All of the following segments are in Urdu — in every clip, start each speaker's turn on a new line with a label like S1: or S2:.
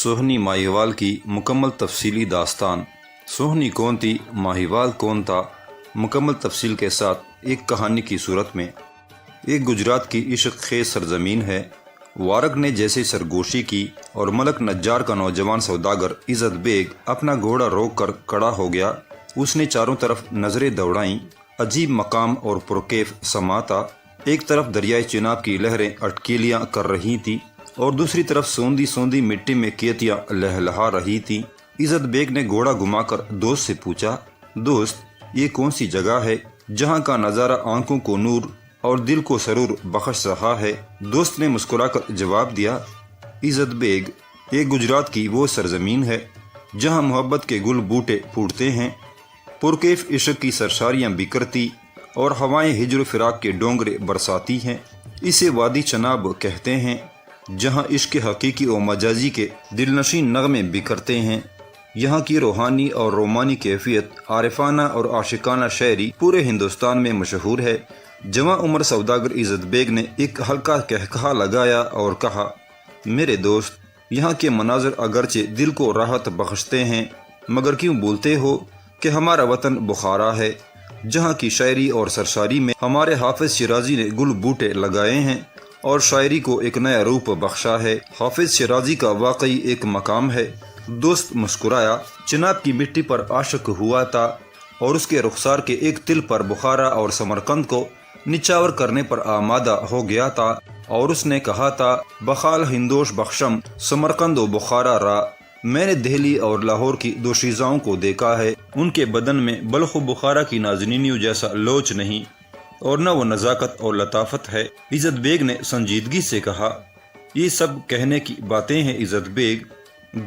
S1: سوہنی ماہیوال کی مکمل تفصیلی داستان۔ سوہنی کون تھی، ماہیوال کون تھا، مکمل تفصیل کے ساتھ ایک کہانی کی صورت میں۔ ایک گجرات کی عشق خیز سرزمین ہے۔ وارک نے جیسے سرگوشی کی اور ملک نجار کا نوجوان سوداگر عزت بیگ اپنا گھوڑا روک کر کھڑا ہو گیا۔ اس نے چاروں طرف نظریں دوڑائیں۔ عجیب مقام اور پرکیف سما تھا۔ ایک طرف دریائے چناب کی لہریں اٹکیلیاں کر رہی تھیں اور دوسری طرف سوندھی سوندھی مٹی میں کیتیاں لہلہا رہی تھیں۔ عزت بیگ نے گھوڑا گھما کر دوست سے پوچھا، دوست یہ کون سی جگہ ہے جہاں کا نظارہ آنکھوں کو نور اور دل کو سرور بخش رہا ہے؟ دوست نے مسکرا کر جواب دیا، عزت بیگ یہ گجرات کی وہ سرزمین ہے جہاں محبت کے گل بوٹے پھوٹتے ہیں، پرکیف عشق کی سرشاریاں بکھرتی اور ہوائیں ہجر و فراق کے ڈونگرے برساتی ہیں۔ اسے وادی چناب کہتے ہیں جہاں عشق حقیقی و مجازی کے دلنشین نغمے بکھرتے ہیں۔ یہاں کی روحانی اور رومانی کیفیت، عارفانہ اور عاشقانہ شاعری پورے ہندوستان میں مشہور ہے۔ جوان عمر سوداگر عزت بیگ نے ایک ہلکا قہقہا لگایا اور کہا، میرے دوست یہاں کے مناظر اگرچہ دل کو راحت بخشتے ہیں، مگر کیوں بولتے ہو کہ ہمارا وطن بخارا ہے جہاں کی شاعری اور سرشاری میں ہمارے حافظ شیرازی نے گل بوٹے لگائے ہیں اور شاعری کو ایک نیا روپ بخشا ہے۔ حافظ شیرازی کا واقعی ایک مقام ہے۔ دوست مسکرایا۔ چناب کی مٹی پر عاشق ہوا تھا اور اس کے رخسار کے ایک تل پر بخارا اور سمرقند کو نچاور کرنے پر آمادہ ہو گیا تھا، اور اس نے کہا تھا، بخال ہندوش بخشم سمرقند و بخارا را۔ میں نے دہلی اور لاہور کی دوشیزاؤں کو دیکھا ہے، ان کے بدن میں بلخ و بخارا کی نازنینیوں جیسا لوچ نہیں اور نہ وہ نزاکت اور لطافت ہے۔ عزت بیگ نے سنجیدگی سے کہا، یہ سب کہنے کی باتیں ہیں عزت بیگ۔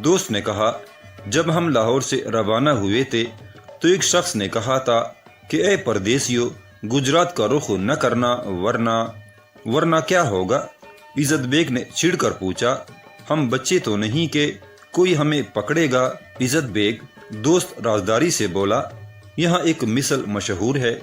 S1: دوست نے کہا، جب ہم لاہور سے روانہ ہوئے تھے تو ایک شخص نے کہا تھا کہ اے پردیسیو، گجرات کا رخ نہ کرنا ورنہ کیا ہوگا؟ عزت بیگ نے چڑ کر پوچھا، ہم بچے تو نہیں کہ کوئی ہمیں پکڑے گا؟ عزت بیگ دوست رازداری سے بولا، یہاں ایک مثل مشہور ہے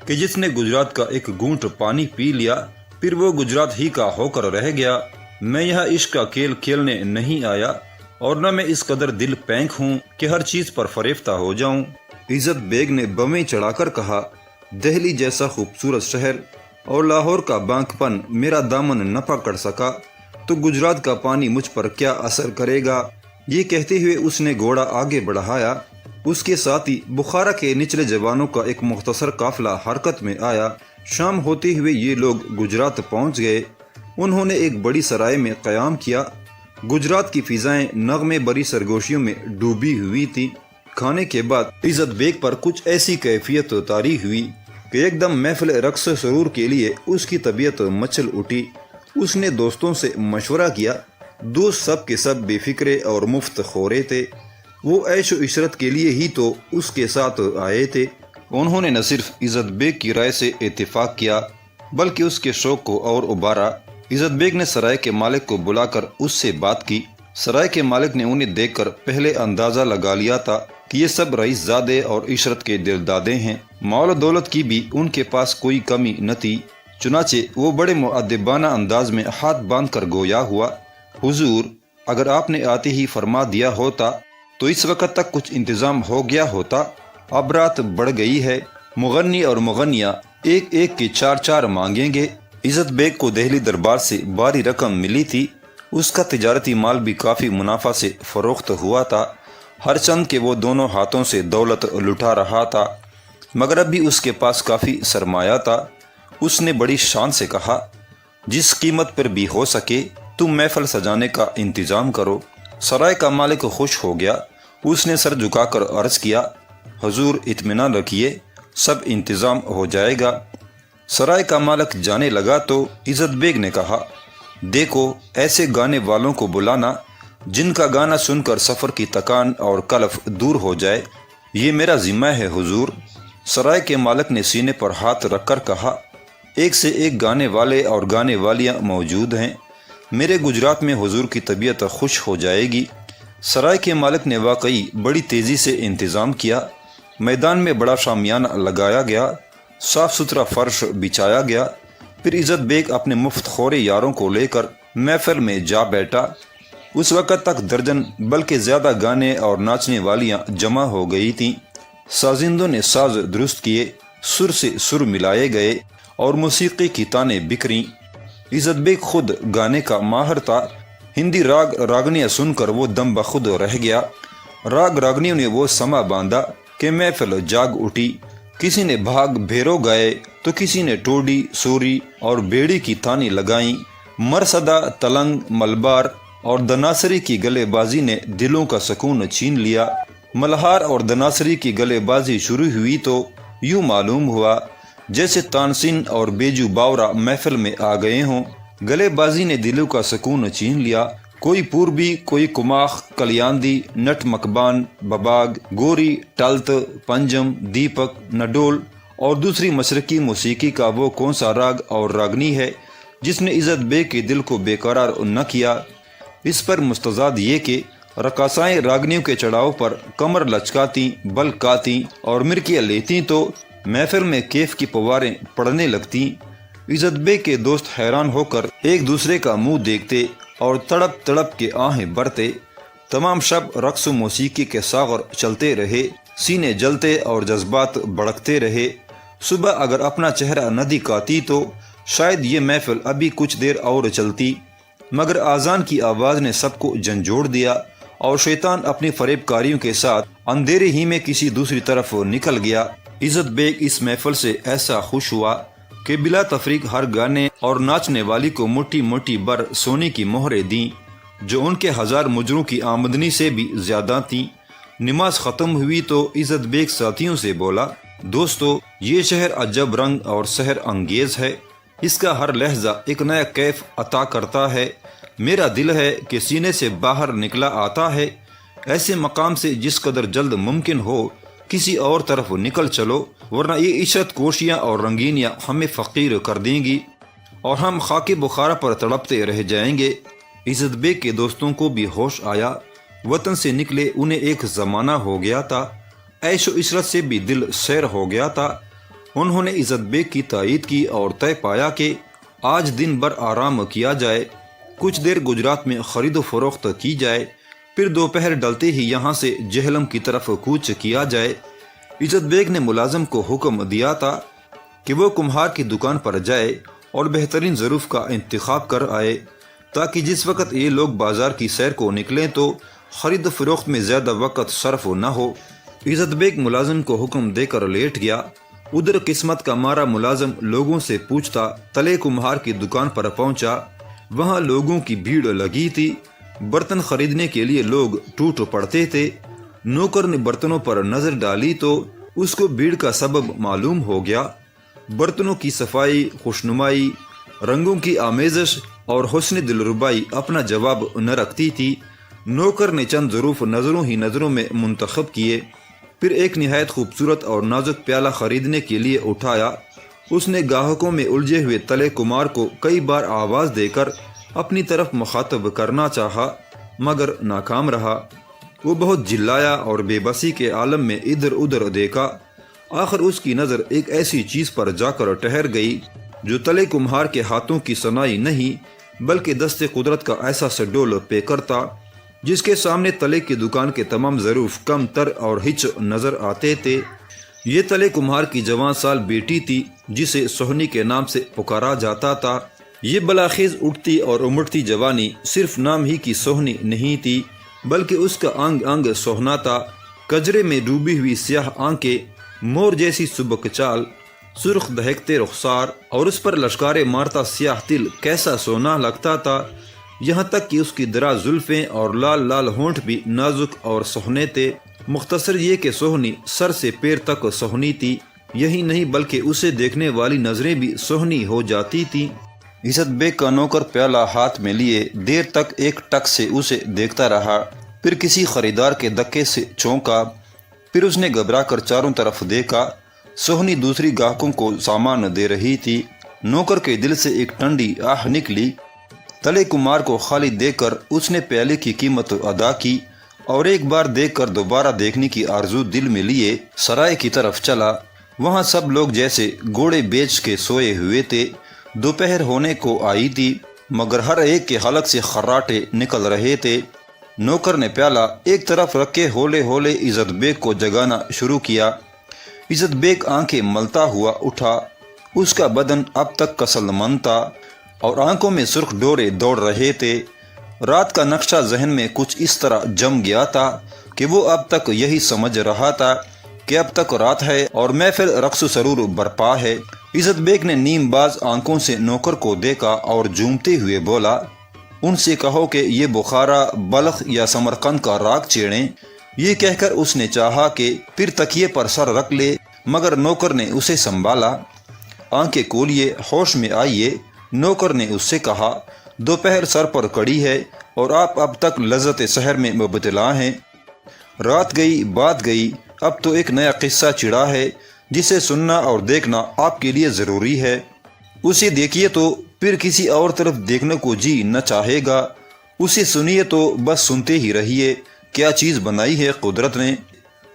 S1: کہ جس نے گجرات کا ایک گھونٹ پانی پی لیا پھر وہ گجرات ہی کا ہو کر رہ گیا۔ میں یہاں عشق کا کھیل کھیلنے نہیں آیا اور نہ میں اس قدر دل پینک ہوں کہ ہر چیز پر فریفتہ ہو جاؤں۔ عزت بیگ نے بویں چڑھا کر کہا، دہلی جیسا خوبصورت شہر اور لاہور کا بانک پن میرا دامن نہ پکڑ سکا تو گجرات کا پانی مجھ پر کیا اثر کرے گا؟ یہ کہتے ہوئے اس نے گھوڑا آگے بڑھایا۔ اس کے ساتھ ہی بخارا کے نچلے جوانوں کا ایک مختصر قافلہ حرکت میں آیا۔ شام ہوتے ہوئے یہ لوگ گجرات پہنچ گئے۔ انہوں نے ایک بڑی سرائے میں قیام کیا۔ گجرات کی فضائیں نغمے بری سرگوشیوں میں ڈوبی ہوئی تھی۔ کھانے کے بعد عزت بیگ پر کچھ ایسی کیفیت طاری ہوئی کہ ایک دم محفل رقص سرور کے لیے اس کی طبیعت مچل اٹھی۔ اس نے دوستوں سے مشورہ کیا۔ دوست سب کے سب بے فکرے اور مفت خورے تھے۔ وہ عیش و عشرت کے لیے ہی تو اس کے ساتھ آئے تھے۔ انہوں نے نہ صرف عزت بیگ کی رائے سے اتفاق کیا بلکہ اس کے شوق کو اور ابھارا۔ عزت بیگ نے سرائے کے مالک کو بلا کر اس سے بات کی۔ سرائے کے مالک نے انہیں دیکھ کر پہلے اندازہ لگا لیا تھا کہ یہ سب رئیس زادے اور عشرت کے دلدادے ہیں۔ مال و دولت کی بھی ان کے پاس کوئی کمی نہ تھی۔ چنانچہ وہ بڑے مؤدبانہ انداز میں ہاتھ باندھ کر گویا ہوا، حضور اگر آپ نے آتے ہی فرما دیا ہوتا تو اس وقت تک کچھ انتظام ہو گیا ہوتا۔ اب رات بڑھ گئی ہے، مغنی اور مغنیہ ایک ایک کی 4 مانگیں گے۔ عزت بیگ کو دہلی دربار سے بھاری رقم ملی تھی۔ اس کا تجارتی مال بھی کافی منافع سے فروخت ہوا تھا، ہر چند کہ وہ دونوں ہاتھوں سے دولت لٹا رہا تھا، مگر اب بھی اس کے پاس کافی سرمایہ تھا۔ اس نے بڑی شان سے کہا، جس قیمت پر بھی ہو سکے تم محفل سجانے کا انتظام کرو۔ سرائے کا مالک خوش ہو گیا۔ اس نے سر جھکا کر عرض کیا، حضور اطمینان رکھیے، سب انتظام ہو جائے گا۔ سرائے کا مالک جانے لگا تو عزت بیگ نے کہا، دیکھو ایسے گانے والوں کو بلانا جن کا گانا سن کر سفر کی تکان اور کلف دور ہو جائے، یہ میرا ذمہ ہے حضور۔ سرائے کے مالک نے سینے پر ہاتھ رکھ کر کہا، ایک سے ایک گانے والے اور گانے والیاں موجود ہیں، میرے گجرات میں حضور کی طبیعت خوش ہو جائے گی۔ سرائے کے مالک نے واقعی بڑی تیزی سے انتظام کیا۔ میدان میں بڑا شامیانہ لگایا گیا، صاف ستھرا فرش بچھایا گیا۔ پھر عزت بیگ اپنے مفت خورے یاروں کو لے کر محفل میں جا بیٹھا۔ اس وقت تک درجن بلکہ زیادہ گانے اور ناچنے والیاں جمع ہو گئی تھیں۔ سازندوں نے ساز درست کیے، سر سے سر ملائے گئے اور موسیقی کی تانیں بکھریں۔ عزت بیگ خود گانے کا ماہر تھا۔ ہندی راگ راگنیاں سن کر وہ دم بخود رہ گیا۔ راگ راگنیوں نے وہ سما باندھا کہ محفل جاگ اٹھی۔ کسی نے بھاگ بھیرو گائے تو کسی نے ٹوڈی، سوری اور بیڑی کی تانیں لگائیں۔ مرصدہ، تلنگ، ملبار اور دناسری کی گلے بازی نے دلوں کا سکون چھین لیا۔ ملہار اور دناسری کی گلے بازی شروع ہوئی تو یوں معلوم ہوا جیسے تانسن اور بیجو باورا محفل میں آ گئے ہوں۔ گلے بازی نے دلوں کا سکون چھین لیا۔ کوئی پوربی، کوئی کماخ، کلیاندی، نٹ مکبان، بباگ، گوری، ٹلت، پنجم، دیپک، نڈول اور دوسری مشرقی موسیقی کا وہ کون سا راگ اور راگنی ہے جس نے عزت بیگ کے دل کو بے قرار نہ کیا؟ اس پر مستزاد یہ کہ رقاصائیں راگنیوں کے چڑھاؤ پر کمر لچکاتیں، بل کاتیں اور مرکیاں لیتیں تو محفل میں کیف کی پواریں پڑنے لگتیں۔ عزت بیگ کے دوست حیران ہو کر ایک دوسرے کا منہ دیکھتے اور تڑپ تڑپ کے آہیں بھرتے۔ تمام شب رقص و موسیقی کے ساغر چلتے رہے، سینے جلتے اور جذبات بڑھتے رہے۔ صبح اگر اپنا چہرہ نہ دکھاتی تو شاید یہ محفل ابھی کچھ دیر اور چلتی، مگر اذان کی آواز نے سب کو جھنجھوڑ دیا اور شیطان اپنی فریب کاریوں کے ساتھ اندھیرے ہی میں کسی دوسری طرف نکل گیا۔ عزت بیگ اس محفل سے ایسا خوش ہوا کہ بلا تفریق ہر گانے اور ناچنے والی کو موٹی موٹی بر سونے کی مہریں دیں جو ان کے 1000 مجروں کی آمدنی سے بھی زیادہ تھیں۔ نماز ختم ہوئی تو عزت بیگ ساتھیوں سے بولا، دوستو، یہ شہر عجب رنگ اور سحر انگیز ہے۔ اس کا ہر لہجہ ایک نیا کیف عطا کرتا ہے۔ میرا دل ہے کہ سینے سے باہر نکلا آتا ہے۔ ایسے مقام سے جس قدر جلد ممکن ہو کسی اور طرف نکل چلو، ورنہ یہ عشرت کوشیاں اور رنگینیاں ہمیں فقیر کر دیں گی اور ہم خاک بخارا پر تڑپتے رہ جائیں گے۔ عزت بیگ کے دوستوں کو بھی ہوش آیا۔ وطن سے نکلے انہیں ایک زمانہ ہو گیا تھا، عیش و عشرت سے بھی دل سیر ہو گیا تھا۔ انہوں نے عزت بیگ کی تائید کی اور طے پایا کہ آج دن بھر آرام کیا جائے، کچھ دیر گجرات میں خرید و فروخت کی جائے، پھر دوپہر ڈلتے ہی یہاں سے جہلم کی طرف کوچ کیا جائے۔ عزت بیگ نے ملازم کو حکم دیا تھا کہ وہ کمہار کی دکان پر جائے اور بہترین ظروف کا انتخاب کر آئے تاکہ جس وقت یہ لوگ بازار کی سیر کو نکلیں تو خرید و فروخت میں زیادہ وقت صرف نہ ہو۔ عزت بیگ ملازم کو حکم دے کر لیٹ گیا۔ ادھر قسمت کا مارا ملازم لوگوں سے پوچھتا تلے کمہار کی دکان پر پہنچا۔ وہاں لوگوں کی بھیڑ لگی تھی۔ برتن خریدنے کے لیے لوگ ٹوٹ پڑتے تھے۔ نوکر نے برتنوں پر نظر ڈالی تو اس کو بھیڑ کا سبب معلوم ہو گیا۔ برتنوں کی صفائی، خوشنمائی، رنگوں کی آمیزش اور حسن دلربائی اپنا جواب نہ رکھتی تھی۔ نوکر نے چند ظروف نظروں ہی نظروں میں منتخب کیے، پھر ایک نہایت خوبصورت اور نازک پیالہ خریدنے کے لیے اٹھایا۔ اس نے گاہکوں میں الجھے ہوئے تلے کمار کو کئی بار آواز دے کر اپنی طرف مخاطب کرنا چاہا مگر ناکام رہا۔ وہ بہت جلایا اور بے بسی کے عالم میں ادھر ادھر دیکھا۔ آخر اس کی نظر ایک ایسی چیز پر جا کر ٹھہر گئی جو تلے کمہار کے ہاتھوں کی صنائی نہیں بلکہ دست قدرت کا ایسا سڈول پیکر تھا جس کے سامنے تلے کی دکان کے تمام ظروف کم تر اور ہچ نظر آتے تھے۔ یہ تلے کمہار کی جوان سال بیٹی تھی جسے سوہنی کے نام سے پکارا جاتا تھا۔ یہ بلاخیز اٹھتی اور امڑتی جوانی صرف نام ہی کی سوہنی نہیں تھی بلکہ اس کا انگ انگ سوہنا تھا۔ کجرے میں ڈوبی ہوئی سیاہ آنکھیں، مور جیسی سبک چال، سرخ دہکتے رخسار اور اس پر لشکارے مارتا سیاہ تل کیسا سونا لگتا تھا۔ یہاں تک کہ اس کی دراز زلفیں اور لال لال ہونٹ بھی نازک اور سہنے تھے۔ مختصر یہ کہ سوہنی سر سے پیر تک سہنی تھی۔ یہی نہیں بلکہ اسے دیکھنے والی نظریں بھی سہنی ہو جاتی تھیں۔ عزت بیگ کا نوکر پیالہ ہاتھ میں لیے دیر تک ایک ٹک سے اسے دیکھتا رہا، پھر کسی خریدار کے دھکے سے چونکا، پھر اس نے گھبرا کر چاروں طرف دیکھا۔ سوہنی دوسری گاہکوں کو سامان دے رہی تھی۔ نوکر کے دل سے ایک ٹھنڈی آہ نکلی۔ تلے کمار کو خالی دیکھ کر اس نے پیالے کی قیمت ادا کی اور ایک بار دیکھ کر دوبارہ دیکھنے کی آرزو دل میں لیے سرائے کی طرف چلا۔ وہاں سب لوگ جیسے گھوڑے بیچ کے سوئے ہوئے تھے۔ دوپہر ہونے کو آئی تھی۔ مگر ہر ایک کے حلق سے خراٹے نکل رہے تھے۔ نوکر نے پیالہ ایک طرف رکھ کے ہولے ہولے عزت بیگ کو جگانا شروع کیا۔ عزت بیگ آنکھیں ملتا ہوا اٹھا۔ اس کا بدن اب تک کسل مند تھا اور آنکھوں میں سرخ ڈورے دوڑ رہے تھے۔ رات کا نقشہ ذہن میں کچھ اس طرح جم گیا تھا کہ وہ اب تک یہی سمجھ رہا تھا کہ اب تک رات ہے اور محفل رقص و سرور برپا ہے۔ عزت بیگ نے نیم باز آنکھوں سے نوکر کو دیکھا اور جھومتے ہوئے بولا، ان سے کہو کہ یہ بخارا، بلخ یا سمرقند کا راگ چھیڑیں۔ یہ کہہ کر اس نے چاہا کہ پھر تکیے پر سر رکھ لے، مگر نوکر نے اسے سنبھالا۔ آنکھیں کھولیے، ہوش میں آئیے، نوکر نے اس سے کہا، دوپہر سر پر کڑی ہے اور آپ اب تک لذت سحر میں مبتلا ہیں۔ رات گئی، بات گئی، اب تو ایک نیا قصہ چھڑا ہے جسے سننا اور دیکھنا آپ کے لیے ضروری ہے۔ اسے دیکھیے تو پھر کسی اور طرف دیکھنے کو جی نہ چاہے گا، اسے سنیے تو بس سنتے ہی رہیے۔ کیا چیز بنائی ہے قدرت نے۔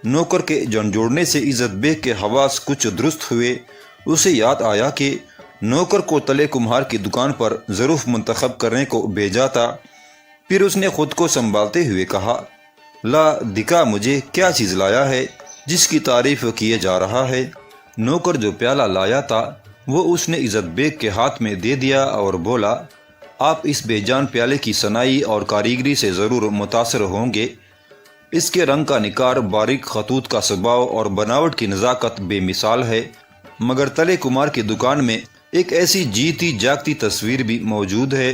S1: نوکر کے جھنجھوڑنے سے عزت بیگ کے حواس کچھ درست ہوئے۔ اسے یاد آیا کہ نوکر کو تلے کمہار کی دکان پر ظروف منتخب کرنے کو بھیجا تھا۔ پھر اس نے خود کو سنبھالتے ہوئے کہا، لا دکھا مجھے کیا چیز لایا ہے جس کی تعریف کیے جا رہا ہے۔ نوکر جو پیالہ لایا تھا وہ اس نے عزت بیگ کے ہاتھ میں دے دیا اور بولا، آپ اس بے جان پیالے کی صنائی اور کاریگری سے ضرور متاثر ہوں گے۔ اس کے رنگ کا نکار، باریک خطوط کا سباؤ اور بناوٹ کی نزاکت بے مثال ہے، مگر تلے کمار کی دکان میں ایک ایسی جیتی جاگتی تصویر بھی موجود ہے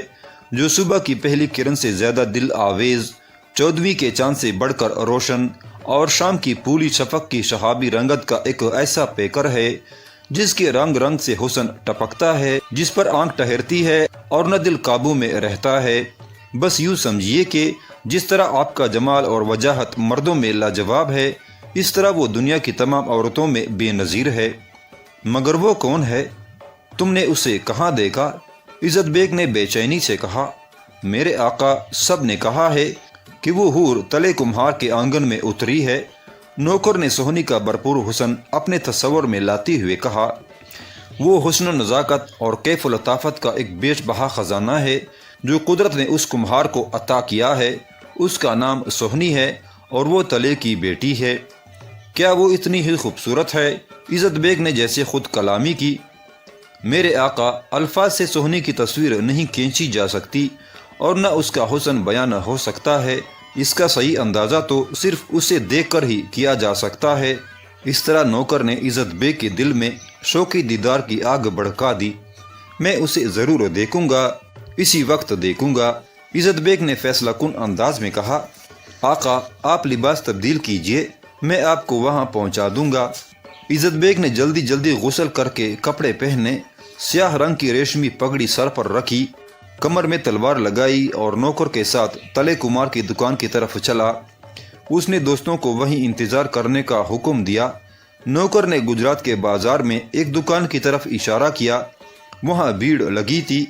S1: جو صبح کی پہلی کرن سے زیادہ دل آویز، 14ویں کے چاند سے بڑھ کر روشن اور شام کی پھولی شفق کی شہابی رنگت کا ایک ایسا پیکر ہے جس کے رنگ رنگ سے حسن ٹپکتا ہے، جس پر آنکھ ٹہرتی ہے اور نہ دل قابو میں رہتا ہے۔ بس یوں سمجھیے کہ جس طرح آپ کا جمال اور وجاہت مردوں میں لاجواب ہے، اس طرح وہ دنیا کی تمام عورتوں میں بے نظیر ہے۔ مگر وہ کون ہے؟ تم نے اسے کہاں دیکھا؟ عزت بیگ نے بے چینی سے کہا، میرے آقا، سب نے کہا ہے کہ وہ حور تلے کمہار کے آنگن میں اتری ہے۔ نوکر نے سہنی کا بھرپور حسن اپنے تصور میں لاتے ہوئے کہا، وہ حسن و نزاکت اور کیف و لطافت کا ایک بیش بہا خزانہ ہے جو قدرت نے اس کمہار کو عطا کیا ہے۔ اس کا نام سہنی ہے اور وہ تلے کی بیٹی ہے۔ کیا وہ اتنی ہی خوبصورت ہے؟ عزت بیگ نے جیسے خود کلامی کی، میرے آقا، الفاظ سے سہنی کی تصویر نہیں کھینچی جا سکتی اور نہ اس کا حسن بیان ہو سکتا ہے۔ اس کا صحیح اندازہ تو صرف اسے دیکھ کر ہی کیا جا سکتا ہے۔ اس طرح نوکر نے عزت بیگ کے دل میں شوقی دیدار کی آگ بھڑکا دی۔ میں اسے ضرور دیکھوں گا، اسی وقت دیکھوں گا، عزت بیگ نے فیصلہ کن انداز میں کہا۔ آقا، آپ لباس تبدیل کیجئے، میں آپ کو وہاں پہنچا دوں گا۔ عزت بیگ نے جلدی جلدی غسل کر کے کپڑے پہنے، سیاہ رنگ کی ریشمی پگڑی سر پر رکھی، کمر میں تلوار لگائی اور نوکر کے ساتھ تلے کمار کی دکان کی طرف چلا۔ اس نے دوستوں کو وہیں انتظار کرنے کا حکم دیا۔ نوکر نے گجرات کے بازار میں ایک دکان کی طرف اشارہ کیا، وہاں بھیڑ لگی تھی۔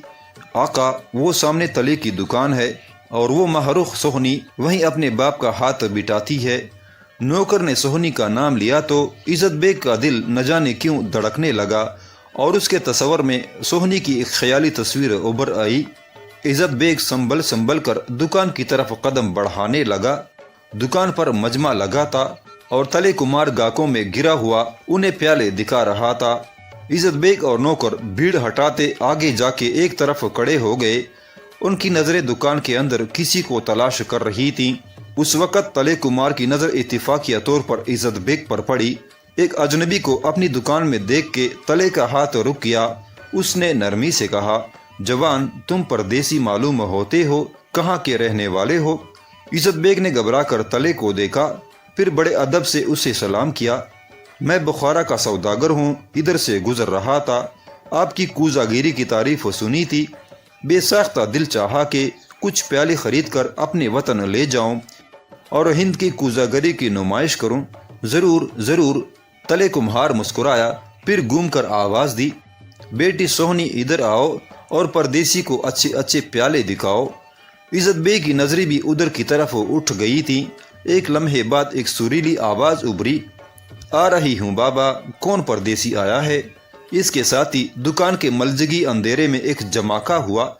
S1: آقا، وہ سامنے تلے کی دکان ہے اور وہ محروق سہنی وہیں اپنے باپ کا ہاتھ بٹاتی ہے۔ نوکر نے سہنی کا نام لیا تو عزت بیگ کا دل نہ جانے کیوں دھڑکنے لگا اور اس کے تصور میں سہنی کی ایک خیالی تصویر ابھر آئی۔ عزت بیگ سنبھل کر دکان کی طرف قدم بڑھانے لگا۔ دکان پر مجمع لگا تھا اور تلے کمار گاہکوں میں گرا ہوا انہیں پیالے دکھا رہا تھا۔ عزت بیگ اور نوکر بھیڑ ہٹاتے آگے جا کے ایک طرف کھڑے ہو گئے۔ ان کی نظریں دکان کے اندر کسی کو تلاش کر رہی تھیں۔ اس وقت تلے کمار کی نظر اتفاقیہ طور پر عزت بیگ پر پڑی۔ ایک اجنبی کو اپنی دکان میں دیکھ کے تلے کا ہاتھ رک گیا۔ اس نے نرمی سے کہا، جوان، تم پردیسی معلوم ہوتے ہو، کہاں کے رہنے والے ہو؟ عزت بیگ نے گھبرا کر تلے کو دیکھا، پھر بڑے ادب سے اسے سلام کیا۔ میں بخارا کا سوداگر ہوں، ادھر سے گزر رہا تھا، آپ کی کوزہ گیری کی تعریف سنی تھی، بے ساختہ دل چاہا کہ کچھ پیالے خرید کر اپنے وطن لے جاؤں اور ہند کی کوزہ گری کی نمائش کروں۔ ضرور ضرور، تلے کمہار مسکرایا، پھر گھوم کر آواز دی، بیٹی سہنی ادھر آؤ اور پردیسی کو اچھے اچھے پیالے دکھاؤ۔ عزت بیگ کی نظریں بھی ادھر کی طرف اٹھ گئی تھیں۔ ایک لمحے بعد ایک سریلی آواز ابھری، آ رہی ہوں بابا، کون پردیسی آیا ہے؟ اس کے ساتھ ہی دکان کے ملجگی اندھیرے میں ایک جماکہ ہوا۔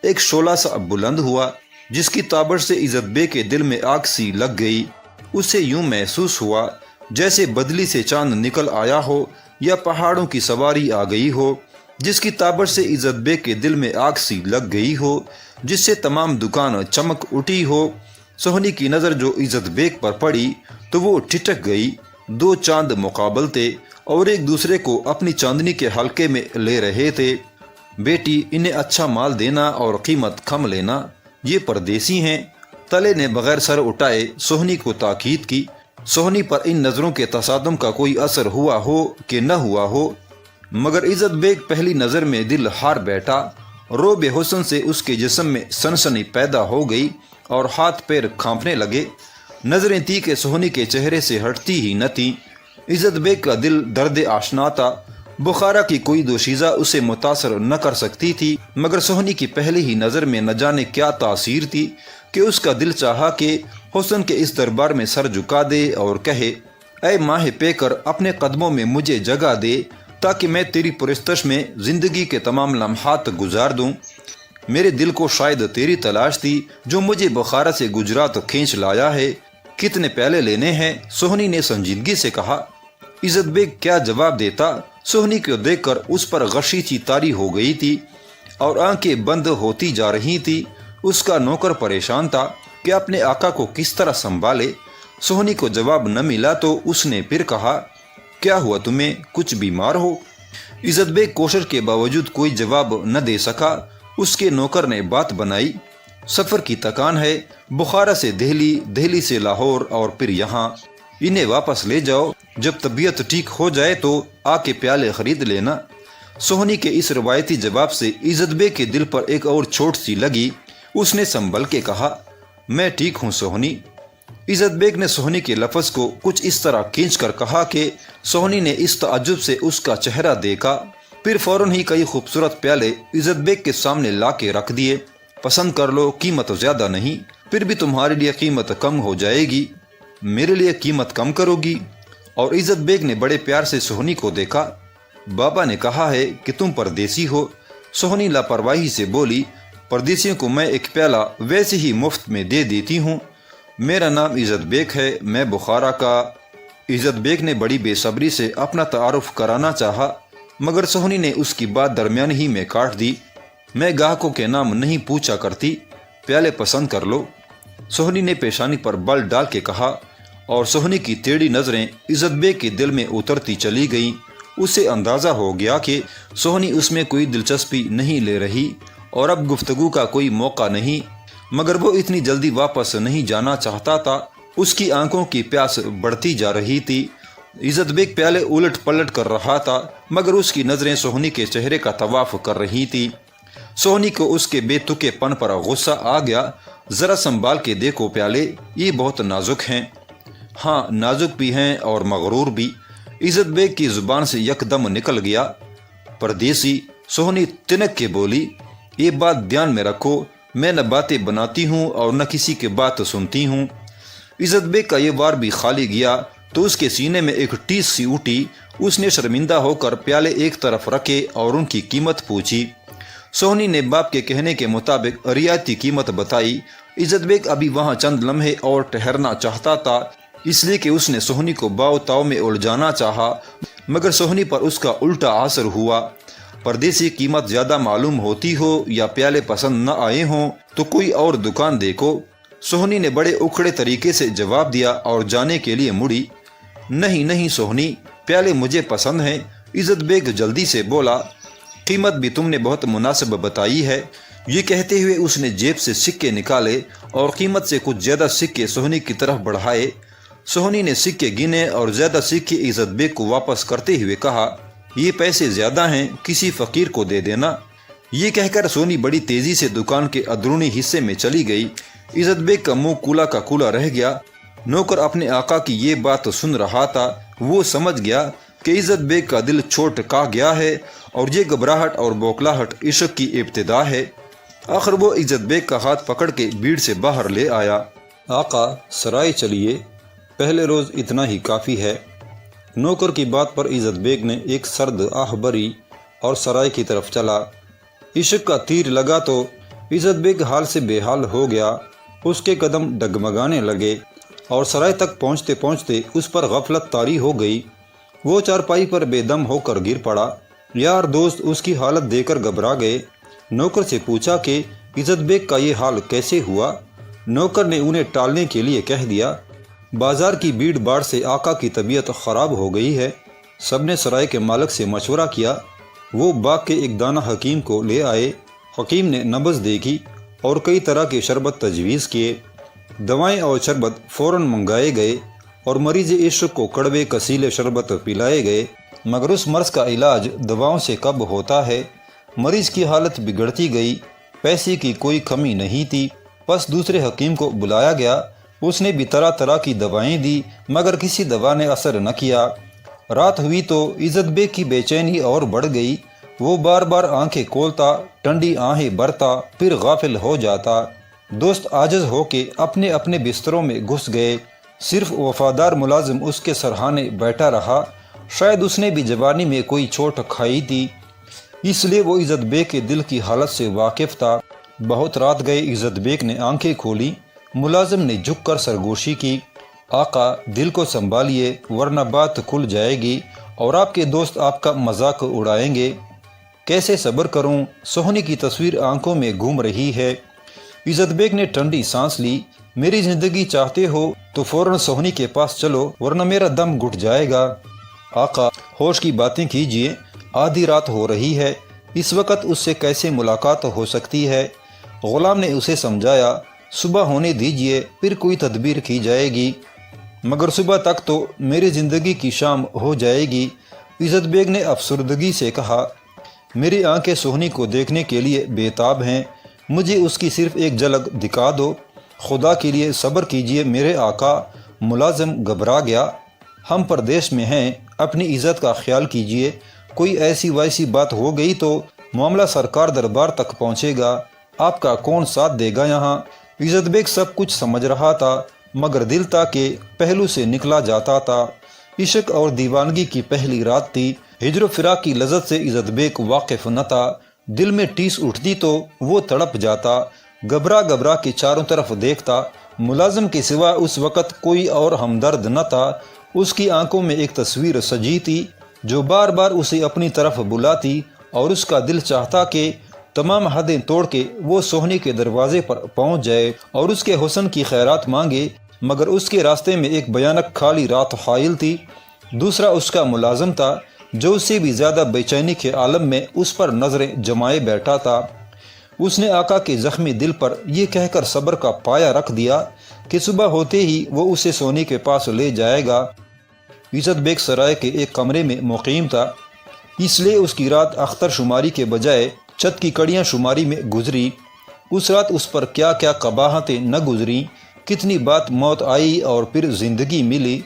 S1: ایک شعلہ سا بلند ہوا جس کی تابش سے عزت بیگ کے دل میں آگ سی لگ گئی۔ اسے یوں محسوس ہوا جیسے بدلی سے چاند نکل آیا ہو یا پہاڑوں کی سواری آ گئی ہو، جس کی تابش سے عزت بیگ کے دل میں آگ سی لگ گئی ہو، جس سے تمام دکان چمک اٹھی ہو۔ سہنی کی نظر جو عزت بیگ پر پڑی تو وہ ٹھٹک گئی۔ دو چاند مقابل تھے اور ایک دوسرے کو اپنی چاندنی کے حلقے میں لے رہے تھے۔ بیٹی، انہیں اچھا مال دینا اور قیمت کم لینا، یہ پردیسی ہیں۔ تلے نے بغیر سر اٹھائے سہنی کو تاکید کی۔ سہنی پر ان نظروں کے تصادم کا کوئی اثر ہوا ہو کہ نہ ہوا ہو، مگر عزت بیگ پہلی نظر میں دل ہار بیٹھا۔ روب حسن سے اس کے جسم میں سنسنی پیدا ہو گئی اور ہاتھ پیر کانپنے لگے۔ نظریں تھی کہ سہنی کے چہرے سے ہٹتی ہی نہ تھیں۔ عزت بیگ کا دل درد آشنا تھا۔ بخارا کی کوئی دوشیزہ اسے متاثر نہ کر سکتی تھی، مگر سہنی کی پہلی ہی نظر میں نہ جانے کیا تاثیر تھی کہ اس کا دل چاہا کہ حسن کے اس دربار میں سر جھکا دے اور کہے، اے ماہ پیکر، اپنے قدموں میں مجھے جگہ دے تاکہ میں تیری پرستش میں زندگی کے تمام لمحات گزار دوں۔ میرے دل کو شاید تیری تلاش تھی جو مجھے بخارا سے گجرات کھینچ لایا ہے۔ کتنے پیالے لینے ہیں؟ سہنی نے سنجیدگی سے کہا۔ عزت بیگ کیا جواب دیتا؟ سہنی کو دیکھ کر اس پر غشی طاری ہو گئی تھی اور آنکھیں بند ہوتی جا رہی تھی۔ اس کا نوکر پریشان تھا کہ اپنے آقا کو کس طرح سنبھالے۔ سہنی کو جواب نہ ملا تو اس نے پھر کہا، کیا ہوا تمہیں؟ کچھ بیمار ہو؟ عزت بیگ کوشش کے باوجود کوئی جواب نہ دے سکا۔ اس کے نوکر نے بات بنائی، سفر کی تکان ہے، بخارا سے دہلی، دہلی سے لاہور اور پھر یہاں۔ انہیں واپس لے جاؤ، جب طبیعت ٹھیک ہو جائے تو آ کے پیالے خرید لینا۔ سہنی کے اس روایتی جواب سے عزت بیگ کے دل پر ایک اور چوٹ سی لگی۔ اس نے سنبھل کے کہا، میں ٹھیک ہوں سہنی۔ عزت بیگ نے سہنی کے لفظ کو کچھ اس طرح کھینچ کر کہا کہ سہنی نے اس تعجب سے اس کا چہرہ دیکھا، پھر فوراً ہی کئی خوبصورت پیالے عزت بیگ کے سامنے لا کے رکھ دیے۔ پسند کر لو، قیمت زیادہ نہیں، پھر بھی تمہارے لیے قیمت کم ہو جائے گی۔ میرے لیے قیمت کم کرو گی؟ اور عزت بیگ نے بڑے پیار سے سہنی کو دیکھا۔ بابا نے کہا ہے کہ تم پردیسی ہو۔ سہنی لاپرواہی سے بولی، پردیسیوں کو میں ایک پیالہ ویسے ہی مفت میں دے دیتی ہوں۔ میرا نام عزت بیگ ہے، میں بخارا کا۔ عزت بیگ نے بڑی بے صبری سے اپنا تعارف کرانا چاہا، مگر سہنی نے اس کی بات درمیان ہی میں کاٹ دی۔ میں گاہکوں کے نام نہیں پوچھا کرتی، پیالے پسند کر لو۔ سہنی نے پیشانی پر بل ڈال کے کہا، اور سہنی کی ٹیڑھی نظریں عزت بیگ کے دل میں اترتی چلی گئیں۔ اسے اندازہ ہو گیا کہ سہنی اس میں کوئی دلچسپی نہیں لے رہی اور اب گفتگو کا کوئی موقع نہیں، مگر وہ اتنی جلدی واپس نہیں جانا چاہتا تھا۔ اس کی آنکھوں کی پیاس بڑھتی جا رہی تھی۔ عزت بیگ پیالے الٹ پلٹ کر رہا تھا، مگر اس کی نظریں سہنی کے چہرے کا طواف کر رہی تھی۔ سہنی کو اس کے بے تکے پن پر غصہ آ گیا۔ ذرا سنبھال کے دیکھو پیالے، یہ بہت نازک ہیں۔ ہاں، نازک بھی ہیں اور مغرور بھی، عزت بیگ کی زبان سے یکدم نکل گیا۔ پردیسی، سہنی تنک کے بولی، یہ بات دھیان میں رکھو، میں نہ باتیں بناتی ہوں اور نہ کسی کی بات سنتی ہوں۔ عزت بیگ کا یہ وار بھی خالی گیا تو اس کے سینے میں ایک ٹیس سی اٹھی۔ اس نے شرمندہ ہو کر پیالے ایک طرف رکھے اور ان کی قیمت پوچھی۔ سہنی نے باپ کے کہنے کے مطابق رعایتی قیمت بتائی۔ عزت بیگ ابھی وہاں چند لمحے اور ٹھہرنا چاہتا تھا، اس لیے کہ اس نے سہنی کو باؤ تاؤ میں الجھانا چاہا، مگر سہنی پر اس کا الٹا اثر ہوا۔ پردیسی، قیمت زیادہ معلوم ہوتی ہو یا پیالے پسند نہ آئے ہوں تو کوئی اور دکان دیکھو۔ سہنی نے بڑے اکھڑے طریقے سے جواب دیا اور جانے کے لیے مڑی۔ نہیں نہیں سہنی، پیالے مجھے پسند ہیں، عزت بیگ جلدی سے بولا۔ قیمت بھی تم نے بہت مناسب بتائی ہے۔ یہ کہتے ہوئے اس نے جیب سے سکے نکالے اور قیمت سے کچھ زیادہ سکے سہنی کی طرف بڑھائے۔ سہنی نے سکے گنے اور زیادہ سکے عزت بیگ کو واپس کرتے ہوئے کہا، یہ پیسے زیادہ ہیں، کسی فقیر کو دے دینا۔ یہ کہہ کر سہنی بڑی تیزی سے دکان کے اندرونی حصے میں چلی گئی۔ عزت بیگ کا منہ کولا کا کولا رہ گیا۔ نوکر اپنے آقا کی یہ بات سن رہا تھا۔ وہ سمجھ گیا کہ عزت بیگ کا دل چھوٹ کا گیا ہے اور یہ گھبراہٹ اور بوکھلاہٹ عشق کی ابتدا ہے۔ آخر وہ عزت بیگ کا ہاتھ پکڑ کے بھیڑ سے باہر لے آیا۔ آقا، سرائے چلیے، پہلے روز اتنا ہی کافی ہے۔ نوکر کی بات پر عزت بیگ نے ایک سرد آہ بھری اور سرائے کی طرف چلا۔ عشق کا تیر لگا تو عزت بیگ حال سے بے حال ہو گیا، اس کے قدم ڈگمگانے لگے اور سرائے تک پہنچتے پہنچتے اس پر غفلت طاری ہو گئی۔ وہ چارپائی پر بے دم ہو کر گر پڑا۔ یار دوست اس کی حالت دیکھ کر گھبرا گئے۔ نوکر سے پوچھا کہ عزت بیگ کا یہ حال کیسے ہوا؟ نوکر نے انہیں ٹالنے کے لیے کہہ دیا، بازار کی بھیڑ باڑ سے آقا کی طبیعت خراب ہو گئی ہے۔ سب نے سرائے کے مالک سے مشورہ کیا۔ وہ باغ کے ایک دانہ حکیم کو لے آئے۔ حکیم نے نبض دیکھی اور کئی طرح کے شربت تجویز کیے۔ دوائیں اور شربت فوراً منگائے گئے اور مریض عشق کو کڑوے کسیلے شربت پلائے گئے، مگر اس مرض کا علاج دواؤں سے کب ہوتا ہے؟ مریض کی حالت بگڑتی گئی۔ پیسے کی کوئی کمی نہیں تھی، بس دوسرے حکیم کو بلایا گیا۔ اس نے بھی طرح طرح کی دوائیں دی، مگر کسی دوا نے اثر نہ کیا۔ رات ہوئی تو عزت بیگ کی بے چینی اور بڑھ گئی۔ وہ بار بار آنکھیں کھولتا، ٹھنڈی آہیں بھرتا، پھر غافل ہو جاتا۔ دوست عاجز ہو کے اپنے اپنے بستروں میں گھس گئے۔ صرف وفادار ملازم اس کے سرہانے بیٹھا رہا۔ شاید اس نے بھی جوانی میں کوئی چوٹ کھائی تھی، اس لیے وہ عزت بیگ کے دل کی حالت سے واقف تھا۔ بہت رات گئے، عزت بیگ نے آنکھیں کھولی۔ ملازم نے جھک کر سرگوشی کی، آقا دل کو سنبھالیے ورنہ بات کھل جائے گی اور آپ کے دوست آپ کا مذاق اڑائیں گے۔ کیسے صبر کروں؟ سہنی کی تصویر آنکھوں میں گھوم رہی ہے۔ عزت بیگ نے ٹھنڈی سانس لی۔ میری زندگی چاہتے ہو تو فوراً سہنی کے پاس چلو ورنہ میرا دم گھٹ جائے گا۔ آقا ہوش کی باتیں کیجیے، آدھی رات ہو رہی ہے، اس وقت اس سے کیسے ملاقات ہو سکتی ہے؟ غلام نے اسے سمجھایا، صبح ہونے دیجیے پھر کوئی تدبیر کی جائے گی، مگر صبح تک تو میری زندگی کی شام ہو جائے گی۔ عزت بیگ نے افسردگی سے کہا، میری آنکھیں سہنی کو دیکھنے کے لیے بے تاب ہیں، مجھے اس کی صرف ایک جھلک دکھا دو، خدا کے لیے صبر کیجیے میرے آقا۔ ملازم گھبرا گیا، ہم پردیش میں ہیں، اپنی عزت کا خیال کیجیے، کوئی ایسی ویسی بات ہو گئی تو معاملہ سرکار دربار تک پہنچے گا، آپ کا کون ساتھ دے گا یہاں؟ عزت بیگ سب کچھ سمجھ رہا تھا، مگر دل تھا کہ پہلو سے نکلا جاتا تھا۔ عشق اور دیوانگی کی پہلی رات تھی۔ ہجر و فراق کی لذت سے عزت بیگ واقف نہ تھا۔ دل میں ٹیس اٹھتی تو وہ تڑپ جاتا، گھبرا گھبرا کے چاروں طرف دیکھتا۔ ملازم کے سوا اس وقت کوئی اور ہمدرد نہ تھا۔ اس کی آنکھوں میں ایک تصویر سجی تھی جو بار بار اسے اپنی طرف بلاتی، اور اس کا دل چاہتا کہ تمام حدیں توڑ کے وہ سہنی کے دروازے پر پہنچ جائے اور اس کے حسن کی خیرات مانگے، مگر اس کے راستے میں ایک بھیانک خالی رات حائل تھی۔ دوسرا اس کا ملازم تھا جو اس سے بھی زیادہ بے چینی کے عالم میں اس پر نظریں جمائے بیٹھا تھا۔ اس نے آقا کے زخمی دل پر یہ کہہ کر صبر کا پایہ رکھ دیا کہ صبح ہوتے ہی وہ اسے سہنی کے پاس لے جائے گا۔ عزت بیگ سرائے کے ایک کمرے میں مقیم تھا، اس لیے اس کی رات اختر شماری کے بجائے چھت کی کڑیاں شماری میں گزری۔ اس رات اس پر کیا کیا قباحتیں نہ گزریں، کتنی بات موت آئی اور پھر زندگی ملی۔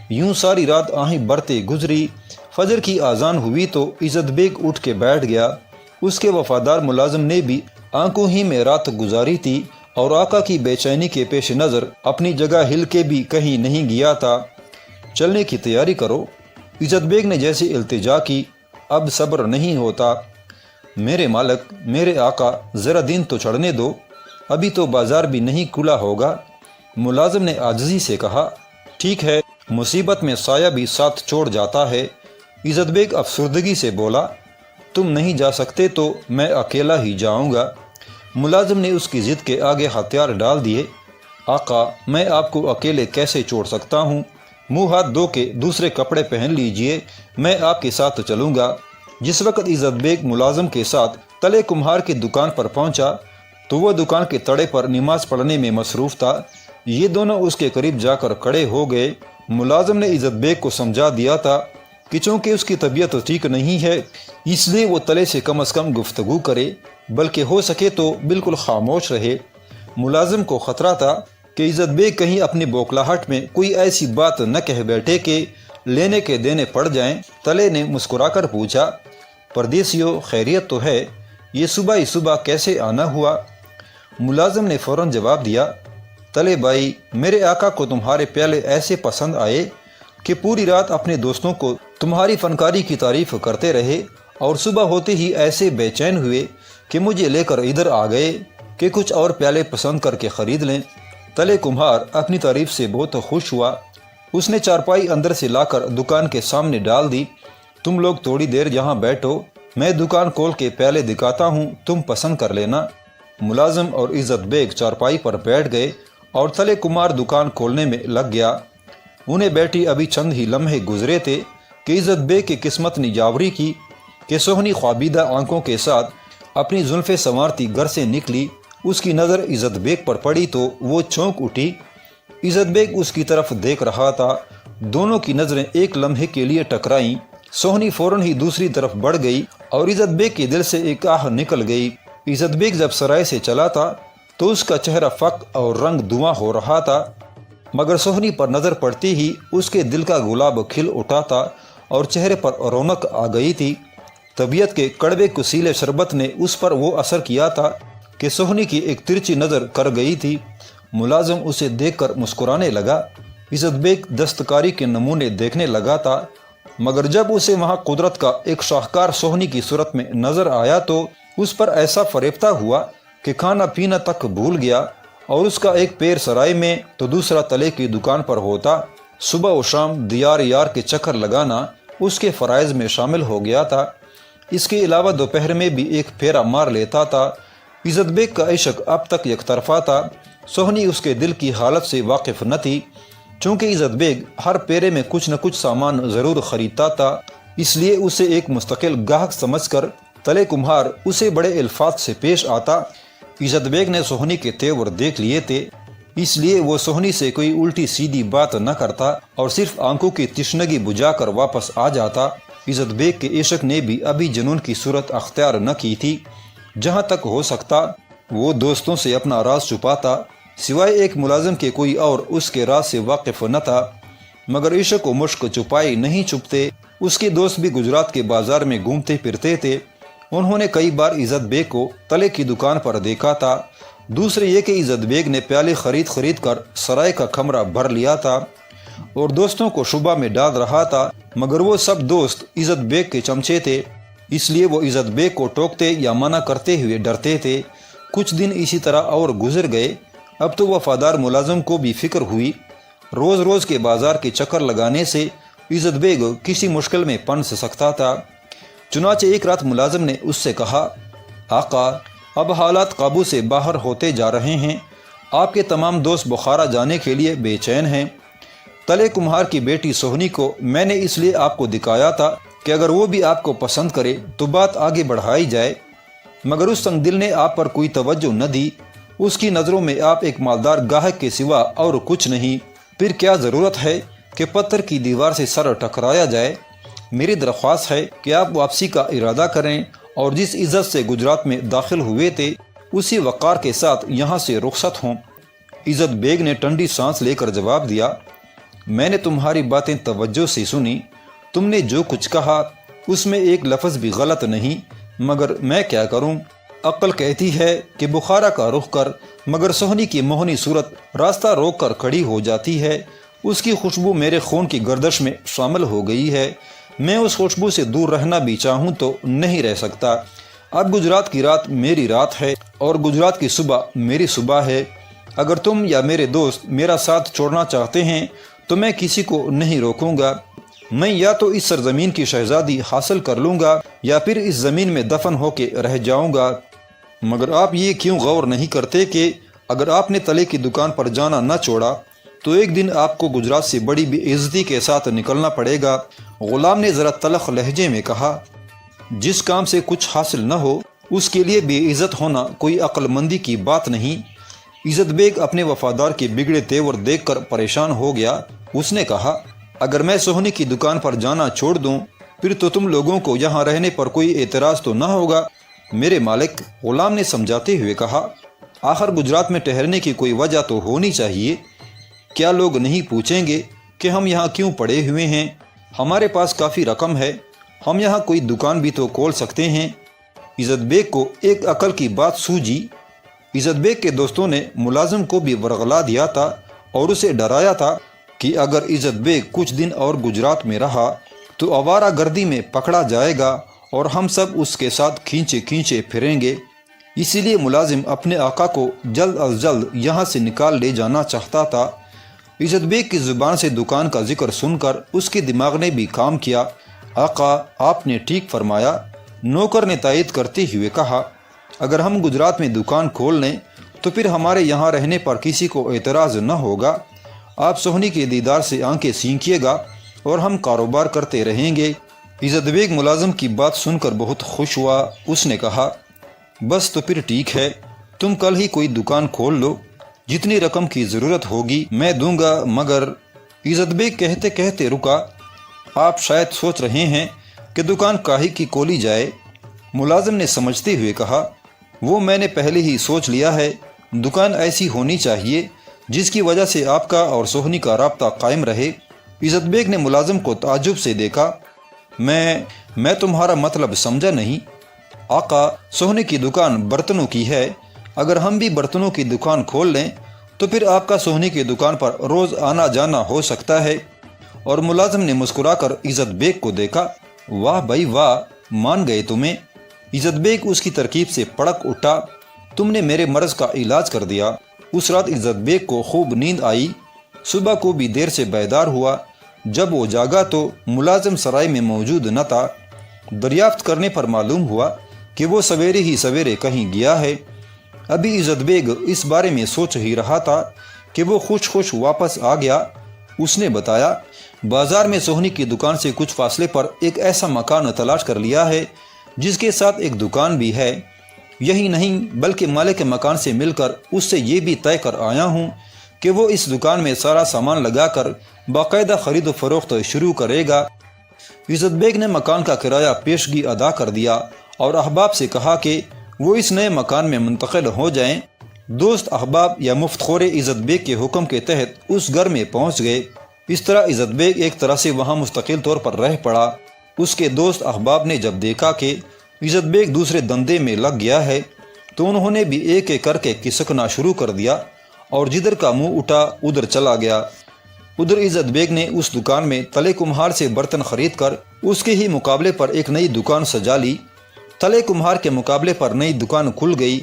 S1: یوں ساری رات آہیں برتے گزری۔ فجر کی اذان ہوئی تو عزت بیگ اٹھ کے بیٹھ گیا۔ اس کے وفادار ملازم نے بھی آنکھوں ہی میں رات گزاری تھی اور آقا کی بے چینی کے پیش نظر اپنی جگہ ہل کے بھی کہیں نہیں گیا تھا۔ چلنے کی تیاری کرو۔ عزت بیگ نے جیسے التجا کی، اب صبر نہیں ہوتا۔ میرے مالک، میرے آقا، ذرا دن تو چڑھنے دو، ابھی تو بازار بھی نہیں کھلا ہوگا۔ ملازم نے عاجزی سے کہا، ٹھیک ہے، مصیبت میں سایہ بھی ساتھ چھوڑ جاتا ہے۔ عزت بیگ افسردگی سے بولا، تم نہیں جا سکتے تو میں اکیلا ہی جاؤں گا۔ ملازم نے اس کی ضد کے آگے ہتھیار ڈال دیے، آقا میں آپ کو اکیلے کیسے چھوڑ سکتا ہوں؟ منہ ہاتھ دھو کے دوسرے کپڑے پہن لیجئے، میں آپ کے ساتھ چلوں گا۔ جس وقت عزت بیگ ملازم کے ساتھ تلے کمہار کی دکان پر پہنچا تو وہ دکان کے تڑے پر نماز پڑھنے میں مصروف تھا۔ یہ دونوں اس کے قریب جا کر کھڑے ہو گئے۔ ملازم نے عزت بیگ کو سمجھا دیا تھا کہ چونکہ اس کی طبیعت ٹھیک نہیں ہے، اس لیے وہ تلے سے کم از کم گفتگو کرے، بلکہ ہو سکے تو بالکل خاموش رہے۔ ملازم کو خطرہ تھا کہ عزت بیگ کہیں اپنی بوکھلاہٹ میں کوئی ایسی بات نہ کہہ بیٹھے کہ لینے کے دینے پڑ جائیں۔ تلے نے مسکرا کر پوچھا، پردیسیو خیریت تو ہے؟ یہ صبح ہی صبح کیسے آنا ہوا؟ ملازم نے فوراً جواب دیا، تلے بھائی، میرے آقا کو تمہارے پیالے ایسے پسند آئے کہ پوری رات اپنے دوستوں کو تمہاری فنکاری کی تعریف کرتے رہے اور صبح ہوتے ہی ایسے بے چین ہوئے کہ مجھے لے کر ادھر آ گئے۔ کہ کچھ اور پیالے پسند کر کے خرید لیں۔ تلے کمہار اپنی تعریف سے بہت خوش ہوا۔ اس نے چارپائی اندر سے لا کر دکان کے سامنے ڈال دی۔ تم لوگ تھوڑی دیر یہاں بیٹھو، میں دکان کھول کے پیالے دکھاتا ہوں، تم پسند کر لینا۔ ملازم اور عزت بیگ چارپائی پر بیٹھ گئے اور تلے کمار دکان کھولنے میں لگ گیا۔ انہیں بیٹھی ابھی چند ہی لمحے گزرے تھے کہ عزت بیگ کی قسمت نے یاوری کی کہ سوہنی خوابیدہ آنکھوں کے ساتھ اپنی زلفیں سنوارتی گھر سے نکلی۔ اس کی نظر عزت بیگ پر پڑی تو وہ چونک اٹھی۔ عزت بیگ اس کی طرف دیکھ رہا تھا۔ دونوں کی نظریں ایک لمحے کے لیے ٹکرائیں۔ سوہنی فوراً ہی دوسری طرف بڑھ گئی اور عزت بیگ کے دل سے ایک آہ نکل گئی۔ عزت بیگ جب سرائے سے چلا تھا تو اس کا چہرہ فک اور رنگ دھواں ہو رہا تھا، مگر سوہنی پر نظر پڑتی ہی اس کے دل کا گلاب کھل اٹھا تھا اور چہرے پر رونق آ گئی تھی۔ طبیعت کے کڑوے کسیلے شربت نے اس پر وہ اثر کیا تھا کہ سوہنی کی ایک ترچی نظر کر گئی تھی۔ ملازم اسے دیکھ کر مسکرانے لگا۔ عزت بیگ دستکاری کے نمونے دیکھنے لگا تھا، مگر جب اسے وہاں قدرت کا ایک شاہکار سوہنی کی صورت میں نظر آیا تو اس پر ایسا فریفتہ ہوا کہ کھانا پینا تک بھول گیا، اور اس کا ایک پیر سرائے میں تو دوسرا تلے کی دکان پر ہوتا۔ صبح و شام دیار یار کے چکر لگانا اس کے فرائض میں شامل ہو گیا تھا۔ اس کے علاوہ دوپہر میں بھی ایک پھیرا مار لیتا تھا۔ عزت بیگ کا عشق اب تک یک طرفہ تھا۔ سوہنی اس کے دل کی حالت سے واقف نہ تھی۔ چونکہ عزت بیگ ہر پھیرے میں کچھ نہ کچھ سامان ضرور خریدتا تھا، اس لیے اسے ایک مستقل گاہک سمجھ کر تلے کمہار اسے بڑے الفاظ سے پیش آتا۔ عزت بیگ نے سوہنی کے تیور دیکھ لیے تھے، اس لیے وہ سوہنی سے کوئی الٹی سیدھی بات نہ کرتا اور صرف آنکھوں کی تشنگی بجھا کر واپس آ جاتا۔ عزت بیگ کے عشق نے بھی ابھی جنون کی صورت اختیار نہ کی تھی۔ جہاں تک ہو سکتا وہ دوستوں سے اپنا راز چھپاتا، سوائے ایک ملازم کے کوئی اور اس کے راز سے واقف نہ تھا۔ مگر عشق و مشق چھپائے نہیں چھپتے۔ اس کے دوست بھی گجرات کے بازار میں گھومتے پھرتے تھے۔ انہوں نے کئی بار عزت بیگ کو تلے کی دکان پر دیکھا تھا۔ دوسرے یہ کہ عزت بیگ نے پیالے خرید کر سرائے کا کمرہ بھر لیا تھا اور دوستوں کو شبہ میں ڈال رہا تھا، مگر وہ سب دوست عزت بیگ کے چمچے تھے، اس لیے وہ عزت بیگ کو ٹوکتے یا منع کرتے ہوئے ڈرتے تھے۔ کچھ دن اسی طرح اور گزر گئے۔ اب تو وفادار ملازم کو بھی فکر ہوئی۔ روز روز کے بازار کے چکر لگانے سے عزت بیگ کسی مشکل میں پھنس سکتا تھا۔ چنانچہ ایک رات ملازم نے اس سے کہا، آقا، اب حالات قابو سے باہر ہوتے جا رہے ہیں، آپ کے تمام دوست بخارا جانے کے لیے بے چین ہیں۔ تلے کمہار کی بیٹی سوہنی کو میں نے اس لیے آپ کو دکھایا تھا کہ اگر وہ بھی آپ کو پسند کرے تو بات آگے بڑھائی جائے، مگر اس تنگ دل نے آپ پر کوئی توجہ نہ دی۔ اس کی نظروں میں آپ ایک مالدار گاہک کے سوا اور کچھ نہیں۔ پھر کیا ضرورت ہے کہ پتھر کی دیوار سے سر ٹکرایا جائے؟ میری درخواست ہے کہ آپ واپسی کا ارادہ کریں اور جس عزت سے گجرات میں داخل ہوئے تھے اسی وقار کے ساتھ یہاں سے رخصت ہوں۔ عزت بیگ نے ٹھنڈی سانس لے کر جواب دیا، میں نے تمہاری باتیں توجہ سے سنی، تم نے جو کچھ کہا اس میں ایک لفظ بھی غلط نہیں، مگر میں کیا کروں؟ عقل کہتی ہے کہ بخارا کا رخ کر، مگر سوہنی کی موہنی صورت راستہ روک کر کھڑی ہو جاتی ہے۔ اس کی خوشبو میرے خون کی گردش میں شامل ہو گئی ہے۔ میں اس خوشبو سے دور رہنا بھی چاہوں تو نہیں رہ سکتا۔ اب گجرات کی رات میری رات ہے اور گجرات کی صبح میری صبح ہے۔ اگر تم یا میرے دوست میرا ساتھ چھوڑنا چاہتے ہیں تو میں کسی کو نہیں روکوں گا۔ میں یا تو اس سرزمین کی شہزادی حاصل کر لوں گا یا پھر اس زمین میں دفن ہو کے رہ جاؤں گا۔ مگر آپ یہ کیوں غور نہیں کرتے کہ اگر آپ نے تلے کی دکان پر جانا نہ چھوڑا تو ایک دن آپ کو گجرات سے بڑی بے عزتی کے ساتھ نکلنا پڑے گا۔ غلام نے ذرا تلخ لہجے میں کہا، جس کام سے کچھ حاصل نہ ہو اس کے لیے بے عزت ہونا کوئی عقل مندی کی بات نہیں۔ عزت بیگ اپنے وفادار کے بگڑے تیور دیکھ کر پریشان ہو گیا۔ اس نے کہا، اگر میں سوہنی کی دکان پر جانا چھوڑ دوں پھر تو تم لوگوں کو یہاں رہنے پر کوئی اعتراض تو نہ ہوگا؟ میرے مالک، غلام نے سمجھاتے ہوئے کہا، آخر گجرات میں ٹھہرنے کی کوئی وجہ تو ہونی چاہیے۔ کیا لوگ نہیں پوچھیں گے کہ ہم یہاں کیوں پڑے ہوئے ہیں؟ ہمارے پاس کافی رقم ہے، ہم یہاں کوئی دکان بھی تو کھول سکتے ہیں۔ عزت بیگ کو ایک عقل کی بات سوجھی۔ عزت بیگ کے دوستوں نے ملازم کو بھی ورغلا دیا تھا اور اسے ڈرایا تھا کہ اگر عزت بیگ کچھ دن اور گجرات میں رہا تو آوارہ گردی میں پکڑا جائے گا اور ہم سب اس کے ساتھ کھینچے پھریں گے۔ اسی لیے ملازم اپنے آقا کو جلد از جلد یہاں سے نکال لے جانا چاہتا تھا۔ عزت بیگ کی زبان سے دکان کا ذکر سن کر اس کے دماغ نے بھی کام کیا۔ آقا، آپ نے ٹھیک فرمایا۔ نوکر نے تائید کرتے ہوئے کہا، اگر ہم گجرات میں دکان کھول لیں تو پھر ہمارے یہاں رہنے پر کسی کو اعتراض نہ ہوگا۔ آپ سہنی کے دیدار سے آنکھیں سینکیے گا اور ہم کاروبار کرتے رہیں گے۔ عزت بیگ ملازم کی بات سن کر بہت خوش ہوا۔ اس نے کہا، بس تو پھر ٹھیک ہے، تم کل ہی کوئی دکان کھول لو، جتنی رقم کی ضرورت ہوگی میں دوں گا، مگر عزت بیگ کہتے کہتے رکا۔ آپ شاید سوچ رہے ہیں کہ دکان کاہے کی کھولی جائے؟ ملازم نے سمجھتے ہوئے کہا، وہ میں نے پہلے ہی سوچ لیا ہے، دکان ایسی ہونی چاہیے جس کی وجہ سے آپ کا اور سہنی کا رابطہ قائم رہے۔ عزت بیگ نے ملازم کو تعجب سے دیکھا۔ میں تمہارا مطلب سمجھا نہیں۔ آقا، سہنی کی دکان برتنوں کی ہے، اگر ہم بھی برتنوں کی دکان کھول لیں تو پھر آپ کا سہنی کی دکان پر روز آنا جانا ہو سکتا ہے۔ اور ملازم نے مسکرا کر عزت بیگ کو دیکھا۔ واہ بھائی واہ، مان گئے تمہیں۔ عزت بیگ اس کی ترکیب سے پڑک اٹھا، تم نے میرے مرض کا علاج کر دیا۔ اس رات عزت بیگ کو خوب نیند آئی۔ صبح کو بھی دیر سے بیدار ہوا۔ جب وہ جاگا تو ملازم سرائے میں موجود نہ تھا۔ دریافت کرنے پر معلوم ہوا کہ وہ سویرے ہی سویرے کہیں گیا ہے۔ ابھی عزت بیگ اس بارے میں سوچ ہی رہا تھا کہ وہ خوش واپس آ گیا۔ اس نے بتایا، بازار میں سہنی کی دکان سے کچھ فاصلے پر ایک ایسا مکان تلاش کر لیا ہے جس کے ساتھ ایک دکان بھی ہے۔ یہی نہیں بلکہ مالک کے مکان سے مل کر اس سے یہ بھی طے کر آیا ہوں کہ وہ اس دکان میں سارا سامان لگا کر باقاعدہ خرید و فروخت شروع کرے گا۔ عزت بیگ نے مکان کا کرایہ پیشگی ادا کر دیا اور احباب سے کہا کہ وہ اس نئے مکان میں منتقل ہو جائیں۔ دوست احباب یا مفت خور عزت بیگ کے حکم کے تحت اس گھر میں پہنچ گئے۔ اس طرح عزت بیگ ایک طرح سے وہاں مستقل طور پر رہ پڑا۔ اس کے دوست احباب نے جب دیکھا کہ عزت بیگ دوسرے دندے میں لگ گیا ہے تو انہوں نے بھی ایک ایک کر کے کسکنا شروع کر دیا اور جدھر کا منہ اٹھا ادھر چلا گیا۔ ادھر عزت بیگ نے اس دکان میں تلے کمہار سے برتن خرید کر اس کے ہی مقابلے پر ایک نئی دکان سجا لی۔ تلے کمہار کے مقابلے پر نئی دکان کھل گئی،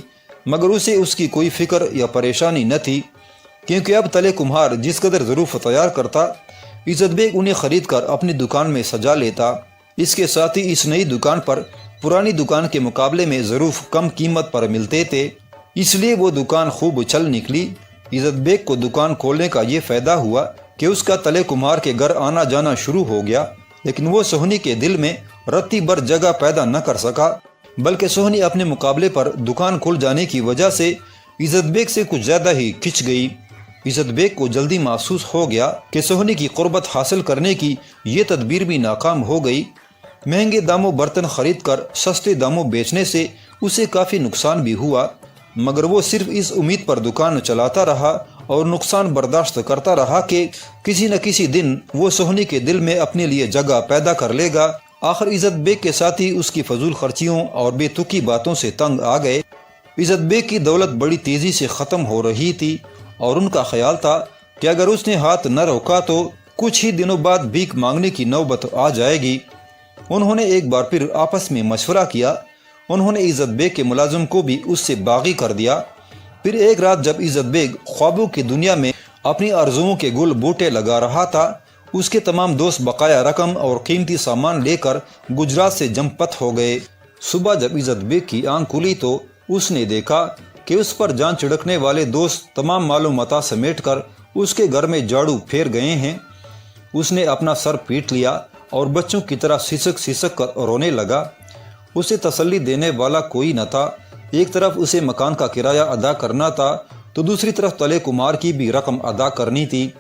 S1: مگر اسے اس کی کوئی فکر یا پریشانی نہ تھی، کیونکہ اب تلے کمہار جس قدر ظروف تیار کرتا، عزت بیگ انہیں خرید کر اپنی دکان میں سجا لیتا۔ اس کے ساتھ ہی اس نئی دکان پر پرانی دکان کے مقابلے میں ظروف کم قیمت پر ملتے تھے، اس لیے وہ دکان خوب چل نکلی۔ عزت بیگ کو دکان کھولنے کا یہ فائدہ ہوا کہ اس کا تلے کمہار کے گھر آنا جانا شروع ہو گیا، لیکن وہ سہنی کے دل میں رتی بھر جگہ پیدا نہ کر سکا، بلکہ سہنی اپنے مقابلے پر دکان کھل جانے کی وجہ سے عزت بیگ سے کچھ زیادہ ہی کھنچ گئی۔ عزت بیگ کو جلدی محسوس ہو گیا کہ سہنی کی قربت حاصل کرنے کی یہ تدبیر بھی ناکام ہو گئی۔ مہنگے داموں برتن خرید کر سستے داموں بیچنے سے اسے کافی نقصان بھی ہوا، مگر وہ صرف اس امید پر دکان چلاتا رہا اور نقصان برداشت کرتا رہا کہ کسی نہ کسی دن وہ سہنی کے دل میں اپنے لیے جگہ پیدا کر لے گا۔ آخر عزت بیگ کے ساتھی اس کی فضول خرچیوں اور بے تکی باتوں سے تنگ آ گئے۔ عزت بیگ کی دولت بڑی تیزی سے ختم ہو رہی تھی اور ان کا خیال تھا کہ اگر اس نے ہاتھ نہ روکا تو کچھ ہی دنوں بعد بھیک مانگنے کی نوبت آ جائے گی۔ انہوں نے ایک بار پھر آپس میں مشورہ کیا۔ انہوں نے عزت بیگ کے ملازم کو بھی اس سے باغی کر دیا۔ پھر ایک رات جب عزت بیگ خوابوں کی دنیا میں اپنی آرزوؤں کے گل بوٹے لگا رہا تھا، اس کے تمام دوست بقایا رقم اور قیمتی سامان لے کر گجرات سے جمپت ہو گئے۔ صبح جب عزت بیگ کی آنکھ کھلی تو اس نے دیکھا کہ اس پر جان چھڑکنے والے دوست تمام مال و متاع سمیٹ کر اس کے گھر میں جھاڑو پھیر گئے ہیں۔ اس نے اپنا سر پیٹ لیا اور بچوں کی طرح سسک کر رونے لگا۔ اسے تسلی دینے والا کوئی نہ تھا۔ ایک طرف اسے مکان کا کرایہ ادا کرنا تھا تو دوسری طرف تلے کمہار کی بھی رقم ادا کرنی تھی۔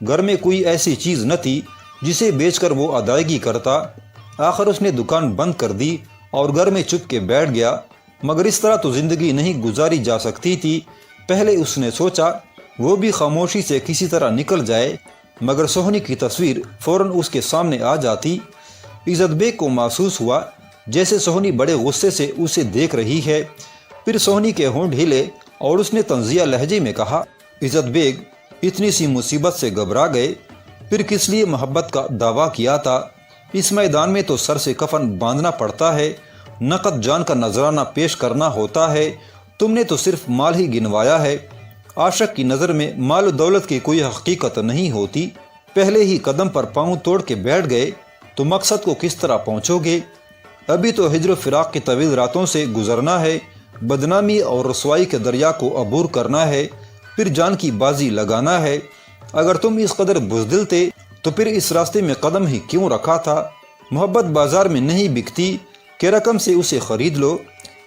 S1: گھر میں کوئی ایسی چیز نہ تھی جسے بیچ کر وہ ادائیگی کرتا۔ آخر اس نے دکان بند کر دی اور گھر میں چپ کے بیٹھ گیا، مگر اس طرح تو زندگی نہیں گزاری جا سکتی تھی۔ پہلے اس نے سوچا وہ بھی خاموشی سے کسی طرح نکل جائے، مگر سہنی کی تصویر فوراً اس کے سامنے آ جاتی۔ عزت بیگ کو محسوس ہوا جیسے سہنی بڑے غصے سے اسے دیکھ رہی ہے۔ پھر سہنی کے ہونٹ ہلے اور اس نے طنزیہ لہجے میں کہا، عزت بیگ، اتنی سی مصیبت سے گھبرا گئے؟ پھر کس لیے محبت کا دعویٰ کیا تھا؟ اس میدان میں تو سر سے کفن باندھنا پڑتا ہے، نقد جان کا نذرانہ پیش کرنا ہوتا ہے، تم نے تو صرف مال ہی گنوایا ہے۔ عاشق کی نظر میں مال و دولت کی کوئی حقیقت نہیں ہوتی۔ پہلے ہی قدم پر پاؤں توڑ کے بیٹھ گئے تو مقصد کو کس طرح پہنچو گے؟ ابھی تو ہجر و فراق کی طویل راتوں سے گزرنا ہے، بدنامی اور رسوائی کے دریا کو عبور کرنا ہے، پھر جان کی بازی لگانا ہے۔ اگر تم اس قدر بزدل تھے تو پھر اس راستے میں قدم ہی کیوں رکھا تھا؟ محبت بازار میں نہیں بکتی کہ رقم سے اسے خرید لو۔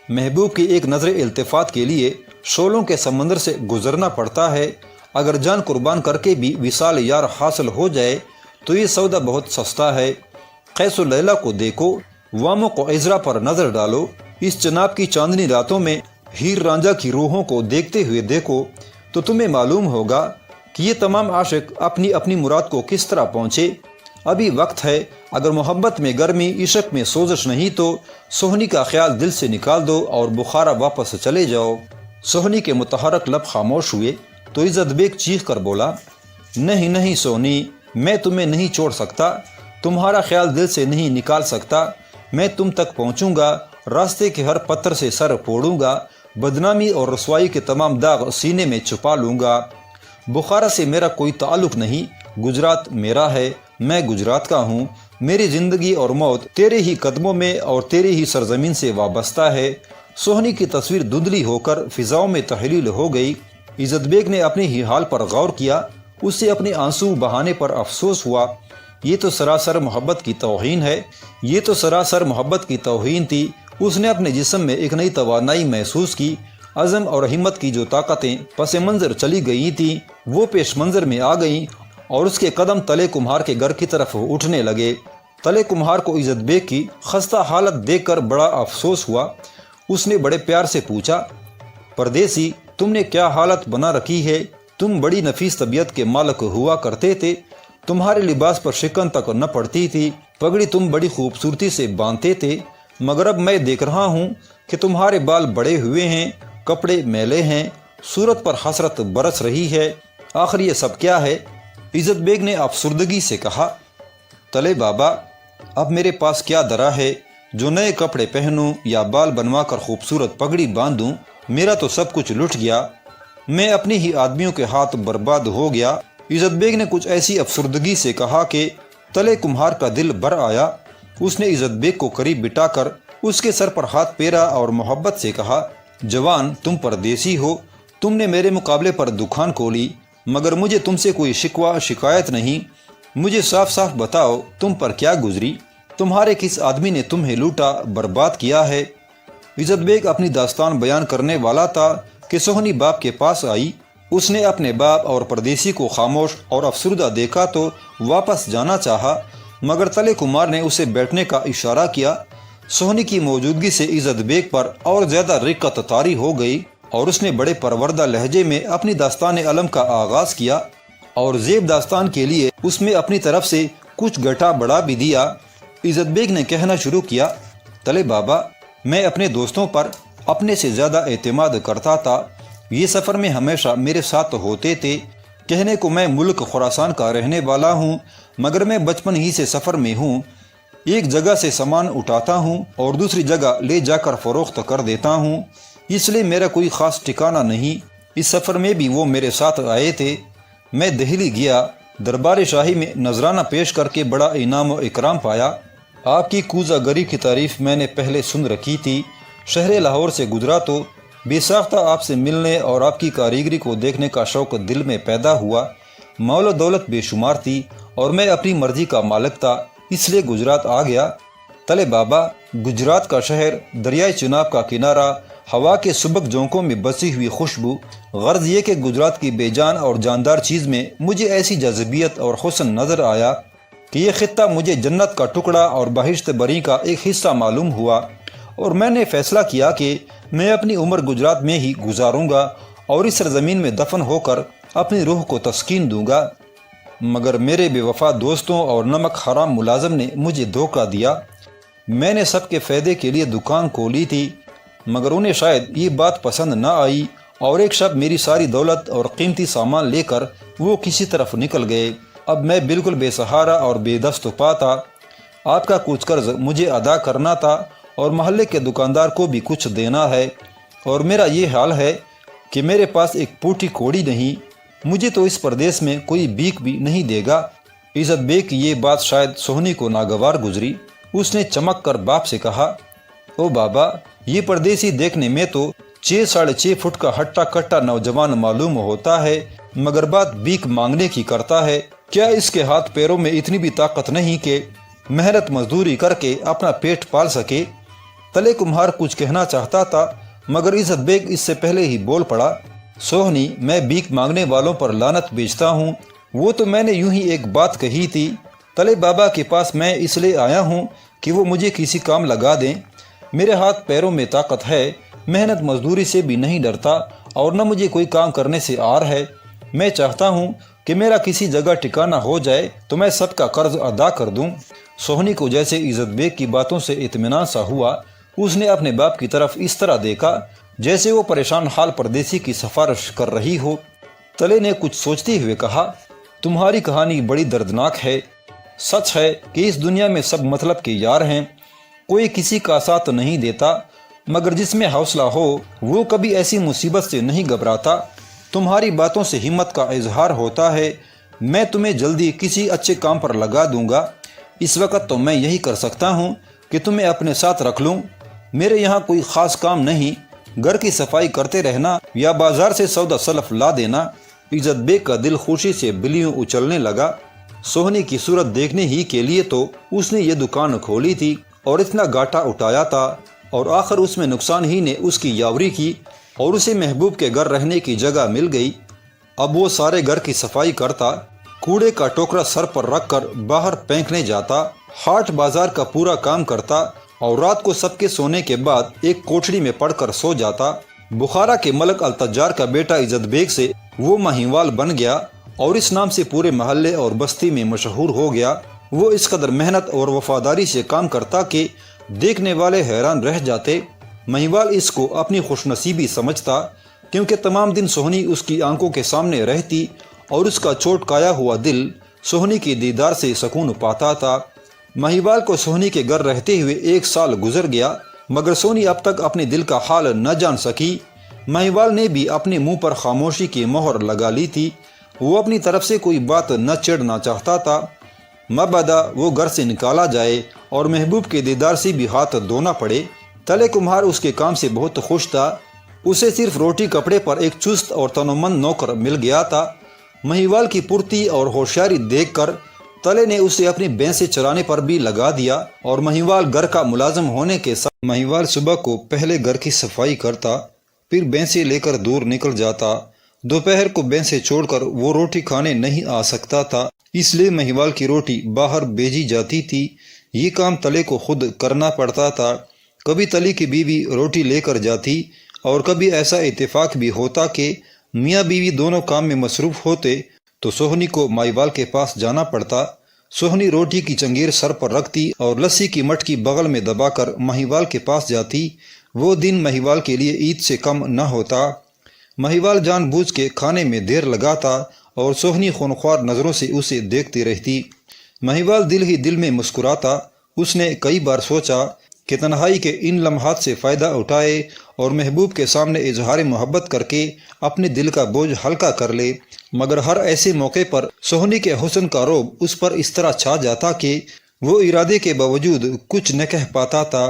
S1: محبوب کی ایک نظر التفات کے لیے شعلوں کے سمندر سے گزرنا پڑتا ہے۔ اگر جان قربان کر کے بھی وصال یار حاصل ہو جائے تو یہ سودا بہت سستا ہے۔ قیس و لیلی کو دیکھو، وامق و عزرا پر نظر ڈالو، اس جناب کی چاندنی راتوں میں ہیر رانجھا کی روحوں کو دیکھتے ہوئے دیکھو تو تمہیں معلوم ہوگا کہ یہ تمام عاشق اپنی اپنی مراد کو کس طرح پہنچے۔ ابھی وقت ہے، اگر محبت میں گرمی، عشق میں سوزش نہیں تو سہنی کا خیال دل سے نکال دو اور بخارا واپس چلے جاؤ۔ سہنی کے متحرک لب خاموش ہوئے تو عزت بیگ چیخ کر بولا، نہیں نہیں سہنی، میں تمہیں نہیں چھوڑ سکتا، تمہارا خیال دل سے نہیں نکال سکتا۔ میں تم تک پہنچوں گا، راستے کے ہر پتھر سے سر پھوڑوں گا، بدنامی اور رسوائی کے تمام داغ سینے میں چھپا لوں گا۔ بخارا سے میرا کوئی تعلق نہیں، گجرات میرا ہے، میں گجرات کا ہوں۔ میری زندگی اور موت تیرے ہی قدموں میں اور تیرے ہی سرزمین سے وابستہ ہے۔ سہنی کی تصویر دھندلی ہو کر فضاؤں میں تحلیل ہو گئی۔ عزت بیگ نے اپنے ہی حال پر غور کیا، اسے اپنے آنسو بہانے پر افسوس ہوا۔ یہ تو سراسر محبت کی توہین ہے، یہ تو سراسر محبت کی توہین تھی۔ اس نے اپنے جسم میں ایک نئی توانائی محسوس کی، عزم اور ہمت کی جو طاقتیں پس منظر چلی گئی تھیں وہ پیش منظر میں آ گئیں اور اس کے قدم تلے کمہار کے گھر کی طرف اٹھنے لگے۔ تلے کمہار کو عزت بیگ کی خستہ حالت دیکھ کر بڑا افسوس ہوا۔ اس نے بڑے پیار سے پوچھا، پردیسی، تم نے کیا حالت بنا رکھی ہے؟ تم بڑی نفیس طبیعت کے مالک ہوا کرتے تھے، تمہارے لباس پر شکن تک نہ پڑتی تھی، پگڑی تم بڑی خوبصورتی سے باندھتے تھے، مگر اب میں دیکھ رہا ہوں کہ تمہارے بال بڑے ہوئے ہیں، کپڑے میلے ہیں، صورت پر حسرت برس رہی ہے، آخر یہ سب کیا ہے؟ عزت بیگ نے افسردگی سے کہا، تلے بابا، اب میرے پاس کیا درا ہے جو نئے کپڑے پہنوں یا بال بنوا کر خوبصورت پگڑی باندھوں؟ میرا تو سب کچھ لٹ گیا، میں اپنے ہی آدمیوں کے ہاتھ برباد ہو گیا۔ عزت بیگ نے کچھ ایسی افسردگی سے کہا کہ تلے کمہار کا دل بھر آیا۔ اس نے عزت بیگ کو قریب بٹھا کر اس کے سر پر ہاتھ پھیرا اور محبت سے کہا، جوان، تم پردیسی ہو، تم نے میرے مقابلے پر دکان کھولی، مگر مجھے تم سے کوئی شکوہ شکایت نہیں۔ مجھے صاف صاف بتاؤ، تم پر کیا گزری؟ تمہارے کس آدمی نے تمہیں لوٹا، برباد کیا ہے؟ عزت بیگ اپنی داستان بیان کرنے والا تھا کہ سہنی باپ کے پاس آئی۔ اس نے اپنے باپ اور پردیسی کو خاموش اور افسردہ دیکھا تو واپس جانا چاہا، مگر تلے کمار نے اسے بیٹھنے کا اشارہ کیا۔ سہنی کی موجودگی سے عزت بیگ پر اور زیادہ رقت طاری ہو گئی اور اس نے بڑے پروردہ لہجے میں اپنی داستان علم کا آغاز کیا اور زیب داستان کے لیے اس میں اپنی طرف سے کچھ گٹا بڑھا بھی دیا۔ عزت بیگ نے کہنا شروع کیا، تلے بابا، میں اپنے دوستوں پر اپنے سے زیادہ اعتماد کرتا تھا، یہ سفر میں ہمیشہ میرے ساتھ ہوتے تھے۔ کہنے کو میں ملک خراسان کا رہنے والا ہوں، مگر میں بچپن ہی سے سفر میں ہوں۔ ایک جگہ سے سامان اٹھاتا ہوں اور دوسری جگہ لے جا کر فروخت کر دیتا ہوں، اس لیے میرا کوئی خاص ٹھکانہ نہیں۔ اس سفر میں بھی وہ میرے ساتھ آئے تھے۔ میں دہلی گیا، دربار شاہی میں نذرانہ پیش کر کے بڑا انعام و اکرام پایا۔ آپ کی کوزہ گری کی تعریف میں نے پہلے سن رکھی تھی۔ شہر لاہور سے گزرا تو بے ساختہ آپ سے ملنے اور آپ کی کاریگری کو دیکھنے کا شوق دل میں پیدا ہوا۔ مال و دولت بے شمار تھی اور میں اپنی مرضی کا مالک تھا، اس لیے گجرات آ گیا۔ تلے بابا، گجرات کا شہر، دریائے چناب کا کنارہ، ہوا کے سبک جھونکوں میں بسی ہوئی خوشبو، غرض یہ کہ گجرات کی بے جان اور جاندار چیز میں مجھے ایسی جاذبیت اور حسن نظر آیا کہ یہ خطہ مجھے جنت کا ٹکڑا اور بہشت بری کا ایک حصہ معلوم ہوا، اور میں نے فیصلہ کیا کہ میں اپنی عمر گجرات میں ہی گزاروں گا اور اس سرزمین میں دفن ہو کر اپنی روح کو تسکین دوں گا۔ مگر میرے بے وفا دوستوں اور نمک حرام ملازم نے مجھے دھوکہ دیا۔ میں نے سب کے فائدے کے لیے دکان کھولی تھی، مگر انہیں شاید یہ بات پسند نہ آئی اور ایک شب میری ساری دولت اور قیمتی سامان لے کر وہ کسی طرف نکل گئے۔ اب میں بالکل بے سہارا اور بے دست و پا تھا۔ آپ کا کچھ قرض مجھے ادا کرنا تھا اور محلے کے دکاندار کو بھی کچھ دینا ہے۔
S2: اور میرا یہ حال ہے کہ میرے پاس ایک پوٹی کوڑی نہیں، مجھے تو اس پردیس میں کوئی بیک بھی نہیں دے گا۔ عزت بیگ کی یہ بات شاید سوہنی کو ناگوار گزری۔ اس نے چمک کر باپ سے کہا، او بابا، یہ پردیسی دیکھنے میں تو 6 فٹ کا ہٹا کٹا نوجوان معلوم ہوتا ہے، مگر بات بیک مانگنے کی کرتا ہے۔ کیا اس کے ہاتھ پیروں میں اتنی بھی طاقت نہیں کہ محنت مزدوری کر کے اپنا پیٹ پال سکے؟ تلے کمہار کچھ کہنا چاہتا تھا، مگر عزت بیگ اس سے پہلے ہی بول پڑا، سوہنی، میں بیک مانگنے والوں پر لعنت بیچتا ہوں، وہ تو میں نے یوں ہی ایک بات کہی تھی۔ تلے بابا کے پاس میں اس لیے آیا ہوں کہ وہ مجھے کسی کام لگا دیں۔ میرے ہاتھ پیروں میں طاقت ہے، محنت مزدوری سے بھی نہیں ڈرتا، اور نہ مجھے کوئی کام کرنے سے عار ہے۔ میں چاہتا ہوں کہ میرا کسی جگہ ٹھکانہ ہو جائے تو میں سب کا قرض ادا کر دوں۔ سوہنی کو جیسے عزت بیگ کی باتوں سے اطمینان سا ہوا۔ اس نے اپنے باپ کی طرف اس طرح دیکھا جیسے وہ پریشان حال پردیسی کی سفارش کر رہی ہو۔ تلے نے کچھ سوچتے ہوئے کہا، تمہاری کہانی بڑی دردناک ہے۔ سچ ہے کہ اس دنیا میں سب مطلب کے یار ہیں، کوئی کسی کا ساتھ نہیں دیتا، مگر جس میں حوصلہ ہو وہ کبھی ایسی مصیبت سے نہیں گھبراتا۔ تمہاری باتوں سے ہمت کا اظہار ہوتا ہے۔ میں تمہیں جلدی کسی اچھے کام پر لگا دوں گا۔ اس وقت تو میں یہی کر سکتا ہوں کہ تمہیں اپنے ساتھ رکھ لوں۔ میرے یہاں کوئی خاص کام نہیں، گھر کی صفائی کرتے رہنا یا بازار سے سودا سلف لا دینا۔ عزت بیگ کا دل خوشی سے بلیوں اچھلنے لگا۔ سوہنی کی صورت دیکھنے ہی کے لیے تو اس نے یہ دکان کھولی تھی اور اتنا گھاٹا اٹھایا تھا، اور آخر اس میں نقصان ہی نے اس کی یاوری کی اور اسے محبوب کے گھر رہنے کی جگہ مل گئی۔ اب وہ سارے گھر کی صفائی کرتا، کوڑے کا ٹوکرا سر پر رکھ کر باہر پھینکنے جاتا، ہاٹ بازار کا پورا کام کرتا، اور رات کو سب کے سونے کے بعد ایک کوٹھڑی میں پڑھ کر سو جاتا۔ بخارا کے ملک التجار کا بیٹا عزت بیگ سے وہ مہیوال بن گیا اور اس نام سے پورے محلے اور بستی میں مشہور ہو گیا۔ وہ اس قدر محنت اور وفاداری سے کام کرتا کہ دیکھنے والے حیران رہ جاتے۔ مہیوال اس کو اپنی خوش نصیبی سمجھتا، کیونکہ تمام دن سوہنی اس کی آنکھوں کے سامنے رہتی اور اس کا چوٹ کایا ہوا دل سوہنی کے دیدار سے سکون پاتا تھا۔ مہیوال کو سوہنی کے گھر رہتے ہوئے 1 سال گزر گیا، مگر سوہنی اب تک اپنے دل کا حال نہ جان سکی۔ مہیوال نے بھی اپنے منہ پر خاموشی کی مہر لگا لی تھی۔ وہ اپنی طرف سے کوئی بات نہ چھیڑنا چاہتا تھا، مبادا وہ گھر سے نکالا جائے اور محبوب کے دیدار سے بھی ہاتھ دھونا پڑے۔ تلے کمہار اس کے کام سے بہت خوش تھا۔ اسے صرف روٹی کپڑے پر ایک چست اور تنومند نوکر مل گیا تھا۔ مہیوال کی پھرتی اور ہوشیاری دیکھ کر تلے نے اسے اپنی بھینسیں چرانے پر بھی لگا دیا، اور مہیوال گھر کا ملازم ہونے کے ساتھ مہیوال صبح کو پہلے گھر کی صفائی کرتا، پھر بھینسیں لے کر دور نکل جاتا۔ دوپہر کو بھینسیں چھوڑ کر وہ روٹی کھانے نہیں آ سکتا تھا، اس لیے مہیوال کی روٹی باہر بھیجی جاتی تھی۔ یہ کام تلے کو خود کرنا پڑتا تھا۔ کبھی تلے کی بیوی روٹی لے کر جاتی، اور کبھی ایسا اتفاق بھی ہوتا کہ میاں بیوی دونوں کام میں مصروف ہوتے تو سوہنی کو مہیوال کے پاس جانا پڑتا۔ سوہنی روٹی کی چنگیر سر پر رکھتی اور لسی کی مٹکی بغل میں دبا کر مہیوال کے پاس جاتی۔ وہ دن مہیوال کے لیے عید سے کم نہ ہوتا۔ مہیوال جان بوجھ کے کھانے میں دیر لگاتا اور سوہنی خونخوار نظروں سے اسے دیکھتی رہتی۔ مہیوال دل ہی دل میں مسکراتا۔ اس نے کئی بار سوچا کہ تنہائی کے ان لمحات سے فائدہ اٹھائے اور محبوب کے سامنے اظہار محبت کر کے اپنے دل کا بوجھ ہلکا کر لے، مگر ہر ایسے موقع پر سوہنی کے حسن کا رعب اس پر اس طرح چھا جاتا کہ وہ ارادے کے باوجود کچھ نہ کہہ پاتا تھا۔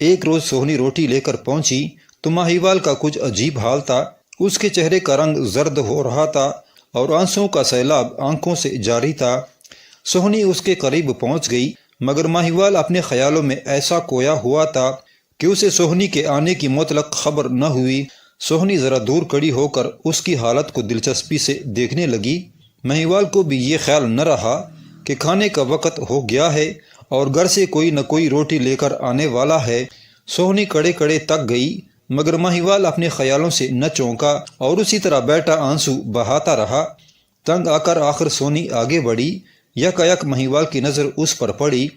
S2: ایک روز سوہنی روٹی لے کر پہنچی تو مہیوال کا کچھ عجیب حال تھا۔ اس کے چہرے کا رنگ زرد ہو رہا تھا اور آنسوؤں کا سیلاب آنکھوں سے جاری تھا۔ سوہنی اس کے قریب پہنچ گئی، مگر مہیوال اپنے خیالوں میں ایسا کھویا ہوا تھا کہ اسے سوہنی کے آنے کی مطلق خبر نہ ہوئی۔ سوہنی ذرا دور کھڑی ہو کر اس کی حالت کو دلچسپی سے دیکھنے لگی۔ مہیوال کو بھی یہ خیال نہ رہا کہ کھانے کا وقت ہو گیا ہے اور گھر سے کوئی نہ کوئی روٹی لے کر آنے والا ہے۔ سوہنی کڑے کڑے تک گئی، مگر مہیوال اپنے خیالوں سے نہ چونکا اور اسی طرح بیٹھا آنسو بہاتا رہا۔ تنگ آ کر آخر سوہنی آگے بڑھی۔ یک مہیوال کی نظر اس پر پڑی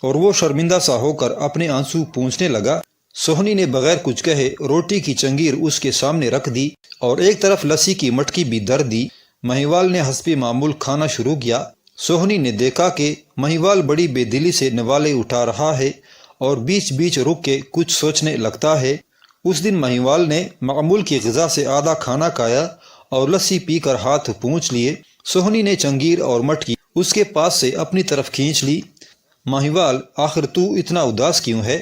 S2: اور وہ شرمندہ سا ہو کر اپنے آنسو پونچھنے لگا۔ سوہنی نے بغیر کچھ کہے روٹی کی چنگیر اس کے سامنے رکھ دی اور ایک طرف لسی کی مٹکی بھی دھر دی۔ مہیوال نے حسب معمول کھانا شروع کیا۔ سوہنی نے دیکھا کہ مہیوال بڑی بے دلی سے نوالے اٹھا رہا ہے اور بیچ بیچ رک کے کچھ سوچنے لگتا ہے۔ اس دن مہیوال نے معمول کی غذا سے آدھا کھانا کھایا اور لسی پی کر ہاتھ پونچھ لیے۔ سوہنی نے چنگیر اور مٹکی اس کے پاس سے اپنی طرف کھینچ لی۔ مہیوال، آخر تو اتنا اداس کیوں ہے؟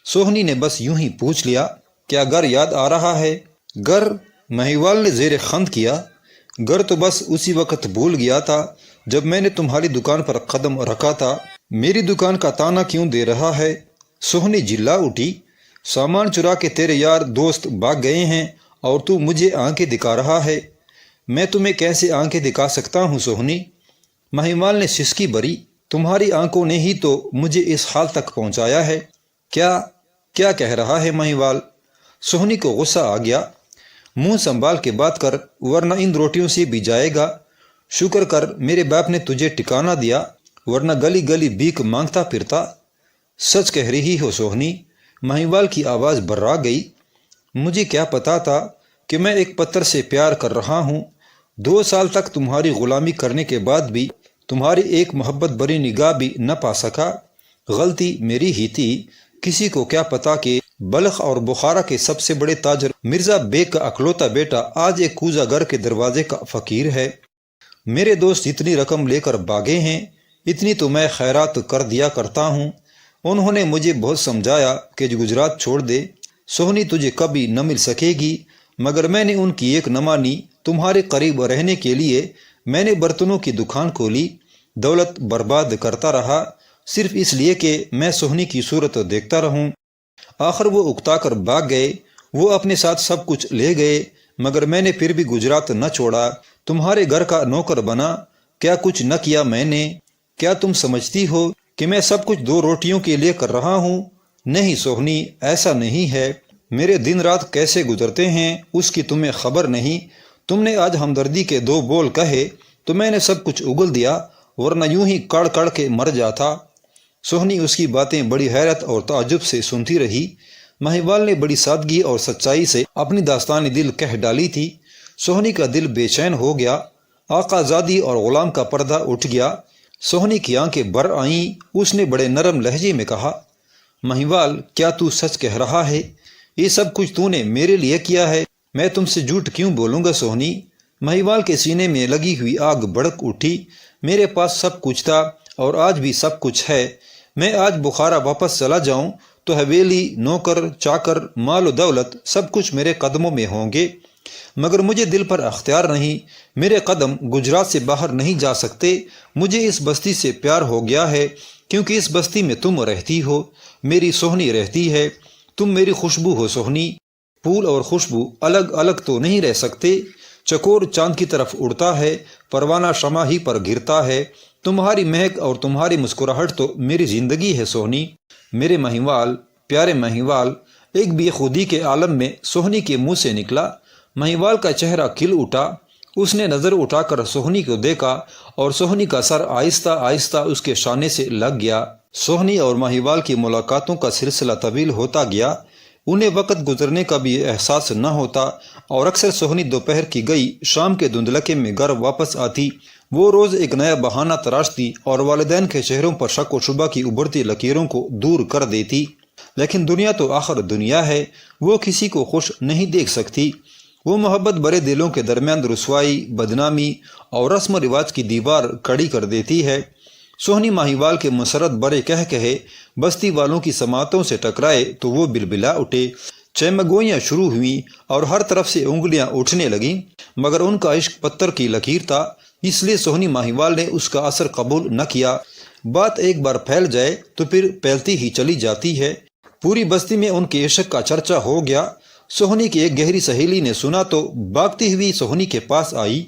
S2: سوہنی نے بس یوں ہی پوچھ لیا۔ کیا گھر یاد آ رہا ہے؟ گھر؟ مہیوال نے زیر خند کیا۔ گھر تو بس اسی وقت بھول گیا تھا جب میں نے تمہاری دکان پر قدم رکھا تھا۔ میری دکان کا تانا کیوں دے رہا ہے؟ سوہنی جلا اٹھی۔ سامان چرا کے تیرے یار دوست بھاگ گئے ہیں اور تو مجھے آنکھیں دکھا رہا ہے۔ میں تمہیں کیسے آنکھیں دکھا سکتا ہوں سوہنی؟ مہیوال نے سسکی بھری۔ تمہاری آنکھوں نے ہی تو مجھے اس حال تک پہنچایا ہے۔ کیا کہہ رہا ہے مہیوال؟ سوہنی کو غصہ آ گیا۔ منہ سنبھال کے بات کر، ورنہ ان روٹیوں سے بھی جائے گا۔ شکر کر میرے باپ نے تجھے ٹھکانہ دیا، ورنہ گلی گلی بھیک مانگتا پھرتا۔ سچ کہہ رہی ہو سوہنی؟ مہیوال کی آواز بھرا گئی۔ مجھے کیا پتا تھا کہ میں ایک پتھر سے پیار کر رہا ہوں؟ 2 سال تک تمہاری غلامی کرنے کے بعد بھی تمہاری ایک محبت بری نگاہ بھی نہ پا سکا۔ غلطی میری ہی تھی۔ کسی کو کیا پتا کہ بلخ اور بخارا کے سب سے بڑے تاجر مرزا بیگ کا اکلوتا بیٹا آج ایک کوزہ گھر کے دروازے کا فقیر ہے۔ میرے دوست اتنی رقم لے کر بھاگے ہیں، اتنی تو میں خیرات کر دیا کرتا ہوں۔ انہوں نے مجھے بہت سمجھایا کہ گجرات چھوڑ دے، سوہنی تجھے کبھی نہ مل سکے گی، مگر میں نے ان کی ایک نہ مانی۔ تمہارے قریب رہنے کے لیے میں نے برتنوں کی دکان کھولی، دولت برباد کرتا رہا، صرف اس لیے کہ میں سوہنی کی صورت دیکھتا رہوں۔ آخر وہ اکتا کر بھاگ گئے۔ وہ اپنے ساتھ سب کچھ لے گئے، مگر میں نے پھر بھی گجرات نہ چھوڑا۔ تمہارے گھر کا نوکر بنا، کیا کچھ نہ کیا میں نے؟ کیا تم سمجھتی ہو کہ میں سب کچھ 2 روٹیوں کے لیے کر رہا ہوں؟ نہیں سوہنی، ایسا نہیں ہے۔ میرے دن رات کیسے گزرتے ہیں اس کی تمہیں خبر نہیں۔ تم نے آج ہمدردی کے 2 بول کہے تو میں نے سب کچھ اگل دیا، ورنہ یوں ہی کڑ کڑ کے مر جاتا۔ سوہنی اس کی باتیں بڑی حیرت اور تعجب سے سنتی رہی۔ مہیوال نے بڑی سادگی اور سچائی سے اپنی داستان دل کہہ ڈالی تھی۔ سوہنی کا دل بے چین ہو گیا۔ آقا زادی اور غلام کا پردہ اٹھ گیا۔ سوہنی کی آنکھیں بھر آئیں۔ اس نے بڑے نرم لہجے میں کہا، مہیوال، کیا تو سچ کہہ رہا ہے؟ یہ سب کچھ تو نے میرے لیے کیا ہے؟ میں تم سے جھوٹ کیوں بولوں گا سوہنی؟ مہیوال کے سینے میں لگی ہوئی آگ بھڑک اٹھی۔ میرے پاس سب کچھ تھا اور آج بھی سب کچھ ہے۔ میں آج بخارا واپس چلا جاؤں تو حویلی، نوکر چاکر، مال و دولت سب کچھ میرے قدموں میں ہوں گے، مگر مجھے دل پر اختیار نہیں۔ میرے قدم گجرات سے باہر نہیں جا سکتے۔ مجھے اس بستی سے پیار ہو گیا ہے، کیونکہ اس بستی میں تم رہتی ہو، میری سوہنی رہتی ہے۔ تم میری خوشبو ہو سوہنی۔ پھول اور خوشبو الگ الگ تو نہیں رہ سکتے۔ چکور چاند کی طرف اڑتا ہے، پروانہ شمع ہی پر گرتا ہے۔ تمہاری مہک اور تمہاری مسکراہٹ تو میری زندگی ہے سوہنی۔ میرے مہیوال، پیارے مہیوال۔ ایک بے خودی کے عالم میں سوہنی کے منہ سے نکلا۔ مہیوال کا چہرہ کھل اٹھا۔ اس نے نظر اٹھا کر سوہنی کو دیکھا اور سوہنی کا سر آہستہ آہستہ اس کے شانے سے لگ گیا۔ سوہنی اور مہیوال کی ملاقاتوں کا سلسلہ طویل ہوتا گیا۔ انہیں وقت گزرنے کا بھی احساس نہ ہوتا اور اکثر سوہنی دوپہر کی گئی شام کے دھندلکے میں گھر واپس آتی۔ وہ روز ایک نیا بہانہ تراشتی اور والدین کے چہروں پر شک و شبہ کی ابھرتی لکیروں کو دور کر دیتی۔ لیکن دنیا تو آخر دنیا ہے، وہ کسی کو خوش نہیں دیکھ سکتی۔ وہ محبت برے دلوں کے درمیان رسوائی، بدنامی اور رسم و رواج کی دیوار کھڑی کر دیتی ہے۔ سوہنی مہیوال کے مسرت برے کہے بستی والوں کی سماعتوں سے ٹکرائے تو وہ بلبلا اٹھے۔ چیمگوئیاں شروع ہوئیں اور ہر طرف سے انگلیاں اٹھنے لگیں، مگر ان کا عشق پتھر کی لکیر تھا، اس لیے سوہنی مہیوال نے اس کا اثر قبول نہ کیا۔ بات ایک بار پھیل جائے تو پھر پھیلتی ہی چلی جاتی ہے۔ پوری بستی میں ان کے عشق کا چرچا ہو گیا۔ سوہنی کی ایک گہری سہیلی نے سنا تو بھاگتی ہوئی سوہنی کے پاس آئی۔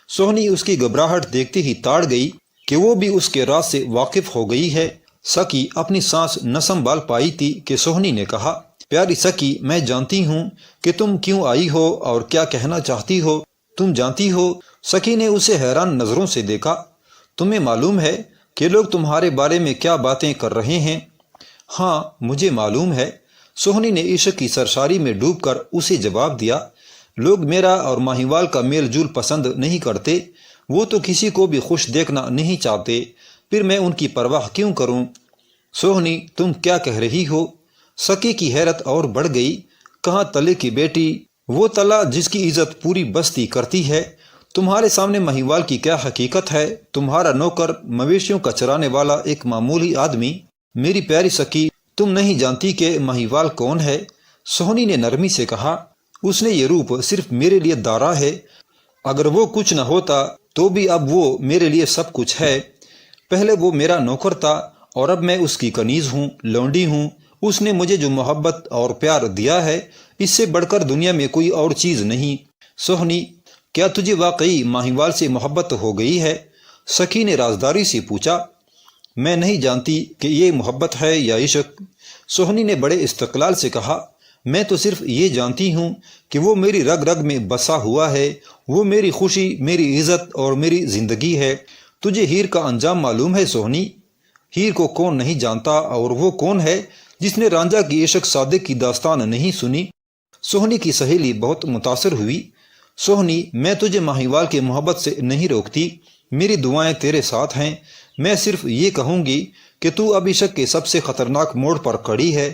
S2: سوہنی اس کی گھبراہٹ دیکھتے ہی تاڑ گئی کہ وہ بھی اس کے راز سے واقف ہو گئی ہے۔ سکی اپنی سانس نہ سنبھال پائی تھی کہ سوہنی نے کہا، پیاری سکی، میں جانتی ہوں کہ تم کیوں آئی ہو اور کیا کہنا چاہتی ہو۔ تم جانتی ہو؟ سکی نے اسے حیران نظروں سے دیکھا۔ تمہیں معلوم ہے کہ لوگ تمہارے بارے میں کیا باتیں کر رہے ہیں؟ ہاں، مجھے معلوم ہے۔ سوہنی نے عشق کی سرشاری میں ڈوب کر اسے جواب دیا۔ لوگ میرا اور مہیوال کا میل جول پسند نہیں کرتے، وہ تو کسی کو بھی خوش دیکھنا نہیں چاہتے، پھر میں ان کی پرواہ کیوں کروں؟ سوہنی، تم کیا کہہ رہی ہو؟ سکی کی حیرت اور بڑھ گئی۔ کہاں تلے کی بیٹی، وہ تلا جس کی عزت پوری بستی کرتی ہے؟ تمہارے سامنے مہیوال کی کیا حقیقت ہے؟ تمہارا نوکر، مویشیوں کا چرانے والا ایک معمولی آدمی۔ میری پیاری سکی، تم نہیں جانتی کہ مہیوال کون ہے؟ سہنی نے نرمی سے کہا۔ اس نے یہ روپ صرف میرے لیے دارا ہے، اگر وہ کچھ نہ ہوتا تو بھی اب وہ میرے لیے سب کچھ ہے۔ پہلے وہ میرا نوکر تھا اور اب میں اس کی کنیز ہوں، لونڈی ہوں۔ اس نے مجھے جو محبت اور پیار دیا ہے، اس سے بڑھ کر دنیا میں کوئی اور چیز نہیں۔ سہنی، کیا تجھے واقعی ماہیوال سے محبت ہو گئی ہے؟ سکی نے رازداری سے پوچھا۔ میں نہیں جانتی کہ یہ محبت ہے یا عشق، سہنی نے بڑے استقلال سے کہا۔ میں تو صرف یہ جانتی ہوں کہ وہ میری رگ رگ میں بسا ہوا ہے، وہ میری خوشی، میری عزت اور میری زندگی ہے۔ تجھے ہیر کا انجام معلوم ہے سہنی؟ ہیر کو کون نہیں جانتا، اور وہ کون ہے جس نے رانجھا کی عشق صادق کی داستان نہیں سنی؟ سہنی کی سہیلی بہت متاثر ہوئی۔ سہنی، میں تجھے ماہیوال کے محبت سے نہیں روکتی، میری دعائیں تیرے ساتھ ہیں۔ میں صرف یہ کہوں گی کہ تو اب عشق کے سب سے خطرناک موڑ پر کھڑی ہے۔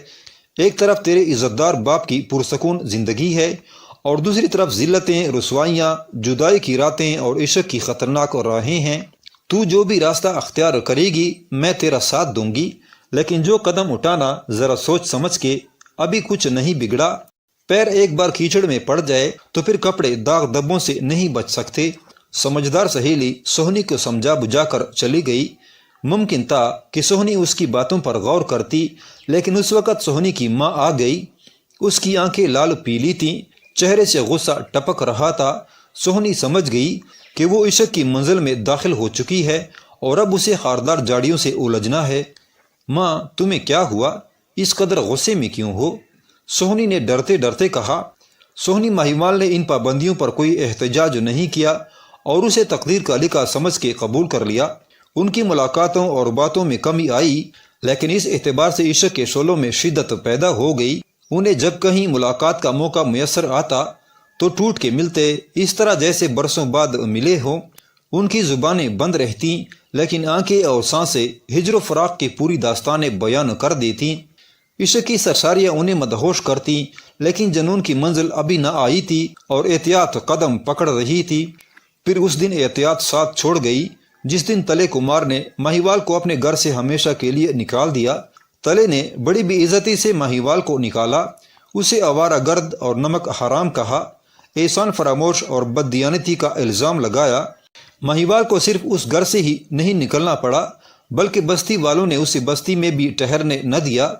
S2: ایک طرف تیرے عزت دار باپ کی پرسکون زندگی ہے، اور دوسری طرف ذلتیں، رسوائیاں، جدائی کی راتیں اور عشق کی خطرناک راہیں ہیں۔ تو جو بھی راستہ اختیار کرے گی میں تیرا ساتھ دوں گی، لیکن جو قدم اٹھانا ذرا سوچ سمجھ کے، ابھی کچھ نہیں بگڑا۔ پیر ایک بار کیچڑ میں پڑ جائے تو پھر کپڑے داغ دبوں سے نہیں بچ سکتے۔ سمجھدار سہیلی سہنی کو سمجھا بجھا کر چلی گئی۔ ممکن تھا کہ سہنی اس کی باتوں پر غور کرتی، لیکن اس وقت سہنی کی ماں آ گئی۔ اس کی آنکھیں لال پیلی تھیں، چہرے سے غصہ ٹپک رہا تھا۔ سہنی سمجھ گئی کہ وہ عشق کی منزل میں داخل ہو چکی ہے اور اب اسے خاردار جاڑیوں سے الجھنا ہے۔ ماں، تمہیں کیا ہوا؟ اس قدر غصے میں کیوں ہو؟ سہنی نے ڈرتے ڈرتے کہا۔ سہنی ماہیوال نے ان پابندیوں پر کوئی احتجاج نہیں کیا اور اسے تقدیر کا لکھا سمجھ کے قبول کر لیا۔ ان کی ملاقاتوں اور باتوں میں کمی آئی، لیکن اس اعتبار سے عشق کے شعلوں میں شدت پیدا ہو گئی۔ انہیں جب کہیں ملاقات کا موقع میسر آتا تو ٹوٹ کے ملتے، اس طرح جیسے برسوں بعد ملے ہوں۔ ان کی زبانیں بند رہتیں، لیکن آنکھیں اور سانسیں ہجر و فراق کی پوری داستانیں بیان کر دیتیں۔ عشق کی سرساریاں انہیں مدہوش کرتیں، لیکن جنون کی منزل ابھی نہ آئی تھی اور احتیاط قدم پکڑ رہی تھی۔ پھر اس دن احتیاط ساتھ چھوڑ گئی جس دن تلے کمار نے ماہیوال کو اپنے گھر سے ہمیشہ کے لیے نکال دیا۔ تلے نے بڑی بے عزتی سے ماہیوال کو نکالا، اسے آوارہ گرد اور نمک حرام کہا، احسان فراموش اور بددیانتی کا الزام لگایا۔ ماہیوال کو صرف اس گھر سے ہی نہیں نکلنا پڑا، بلکہ بستی والوں نے اسے بستی میں بھی ٹھہرنے نہ دیا۔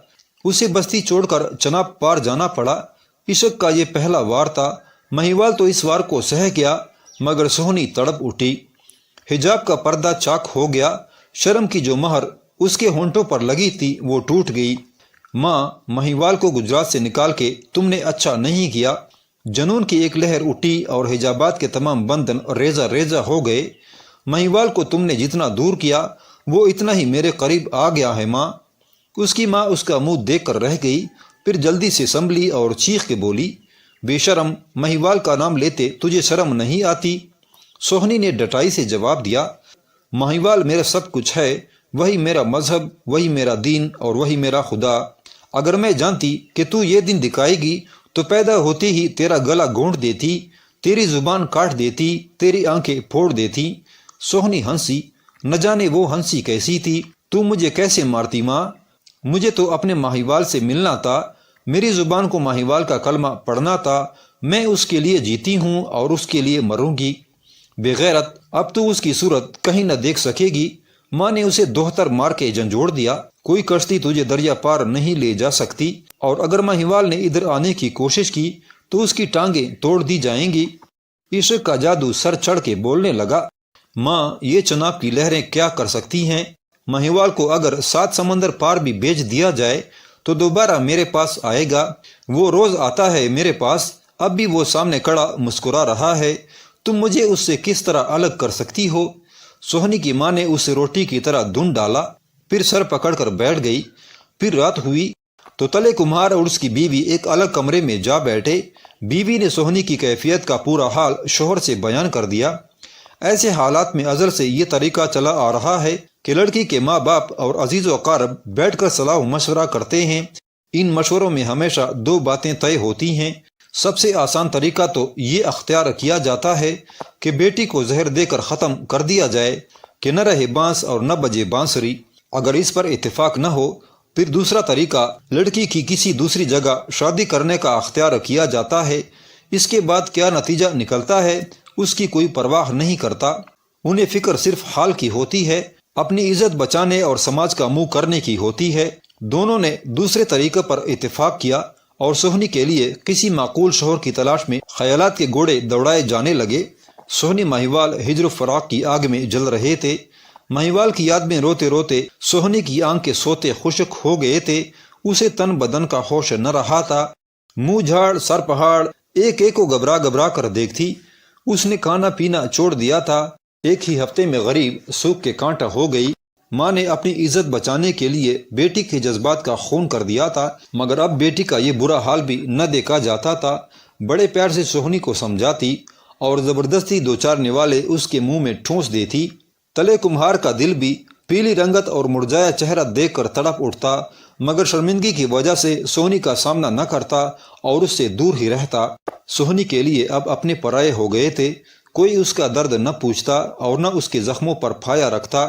S2: اسے بستی چھوڑ کر چناب پار جانا پڑا۔ عشق کا یہ پہلا وار تھا۔ ماہیوال تو اس وار کو سہ گیا، مگر سہنی تڑپ اٹھی۔ حجاب کا پردہ چاک ہو گیا، شرم کی جو مہر اس کے ہونٹوں پر لگی تھی وہ ٹوٹ گئی۔ ماں، ماہیوال کو گجرات سے نکال کے تم نے اچھا نہیں کیا۔ جنون کی ایک لہر اٹھی اور حجابات کے تمام بندھن ریزہ ریزہ ہو گئے۔ ماہیوال کو تم نے جتنا دور کیا وہ اتنا ہی میرے قریب آ گیا ہے ماں۔ اس کی ماں اس کا منہ دیکھ کر رہ گئی، پھر جلدی سے سنبھلی اور چیخ کے بولی، بے شرم، ماہیوال کا نام لیتے تجھے شرم نہیں آتی؟ سہنی نے ڈٹائی سے جواب دیا، ماہیوال میرا سب کچھ ہے، وہی میرا مذہب، وہی میرا دین اور وہی میرا خدا۔ اگر میں جانتی کہ تو یہ دن دکھائے گی تو پیدا ہوتے ہی تیرا گلا گونڈ دیتی، تیری زبان کاٹ دیتی، تیری آنکھیں پھوڑ دیتی۔ سہنی ہنسی، نہ جانے وہ ہنسی کیسی تھی۔ تو مجھے کیسے مارتی ماں؟ مجھے تو اپنے ماہیوال سے ملنا تھا، میری زبان کو ماہیوال کا کلمہ پڑھنا تھا۔ میں اس کے لیے جیتی ہوں اور اس کے لیے مروں گی۔ بے غیرت، اب تو اس کی صورت کہیں نہ دیکھ سکے گی۔ ماں نے اسے دوہتر مار کے جھنجھوڑ دیا، کوئی کشتی تجھے دریا پار نہیں لے جا سکتی، اور اگر ماہیوال نے ادھر آنے کی کوشش کی تو اس کی ٹانگیں توڑ دی جائیں گی۔ عشق کا جادو سر چڑھ کے بولنے لگا، ماں، یہ چناب کی لہریں کیا کر سکتی ہیں؟ ماہیوال کو اگر 7 سمندر پار بھی بھیج دیا جائے تو دوبارہ میرے پاس آئے گا۔ وہ روز آتا ہے میرے پاس، اب بھی وہ سامنے کھڑا مسکرا رہا ہے۔ تم مجھے اس سے کس طرح الگ کر سکتی ہو؟ سہنی کی ماں نے اسے روٹی کی طرح دھن ڈالا، پھر سر پکڑ کر بیٹھ گئی۔ پھر رات ہوئی تو تلے کمہار اور اس کی بیوی ایک الگ کمرے میں جا بیٹھے۔ بیوی نے سہنی کی کیفیت کا پورا حال شوہر سے بیان کر دیا۔ ایسے حالات میں ازل سے یہ طریقہ چلا آ رہا ہے کہ لڑکی کے ماں باپ اور عزیز و اقارب بیٹھ کر صلاح و مشورہ کرتے ہیں۔ ان مشوروں میں ہمیشہ دو باتیں طے ہوتی ہیں۔ سب سے آسان طریقہ تو یہ اختیار کیا جاتا ہے کہ بیٹی کو زہر دے کر ختم کر دیا جائے کہ نہ رہے بانس اور نہ بجے بانسری۔ اگر اس پر اتفاق نہ ہو پھر دوسرا طریقہ لڑکی کی کسی دوسری جگہ شادی کرنے کا اختیار کیا جاتا ہے۔ اس کے بعد کیا نتیجہ نکلتا ہے اس کی کوئی پرواہ نہیں کرتا، انہیں فکر صرف حال کی ہوتی ہے، اپنی عزت بچانے اور سماج کا منہ کرنے کی ہوتی ہے۔ دونوں نے دوسرے طریقے پر اتفاق کیا اور سہنی کے لیے کسی معقول شوہر کی تلاش میں خیالات کے گھوڑے دوڑائے جانے لگے۔ سہنی ماہیوال ہجر و فراق کی آگ میں جل رہے تھے۔ ماہیوال کی یاد میں روتے روتے سہنی کی آنکھ کے سوتے خشک ہو گئے تھے۔ اسے تن بدن کا ہوش نہ رہا تھا، منہ جھاڑ سر پہاڑ ایک ایک کو گھبرا گھبرا کر دیکھتی۔ اس نے کھانا پینا چھوڑ دیا تھا، ایک ہی ہفتے میں غریب سوکھ کے کانٹا ہو گئی۔ ماں نے اپنی عزت بچانے کے لیے بیٹی کے جذبات کا خون کر دیا تھا، مگر اب بیٹی کا یہ برا حال بھی نہ دیکھا جاتا تھا۔ بڑے پیار سے سہنی کو سمجھاتی اور زبردستی دو چار نوالے اس کے منہ میں ٹھونس دیتی۔ تلے کمہار کا دل بھی پیلی رنگت اور مرجایا چہرہ دیکھ کر تڑپ اٹھتا، مگر شرمندگی کی وجہ سے سہنی کا سامنا نہ کرتا اور اس سے دور ہی رہتا۔ سہنی کے لیے اب اپنے پرائے ہو گئے تھے، کوئی اس کا درد نہ پوچھتا اور نہ اس کے زخموں پر پھایا رکھتا۔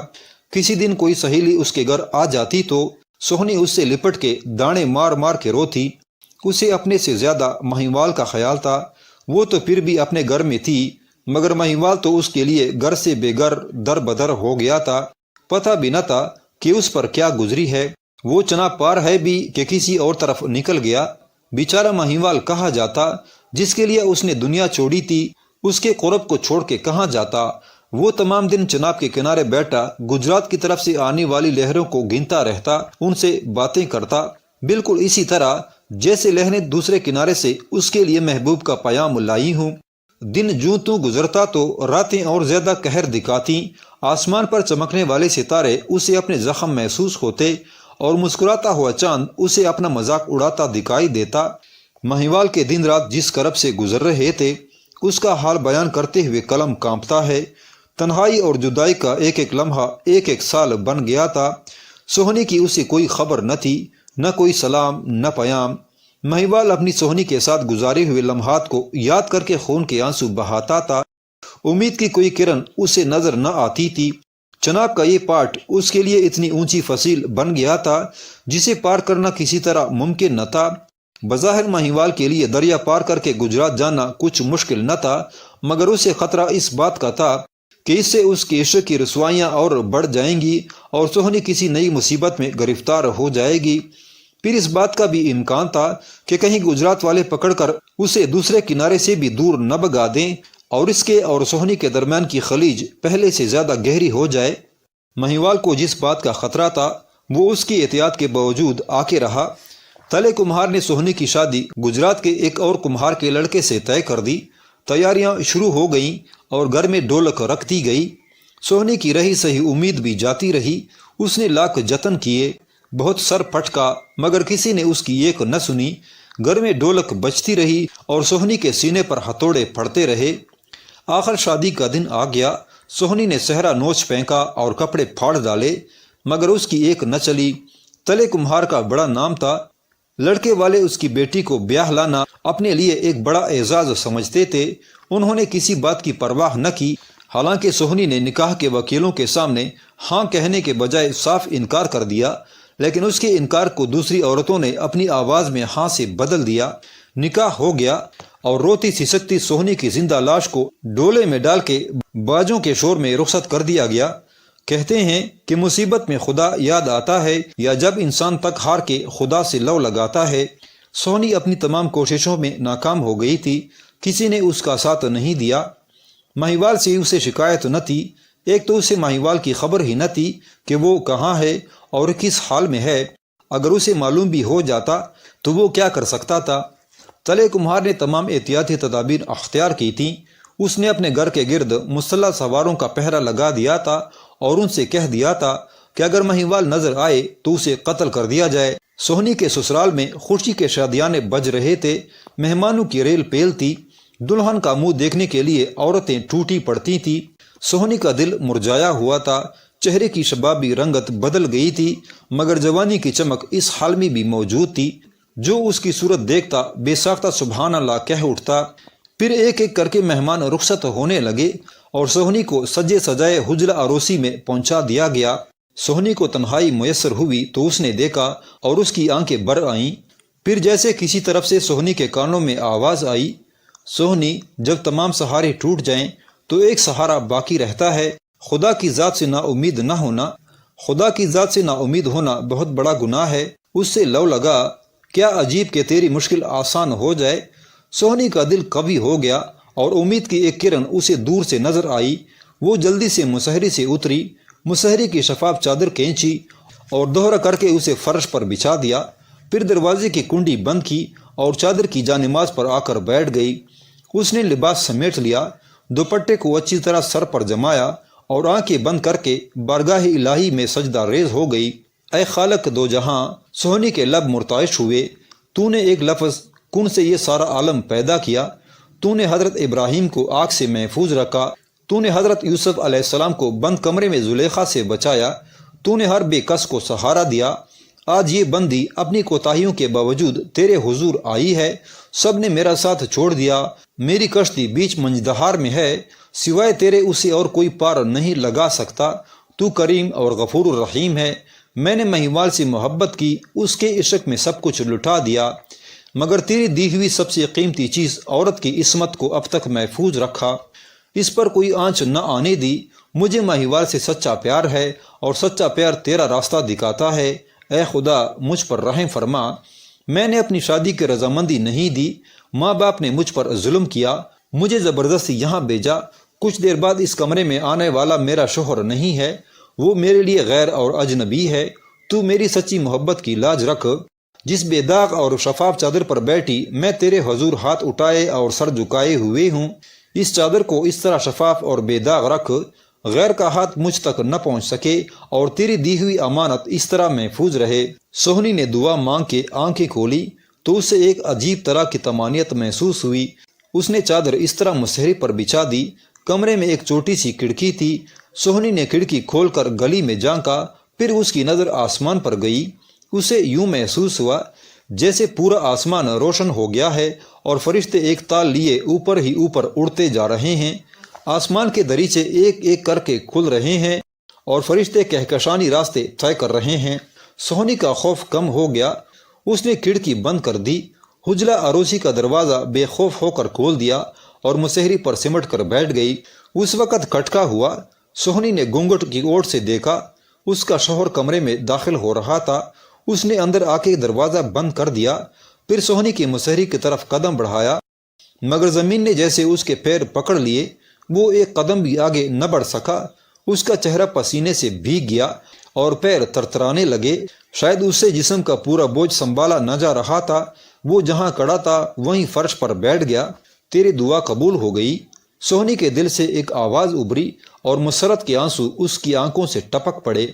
S2: کسی دن کوئی سہیلی اس کے گھر آ جاتی تو سہنی اس سے لپٹ کے دانے مار مار کے روتی۔ اسے اپنے سے زیادہ ماہیوال کا خیال تھا۔ وہ تو پھر بھی اپنے گھر میں تھی، مگر ماہیوال تو اس کے لیے گھر سے بے گھر در بدر ہو گیا تھا۔ پتہ بھی نہ تھا کہ اس پر کیا گزری ہے، وہ چنا پار ہے بھی کہ کسی اور طرف نکل گیا۔ بیچارہ ماہیوال کہاں جاتا جس کے لیے اس نے دنیا چھوڑی تھی، اس کے قرب کو چھوڑ کے کہاں جاتا۔ وہ تمام دن چناب کے کنارے بیٹھا گجرات کی طرف سے آنے والی لہروں کو گنتا رہتا، ان سے باتیں کرتا، بالکل اسی طرح جیسے لہریں دوسرے کنارے سے اس کے لیے محبوب کا پیام لائی ہوں۔ دن جوں توں گزرتا تو راتیں اور زیادہ قہر دکھاتی۔ آسمان پر چمکنے والے ستارے اسے اپنے زخم محسوس ہوتے اور مسکراتا ہوا چاند اسے اپنا مذاق اڑاتا دکھائی دیتا۔ ماہیوال کے دن رات جس کرب سے گزر رہے تھے اس کا حال بیان کرتے ہوئے قلم کانپتا ہے۔ تنہائی اور جدائی کا ایک ایک لمحہ ایک ایک سال بن گیا تھا۔ سہنی کی اسے کوئی خبر نہ تھی، نہ کوئی سلام نہ پیام۔ ماہیوال اپنی سہنی کے ساتھ گزارے ہوئے لمحات کو یاد کر کے خون کے آنسو بہاتا تھا۔ امید کی کوئی کرن اسے نظر نہ آتی تھی۔ چناب کا یہ پاٹ اس کے لیے اتنی اونچی فصیل بن گیا تھا جسے پار کرنا کسی طرح ممکن نہ تھا۔ بظاہر ماہیوال کے لیے دریا پار کر کے گجرات جانا کچھ مشکل نہ تھا، مگر اسے خطرہ اس بات کا تھا کہ اس سے اس کے عشق کی رسوائیاں اور بڑھ جائیں گی اور سہنی کسی نئی مصیبت میں گرفتار ہو جائے گی۔ پھر اس بات کا بھی امکان تھا کہ کہیں گجرات والے پکڑ کر اسے دوسرے کنارے سے بھی دور نہ بگا دیں اور اس کے اور سہنی کے درمیان کی خلیج پہلے سے زیادہ گہری ہو جائے۔ ماہیوال کو جس بات کا خطرہ تھا وہ اس کی احتیاط کے باوجود آ کے رہا۔ تلے کمہار نے سہنی کی شادی گجرات کے ایک اور کمہار کے لڑکے سے طے کر دی۔ تیاریاں شروع ہو گئیں اور گھر میں ڈھولک رکھ دی گئی۔ سہنی کی رہی صحیح امید بھی جاتی رہی۔ اس نے لاکھ جتن کیے، بہت سر پھٹکا، مگر کسی نے اس کی ایک نہ سنی۔ گھر میں ڈھولک بجتی رہی اور سہنی کے سینے پر ہتھوڑے پڑتے رہے۔ آخر شادی کا دن آ گیا۔ سہنی نے صحرا نوچ پھینکا اور کپڑے پھاڑ ڈالے، مگر اس کی ایک نہ چلی۔ تلے کمہار کا بڑا نام تھا، لڑکے والے اس کی بیٹی کو بیاہ لانا اپنے لیے ایک بڑا اعزاز سمجھتے تھے۔ انہوں نے کسی بات کی پرواہ نہ کی، حالانکہ سہنی نے نکاح کے وکیلوں کے سامنے ہاں کہنے کے بجائے صاف انکار کر دیا، لیکن اس کے انکار کو دوسری عورتوں نے اپنی آواز میں ہاں سے بدل دیا۔ نکاح ہو گیا اور روتی سسکتی سہنی کی زندہ لاش کو ڈولے میں ڈال کے باجوں کے شور میں رخصت کر دیا گیا۔ کہتے ہیں کہ مصیبت میں خدا یاد آتا ہے یا جب انسان تک ہار کے خدا سے لو لگاتا ہے۔ سہنی اپنی تمام کوششوں میں ناکام ہو گئی تھی، کسی نے اس کا ساتھ نہیں دیا۔ ماہیوال سے اسے شکایت نہ تھی، ایک تو اسے ماہیوال کی خبر ہی نہ تھی کہ وہ کہاں ہے اور کس حال میں ہے۔ اگر اسے معلوم بھی ہو جاتا تو وہ کیا کر سکتا تھا؟ تلے کمہار نے تمام احتیاطی تدابیر اختیار کی تھیں۔ اس نے اپنے گھر کے گرد مسلح سواروں کا پہرا لگا دیا تھا اور ان سے کہہ دیا تھا کہ اگر ماہیوال نظر آئے تو اسے قتل کر دیا جائے۔ سہنی کے سسرال میں خوشی کے شادیانے بج رہے تھے، مہمانوں کی ریل پیل تھی، دلہن کا منہ دیکھنے کے لیے عورتیں ٹوٹی پڑتی تھی۔ سہنی کا دل مرجایا ہوا تھا، چہرے کی شبابی رنگت بدل گئی تھی، مگر جوانی کی چمک اس حال میں بھی موجود تھی۔ جو اس کی صورت دیکھتا بے ساختہ سبحان اللہ کہہ اٹھتا۔ پھر ایک ایک کر کے مہمان رخصت ہونے لگے اور سہنی کو سجے سجائے حجرہ عروسی میں پہنچا دیا گیا۔ سہنی کو تنہائی میسر ہوئی تو اس نے دیکھا اور اس کی آنکھیں بھر آئیں۔ پھر جیسے کسی طرف سے سہنی کے کانوں میں آواز آئی، سہنی، جب تمام سہارے ٹوٹ جائیں تو ایک سہارا باقی رہتا ہے، خدا کی ذات سے نا امید نہ ہونا۔ خدا کی ذات سے نا امید ہونا بہت بڑا گناہ ہے۔ اس سے لو لگا، کیا عجیب کہ تیری مشکل آسان ہو جائے۔ سہنی کا دل قوی ہو گیا اور امید کی ایک کرن اسے دور سے نظر آئی۔ وہ جلدی سے مسہری سے اتری، مسہری کی شفاف چادر کھینچی اور دوہرا کر کے اسے فرش پر بچھا دیا۔ پھر دروازے کی کنڈی بند کی اور چادر کی جانماز پر آ کر بیٹھ گئی۔ اس نے لباس سمیٹ لیا، دوپٹے کو اچھی طرح سر پر جمایا اور آنکھیں بند کر کے بارگاہ الہی میں سجدہ ریز ہو گئی۔ اے خالق دو جہاں، سہنی کے لب مرتعش ہوئے۔ تو نے ایک لفظ کن سے یہ سارا عالم پیدا کیا۔ تو نے حضرت ابراہیم کو آگ سے محفوظ رکھا۔ تو نے حضرت یوسف علیہ السلام کو بند کمرے میں زلیخا سے بچایا۔ تو نے ہر بے کس کو سہارا دیا۔ آج یہ بندی اپنی کوتاہیوں کے باوجود تیرے حضور آئی ہے۔ سب نے میرا ساتھ چھوڑ دیا، میری کشتی بیچ منجدہار میں ہے، سوائے تیرے اسے اور کوئی پار نہیں لگا سکتا۔ تو کریم اور غفور الرحیم ہے۔ میں نے مہیوال سے محبت کی، اس کے عشق میں سب کچھ لٹا دیا، مگر تیری دی ہوئی سب سے قیمتی چیز عورت کی عصمت کو اب تک محفوظ رکھا، اس پر کوئی آنچ نہ آنے دی۔ مجھے مہیوال سے سچا پیار ہے اور سچا پیار تیرا راستہ دکھاتا ہے۔ اے خدا، مجھ پر رحم فرما۔ میں نے اپنی شادی کی رضامندی نہیں دی، ماں باپ نے مجھ پر ظلم کیا، مجھے زبردستی یہاں بھیجا۔ کچھ دیر بعد اس کمرے میں آنے والا میرا شوہر نہیں ہے، وہ میرے لیے غیر اور اجنبی ہے۔ تو میری سچی محبت کی لاج رکھ۔ جس بے داغ اور شفاف چادر پر بیٹھی میں تیرے حضور ہاتھ اٹھائے اور سر جھکائے ہوئے ہوں، اس چادر کو اس طرح شفاف اور بے داغ رکھ، غیر کا ہاتھ مجھ تک نہ پہنچ سکے اور تیری دی ہوئی امانت اس طرح محفوظ رہے۔ سہنی نے دعا مانگ کے آنکھیں کھولی تو اسے ایک عجیب طرح کی طمانینت محسوس ہوئی۔ اس نے چادر اس طرح مسہری پر بچھا دی۔ کمرے میں ایک چھوٹی سی کھڑکی تھی۔ سہنی نے کھڑکی کھول کر گلی میں جھانکا، پھر اس کی نظر آسمان پر گئی۔ اسے یوں محسوس ہوا جیسے پورا آسمان روشن ہو گیا ہے اور فرشتے ایک تال لیے اوپر ہی اوپر اڑتے جا رہے ہیں۔ آسمان کے دریچے ایک ایک کر کے کھل رہے ہیں اور فرشتے کہکشانی راستے طے کر رہے ہیں۔ سہنی کا خوف کم ہو گیا۔ اس نے کھڑکی بند کر دی، حجرہ عروسی کا دروازہ بے خوف ہو کر کھول دیا اور مسہری پر سمٹ کر بیٹھ گئی۔ اس وقت کھٹکا ہوا۔ سہنی نے گھونگھٹ کی اوٹ سے دیکھا، اس کا شوہر کمرے میں داخل ہو رہا تھا۔ اس نے اندر آ کے دروازہ بند کر دیا، پھر سہنی کی مسہری کی طرف قدم بڑھایا، مگر زمین نے جیسے اس کے پیر پکڑ لیے، وہ ایک قدم بھی آگے نہ بڑھ سکا۔ اس کا چہرہ پسینے سے بھیگ گیا اور پیر ترترانے لگے۔ شاید اس سے جسم کا پورا بوجھ سنبھالا نہ جا رہا تھا۔ وہ جہاں کھڑا تھا وہیں فرش پر بیٹھ گیا۔ تیری دعا قبول ہو گئی۔ سہنی کے دل سے ایک آواز ابھری اور مسرت کے آنسو اس کی آنکھوں سے ٹپک پڑے۔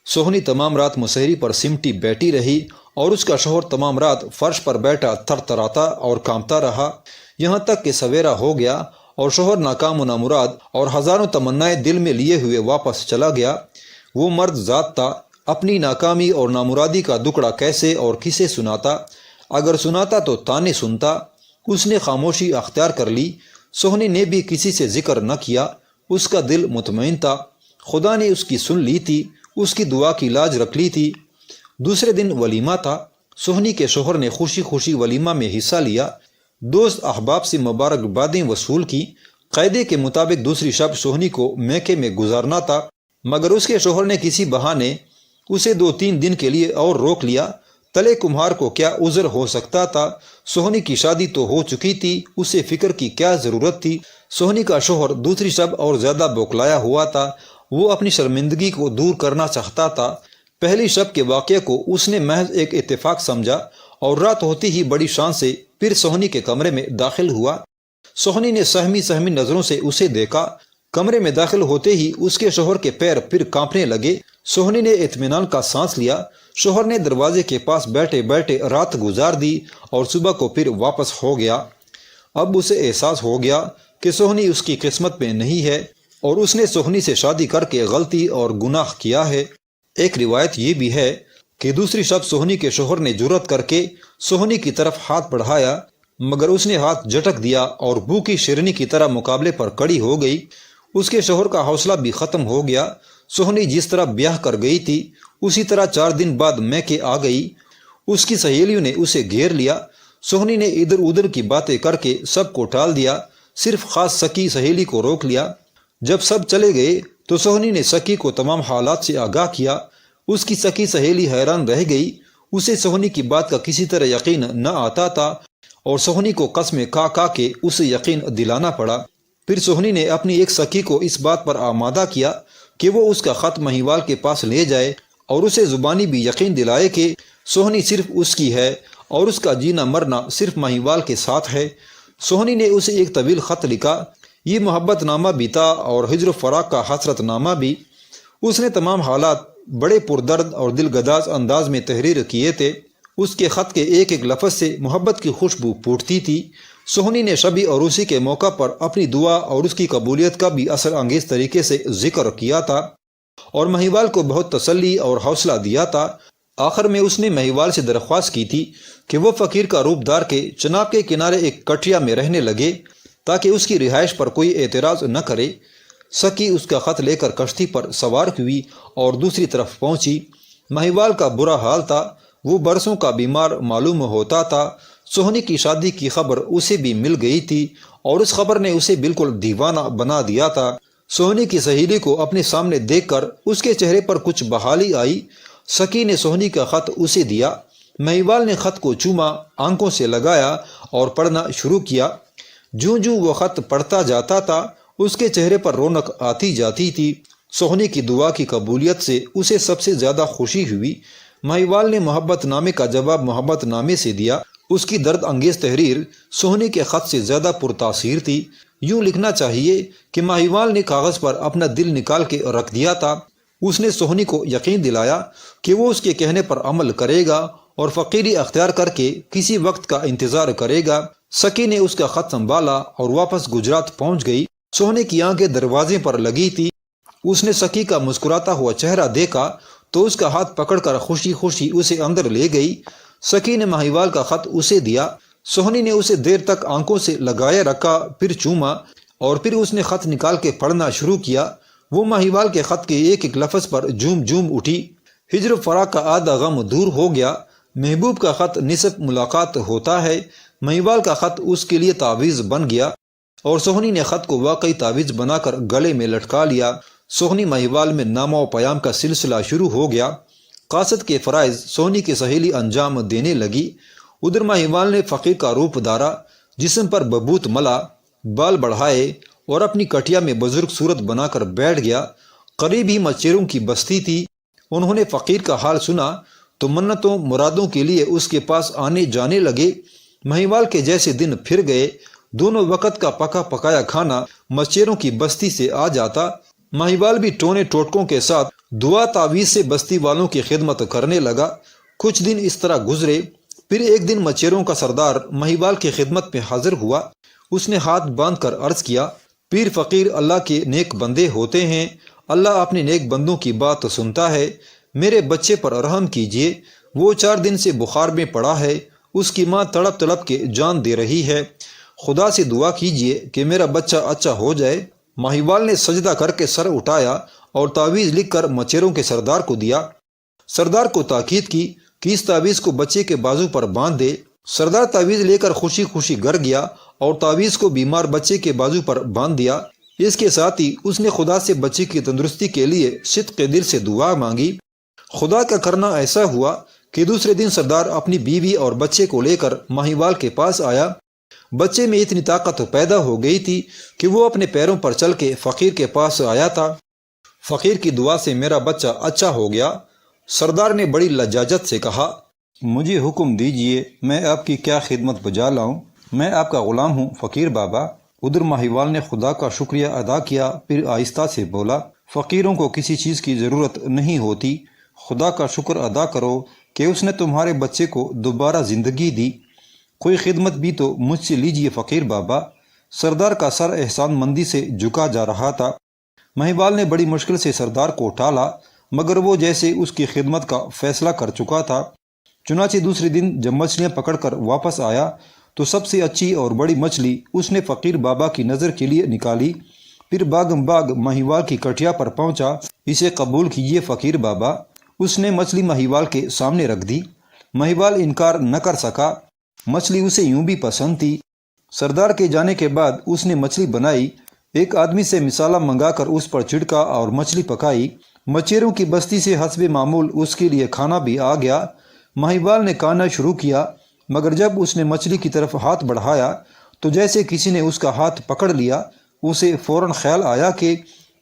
S2: سہنی تمام رات مسہری پر سمٹی بیٹھی رہی اور اس کا شوہر تمام رات فرش پر بیٹھا تھر تھراتا اور کانپتا رہا، یہاں تک کہ سویرا ہو گیا اور شوہر ناکام و نامراد اور ہزاروں تمنائیں دل میں لیے ہوئے واپس چلا گیا۔ وہ مرد ذات تھا، اپنی ناکامی اور نامرادی کا دکڑا کیسے اور کسے سناتا؟ اگر سناتا تو تانے سنتا۔ اس نے خاموشی اختیار کر لی۔ سہنی نے بھی کسی سے ذکر نہ کیا۔ اس کا دل مطمئن تھا، خدا نے اس کی سن لی تھی، اس کی دعا کی لاج رکھ لی تھی۔ دوسرے دن ولیمہ تھا۔ سہنی کے شوہر نے خوشی خوشی ولیمہ میں حصہ لیا، دوست احباب سے مبارکبادیں وصول کی۔ قاعدے کے مطابق دوسری شب سہنی کو میکے میں گزارنا تھا، مگر اس کے شوہر نے کسی بہانے اسے 2-3 دن کے لیے اور روک لیا۔ تلے کمہار کو کیا عذر ہو سکتا تھا؟ سہنی کی شادی تو ہو چکی تھی، اسے فکر کی کیا ضرورت تھی؟ سہنی کا شوہر دوسری شب اور زیادہ بوکلایا ہوا تھا، وہ اپنی شرمندگی کو دور کرنا چاہتا تھا۔ پہلی شب کے واقعے کو اس نے محض ایک اتفاق سمجھا اور رات ہوتی ہی بڑی شان سے پھر سہنی کے کمرے میں داخل ہوا۔ سہنی نے سہمی نظروں سے اسے دیکھا۔ کمرے میں داخل ہوتے ہی اس کے شوہر کے پیر پھر کانپنے لگے۔ سہنی نے اطمینان کا سانس لیا۔ شوہر نے دروازے کے پاس بیٹھے بیٹھے رات گزار دی اور صبح کو پھر واپس ہو گیا۔ اب اسے احساس ہو گیا کہ سہنی اس کی قسمت میں نہیں ہے اور اس نے سہنی سے شادی کر کے غلطی اور گناہ کیا ہے۔ ایک روایت یہ بھی ہے، کہ دوسری شب سوہنی کے شوہر نے جرأت کر کے سوہنی کی طرف ہاتھ بڑھایا، مگر اس نے ہاتھ جھٹک دیا اور بھوکی شیرنی کی طرح مقابلے پر کڑی ہو گئی۔ اس کے شوہر کا حوصلہ بھی ختم ہو گیا۔ سوہنی جس طرح بیاہ کر گئی تھی اسی طرح 4 دن بعد میکے آ گئی۔ اس کی سہیلیوں نے اسے گھیر لیا۔ سوہنی نے ادھر ادھر کی باتیں کر کے سب کو ٹال دیا، صرف خاص سکی سہیلی کو روک لیا۔ جب سب چلے گئے تو سوہنی نے سکی کو تمام حالات سے آگاہ کیا۔ اس کی سکی سہیلی حیران رہ گئی۔ اسے سوہنی کی بات کا کسی طرح یقین نہ آتا تھا اور سوہنی کو قسمیں کھا کے اسے یقین دلانا پڑا۔ پھر سوہنی نے اپنی ایک سکی کو اس بات پر آمادہ کیا کہ وہ اس کا خط مہیوال کے پاس لے جائے اور اسے زبانی بھی یقین دلائے کہ سوہنی صرف اس کی ہے اور اس کا جینا مرنا صرف مہیوال کے ساتھ ہے۔ سوہنی نے اسے ایک طویل خط لکھا۔ یہ محبت نامہ بھی تھا اور ہجر و فراق کا حسرت نامہ بھی۔ اس نے تمام حالات بڑے پردرد اور دل گداز انداز میں تحریر کیے تھے۔ اس کے خط کے ایک ایک لفظ سے محبت کی خوشبو پھوٹتی تھی۔ سوہنی نے شب عروسی کے موقع پر اپنی دعا اور اس کی قبولیت کا بھی اثر انگیز طریقے سے ذکر کیا تھا اور مہیوال کو بہت تسلی اور حوصلہ دیا تھا۔ آخر میں اس نے مہیوال سے درخواست کی تھی کہ وہ فقیر کا روپ دھار کے چناب کے کنارے ایک کٹیا میں رہنے لگے تاکہ اس کی رہائش پر کوئی اعتراض نہ کرے۔ سکی اس کا خط لے کر کشتی پر سوار ہوئی اور دوسری طرف پہنچی۔ مہیوال کا برا حال تھا، وہ برسوں کا بیمار معلوم ہوتا تھا۔ سوہنی کی شادی کی خبر اسے بھی مل گئی تھی اور اس خبر نے اسے بالکل دیوانہ بنا دیا تھا۔ سوہنی کی سہیلی کو اپنے سامنے دیکھ کر اس کے چہرے پر کچھ بحالی آئی۔ سکی نے سوہنی کا خط اسے دیا۔ مہیوال نے خط کو چوما، آنکھوں سے لگایا اور پڑھنا شروع کیا۔ جوں جوں وہ خط پڑھتا جاتا تھا اس کے چہرے پر رونق آتی جاتی تھی۔ سوہنی کی دعا کی قبولیت سے اسے سب سے زیادہ خوشی ہوئی۔ مہیوال نے محبت نامے کا جواب محبت نامے سے دیا۔ اس کی درد انگیز تحریر سوہنی کے خط سے زیادہ پرتاثیر تھی۔ یوں لکھنا چاہیے کہ مہیوال نے کاغذ پر اپنا دل نکال کے رکھ دیا تھا۔ اس نے سوہنی کو یقین دلایا کہ وہ اس کے کہنے پر عمل کرے گا اور فقیری اختیار کر کے کسی وقت کا انتظار کرے گا۔ سکی نے اس کا خط سنبھالا اور واپس گجرات پہنچ گئی۔ سوہنی کی آنکھیں دروازے پر لگی تھی۔ اس نے سکی کا مسکراتا ہوا چہرہ دیکھا تو اس کا ہاتھ پکڑ کر خوشی خوشی اسے اندر لے گئی۔ سکی نے مہیوال کا خط اسے دیا۔ سوہنی نے اسے دیر تک آنکھوں سے لگائے رکھا، پھر چوما اور پھر اس نے خط نکال کے پڑھنا شروع کیا۔ وہ مہیوال کے خط کے ایک ایک لفظ پر جھوم جھوم اٹھی۔ ہجر و فراق کا آدھا غم دور ہو گیا۔ محبوب کا خط نصف ملاقات ہوتا ہے۔ مہیوال کا خط اس کے لیے تعویذ بن گیا اور سوہنی نے خط کو واقعی تعویذ بنا کر گلے میں لٹکا لیا۔ سوہنی مہیوال میں نامہ و پیام کا سلسلہ شروع ہو گیا۔ قاصد کے فرائض سوہنی کی سہیلی انجام دینے لگی۔ ادھر مہیوال نے فقیر کا روپ دھارا، جسم پر ببوت ملا، بال بڑھائے اور اپنی کٹیا میں بزرگ صورت بنا کر بیٹھ گیا۔ قریب ہی مچیروں کی بستی تھی۔ انہوں نے فقیر کا حال سنا تو منتوں مرادوں کے لیے اس کے پاس آنے جانے لگے۔ مہیوال کے جیسے دن پھر گئے۔ دونوں وقت کا پکا پکایا کھانا مچیروں کی بستی سے آ جاتا۔ مہیوال بھی ٹونے ٹوٹکوں کے ساتھ دعا تعویذ سے بستی والوں کی خدمت کرنے لگا۔ کچھ دن اس طرح گزرے۔ پھر ایک دن مچیروں کا سردار مہیوال کی خدمت میں حاضر ہوا۔ اس نے ہاتھ باندھ کر عرض کیا، پیر فقیر اللہ کے نیک بندے ہوتے ہیں، اللہ اپنے نیک بندوں کی بات سنتا ہے۔ میرے بچے پر رحم کیجیے، وہ 4 دن سے بخار میں پڑا ہے، اس کی ماں تڑپ تڑپ کے جان دے رہی ہے، خدا سے دعا کیجیے کہ میرا بچہ اچھا ہو جائے۔ مہیوال نے سجدہ کر کے سر اٹھایا اور تعویذ لکھ کر مچیروں کے سردار کو دیا۔ سردار کو تاکید کی کہ اس تعویذ کو بچے کے بازو پر باندھ دے۔ سردار تعویذ لے کر خوشی خوشی گھر گیا اور تعویذ کو بیمار بچے کے بازو پر باندھ دیا۔ اس کے ساتھ ہی اس نے خدا سے بچے کی تندرستی کے لیے صدق دل سے دعا مانگی۔ خدا کا کرنا ایسا ہوا کہ دوسرے دن سردار اپنی بیوی اور بچے کو لے کر مہیوال کے پاس آیا۔ بچے میں اتنی طاقت پیدا ہو گئی تھی کہ وہ اپنے پیروں پر چل کے فقیر کے پاس آیا تھا۔ فقیر کی دعا سے میرا بچہ اچھا ہو گیا۔ سردار نے بڑی لجاجت سے کہا، مجھے حکم دیجئے میں آپ کی کیا خدمت بجا لاؤں؟ میں آپ کا غلام ہوں فقیر بابا۔ ادھر مہیوال نے خدا کا شکریہ ادا کیا، پھر آہستہ سے بولا، فقیروں کو کسی چیز کی ضرورت نہیں ہوتی، خدا کا شکر ادا کرو کہ اس نے تمہارے بچے کو دوبارہ زندگی دی، کوئی خدمت بھی تو مجھ سے لیجئے فقیر بابا۔ سردار کا سر احسان مندی سے جھکا جا رہا تھا۔ مہیوال نے بڑی مشکل سے سردار کو ٹالا، مگر وہ جیسے اس کی خدمت کا فیصلہ کر چکا تھا۔ چنانچہ دوسرے دن جب مچھلیاں پکڑ کر واپس آیا تو سب سے اچھی اور بڑی مچھلی اس نے فقیر بابا کی نظر کے لیے نکالی۔ پھر باغم باغ ماہیوال کی کٹیا پر پہنچا، اسے قبول کیجیے فقیر بابا۔ اس نے مچھلی ماہیوال کے سامنے رکھ دی۔ ماہیوال انکار نہ کر سکا، مچھلی اسے یوں بھی پسند تھی۔ سردار کے جانے کے بعد اس نے مچھلی بنائی، ایک آدمی سے مسالہ منگا کر اس پر چھڑکا اور مچھلی پکائی۔ مچھیروں کی بستی سے حسب معمول اس کے لیے کھانا بھی آ گیا۔ ماہیوال نے کھانا شروع کیا، مگر جب اس نے مچھلی کی طرف ہاتھ بڑھایا تو جیسے کسی نے اس کا ہاتھ پکڑ لیا۔ اسے فوراً خیال آیا کہ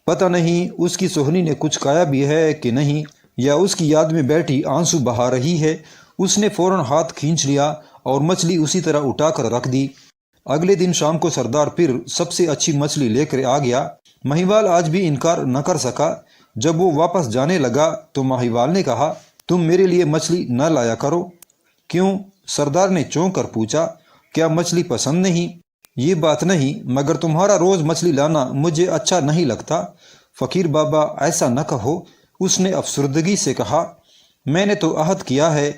S2: پتہ نہیں اس کی سہنی نے کچھ کھایا بھی ہے کہ نہیں، یا اس کی یاد میں بیٹھی آنسو بہا رہی ہے۔ اس نے فوراً ہاتھ کھینچ لیا اور مچھلی اسی طرح اٹھا کر رکھ دی۔ اگلے دن شام کو سردار پھر سب سے اچھی مچھلی لے کر آ گیا۔ ماہیوال آج بھی انکار نہ کر سکا۔ جب وہ واپس جانے لگا تو ماہیوال نے کہا، تم میرے لیے مچھلی نہ لایا کرو۔ کیوں؟ سردار نے چونک کر پوچھا، کیا مچھلی پسند نہیں؟ یہ بات نہیں، مگر تمہارا روز مچھلی لانا مجھے اچھا نہیں لگتا۔ فقیر بابا ایسا نہ کہو، اس نے افسردگی سے کہا، میں نے تو عہد کیا ہے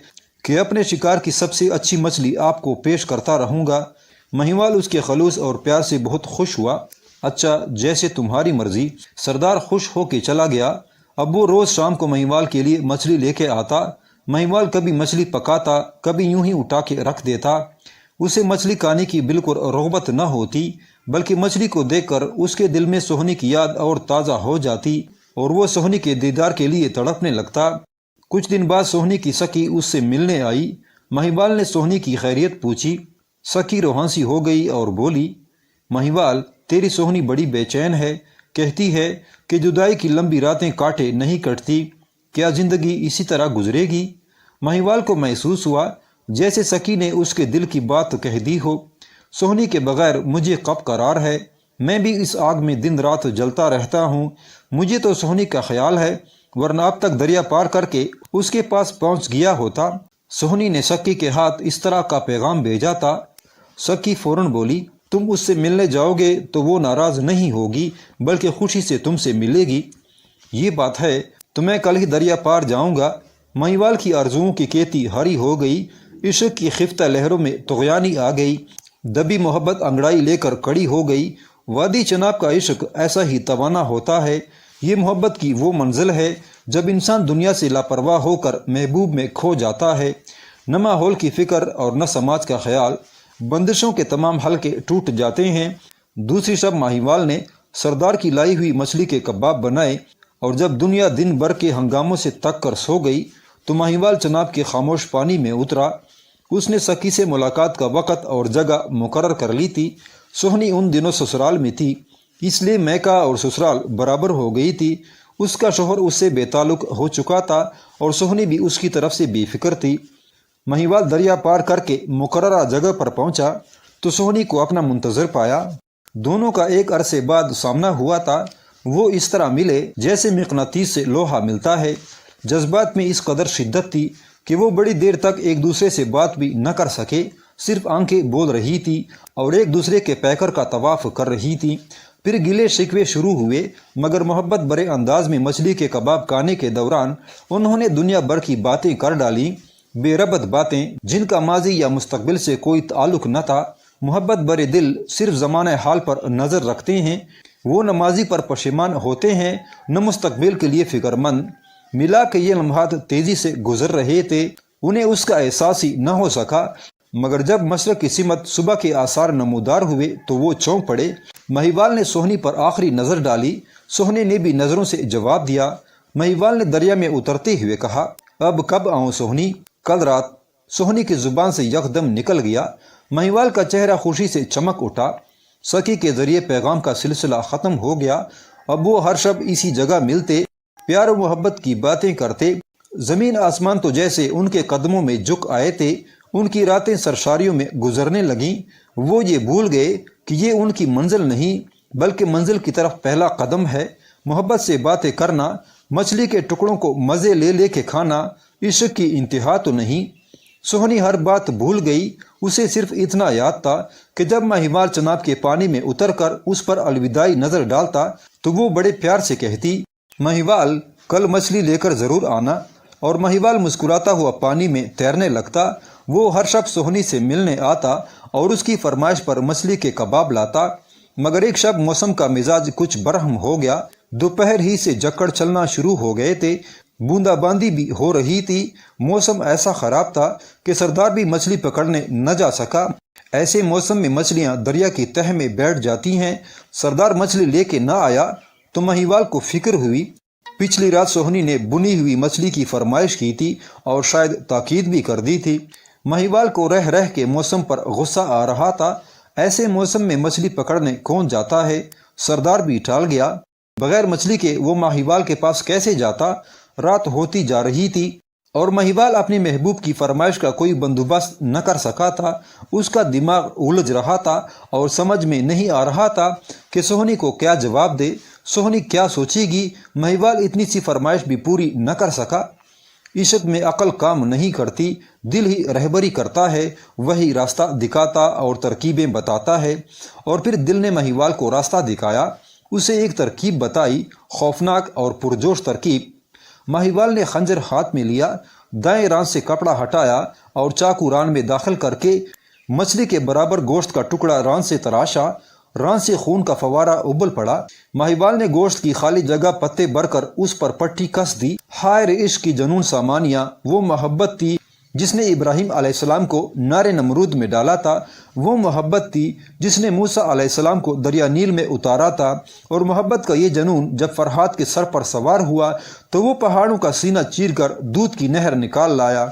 S2: کہ اپنے شکار کی سب سے اچھی مچھلی آپ کو پیش کرتا رہوں گا۔ ماہیوال اس کے خلوص اور پیار سے بہت خوش ہوا۔ اچھا، جیسے تمہاری مرضی۔ سردار خوش ہو کے چلا گیا۔ اب وہ روز شام کو ماہیوال کے لیے مچھلی لے کے آتا۔ ماہیوال کبھی مچھلی پکاتا، کبھی یوں ہی اٹھا کے رکھ دیتا۔ اسے مچھلی کھانے کی بالکل رغبت نہ ہوتی، بلکہ مچھلی کو دیکھ کر اس کے دل میں سہنی کی یاد اور تازہ ہو جاتی اور وہ سہنی کے دیدار کے لیے تڑپنے لگتا۔ کچھ دن بعد سہنی کی سکی اس سے ملنے آئی۔ ماہیوال نے سہنی کی خیریت پوچھی۔ سکی روحانسی ہو گئی اور بولی، ماہیوال، تیری سہنی بڑی بے چین ہے، کہتی ہے کہ جدائی کی لمبی راتیں کاٹے نہیں کٹتی، کیا زندگی اسی طرح گزرے گی؟ ماہیوال کو محسوس ہوا جیسے سکی نے اس کے دل کی بات کہہ دی ہو۔ سہنی کے بغیر مجھے کب قرار ہے، میں بھی اس آگ میں دن رات جلتا رہتا ہوں۔ مجھے تو سہنی کا خیال ہے، ورنہ اب تک دریا پار کر کے اس کے پاس پہنچ گیا ہوتا۔ سہنی نے سکی کے ہاتھ اس طرح کا پیغام بھیجا تھا۔ سکی فوراً بولی، تم اس سے ملنے جاؤ گے تو وہ ناراض نہیں ہوگی، بلکہ خوشی سے تم سے ملے گی۔ یہ بات ہے تو میں کل ہی دریا پار جاؤں گا۔ ماہیوال کی آرزوؤں کی کھیتی ہری ہو گئی، عشق کی خفتہ لہروں میں طغیانی آ گئی، دبی محبت انگڑائی لے کر کڑی ہو گئی۔ وادی چناب کا عشق ایسا ہی توانا ہوتا ہے۔ یہ محبت کی وہ منزل ہے جب انسان دنیا سے لاپرواہ ہو کر محبوب میں کھو جاتا ہے۔ نہ ماحول کی فکر اور نہ سماج کا خیال، بندشوں کے تمام حلقے ٹوٹ جاتے ہیں۔ دوسری شب ماہیوال نے سردار کی لائی ہوئی مچھلی کے کباب بنائے، اور جب دنیا دن بھر کے ہنگاموں سے تک کر سو گئی تو ماہیوال چناب کے خاموش پانی میں اترا۔ اس نے سکی سے ملاقات کا وقت اور جگہ مقرر کر لی تھی۔ سہنی ان دنوں سسرال میں تھی، اس لیے میکا اور سسرال برابر ہو گئی تھی۔ اس کا شوہر اس سے بے تعلق ہو چکا تھا اور سہنی بھی اس کی طرف سے بے فکر تھی۔ ماہیوال دریا پار کر کے مقررہ جگہ پر پہنچا تو سہنی کو اپنا منتظر پایا۔ دونوں کا ایک عرصے بعد سامنا ہوا تھا۔ وہ اس طرح ملے جیسے مقناطیس سے لوہا ملتا ہے۔ جذبات میں اس قدر شدت تھی کہ وہ بڑی دیر تک ایک دوسرے سے بات بھی نہ کر سکے، صرف آنکھیں بول رہی تھی اور ایک دوسرے کے پیکر کا طواف کر رہی تھی۔ پھر گلے شکوے شروع ہوئے، مگر محبت برے انداز میں مچھلی کے کباب کھانے کے دوران انہوں نے دنیا بھر کی باتیں کر ڈالیں، بے ربط باتیں جن کا ماضی یا مستقبل سے کوئی تعلق نہ تھا۔ محبت برے دل صرف زمانہ حال پر نظر رکھتے ہیں، وہ نہ ماضی پر پشیمان ہوتے ہیں نہ مستقبل کے لیے فکر مند۔ ملا کہ یہ لمحات تیزی سے گزر رہے تھے، انہیں اس کا احساس ہی نہ ہو سکا، مگر جب مشرق کی سمت صبح کے آثار نمودار ہوئے تو وہ چونک پڑے۔ ماہیوال نے سہنی پر آخری نظر ڈالی، سہنی نے بھی نظروں سے جواب دیا۔ ماہیوال نے دریا میں اترتے ہوئے کہا، اب کب آؤں سہنی؟ کل رات۔ سہنی کی زبان سے یکدم نکل گیا۔ ماہیوال کا چہرہ خوشی سے چمک اٹھا۔ سکی کے ذریعے پیغام کا سلسلہ ختم ہو گیا۔ اب وہ ہر شب اسی جگہ ملتے، پیار و محبت کی باتیں کرتے۔ زمین آسمان تو جیسے ان کے قدموں میں جھک آئے تھے۔ ان کی راتیں سرشاریوں میں گزرنے لگیں۔ وہ یہ بھول گئے کہ یہ ان کی منزل نہیں بلکہ منزل کی طرف پہلا قدم ہے۔ محبت سے باتیں کرنا، مچھلی کے ٹکڑوں کو مزے لے لے کے کھانا، عشق کی انتہا تو نہیں۔ سہنی ہر بات بھول گئی، اسے صرف اتنا یاد تھا کہ جب ماہیوال چناب کے پانی میں اتر کر اس پر الوداعی نظر ڈالتا تو وہ بڑے پیار سے کہتی، ماہیوال، کل مچھلی لے کر ضرور آنا۔ اور مہیوال مسکراتا ہوا پانی میں تیرنے لگتا۔ وہ ہر شب سوہنی سے ملنے آتا اور اس کی فرمائش پر مچھلی کے کباب لاتا، مگر ایک شب موسم کا مزاج کچھ برہم ہو گیا۔ دوپہر ہی سے جکڑ چلنا شروع ہو گئے تھے، بوندا باندی بھی ہو رہی تھی۔ موسم ایسا خراب تھا کہ سردار بھی مچھلی پکڑنے نہ جا سکا۔ ایسے موسم میں مچھلیاں دریا کی تہہ میں بیٹھ جاتی ہیں۔ سردار مچھلی لے کے نہ آیا تو مہیوال کو فکر ہوئی، پچھلی رات سوہنی نے بنی ہوئی مچھلی کی فرمائش کی تھی اور شاید تاکید بھی کر دی تھی۔ مہیوال کو رہ رہ کے موسم پر غصہ آ رہا تھا۔ ایسے موسم میں مچھلی پکڑنے کون جاتا ہے؟ سردار بھی ٹال گیا، بغیر مچھلی کے وہ مہیوال کے پاس کیسے جاتا؟ رات ہوتی جا رہی تھی اور مہیوال اپنی محبوب کی فرمائش کا کوئی بندوبست نہ کر سکا تھا۔ اس کا دماغ الجھ رہا تھا اور سمجھ میں نہیں آ رہا تھا کہ سوہنی کو کیا جواب دے، سوہنی کیا سوچے گی۔ مہیوال اتنی سی فرمائش بھی پوری نہ کر سکا۔ عشق میں عقل کام نہیں کرتی، دل ہی رہبری کرتا ہے، وہی راستہ دکھاتا اور ترکیبیں بتاتا ہے۔ اور پھر دل نے مہیوال کو راستہ دکھایا، اسے ایک ترکیب بتائی، خوفناک اور پرجوش ترکیب۔ مہیوال نے خنجر ہاتھ میں لیا، دائیں ران سے کپڑا ہٹایا اور چاقو ران میں داخل کر کے مچھلی کے برابر گوشت کا ٹکڑا ران سے تراشا۔ ران سے خون کا فوارہ ابل پڑا۔ مہیوال نے گوشت کی خالی جگہ پتے بھر کر اس پر پٹی کس دی۔ ہائے رے عشق کی جنون سامانیہ، وہ محبت تھی جس نے ابراہیم علیہ السلام کو نار نمرود میں ڈالا تھا، وہ محبت تھی جس نے موسیٰ علیہ السلام کو دریا نیل میں اتارا تھا، اور محبت کا یہ جنون جب فرحات کے سر پر سوار ہوا تو وہ پہاڑوں کا سینہ چیر کر دودھ کی نہر نکال لایا۔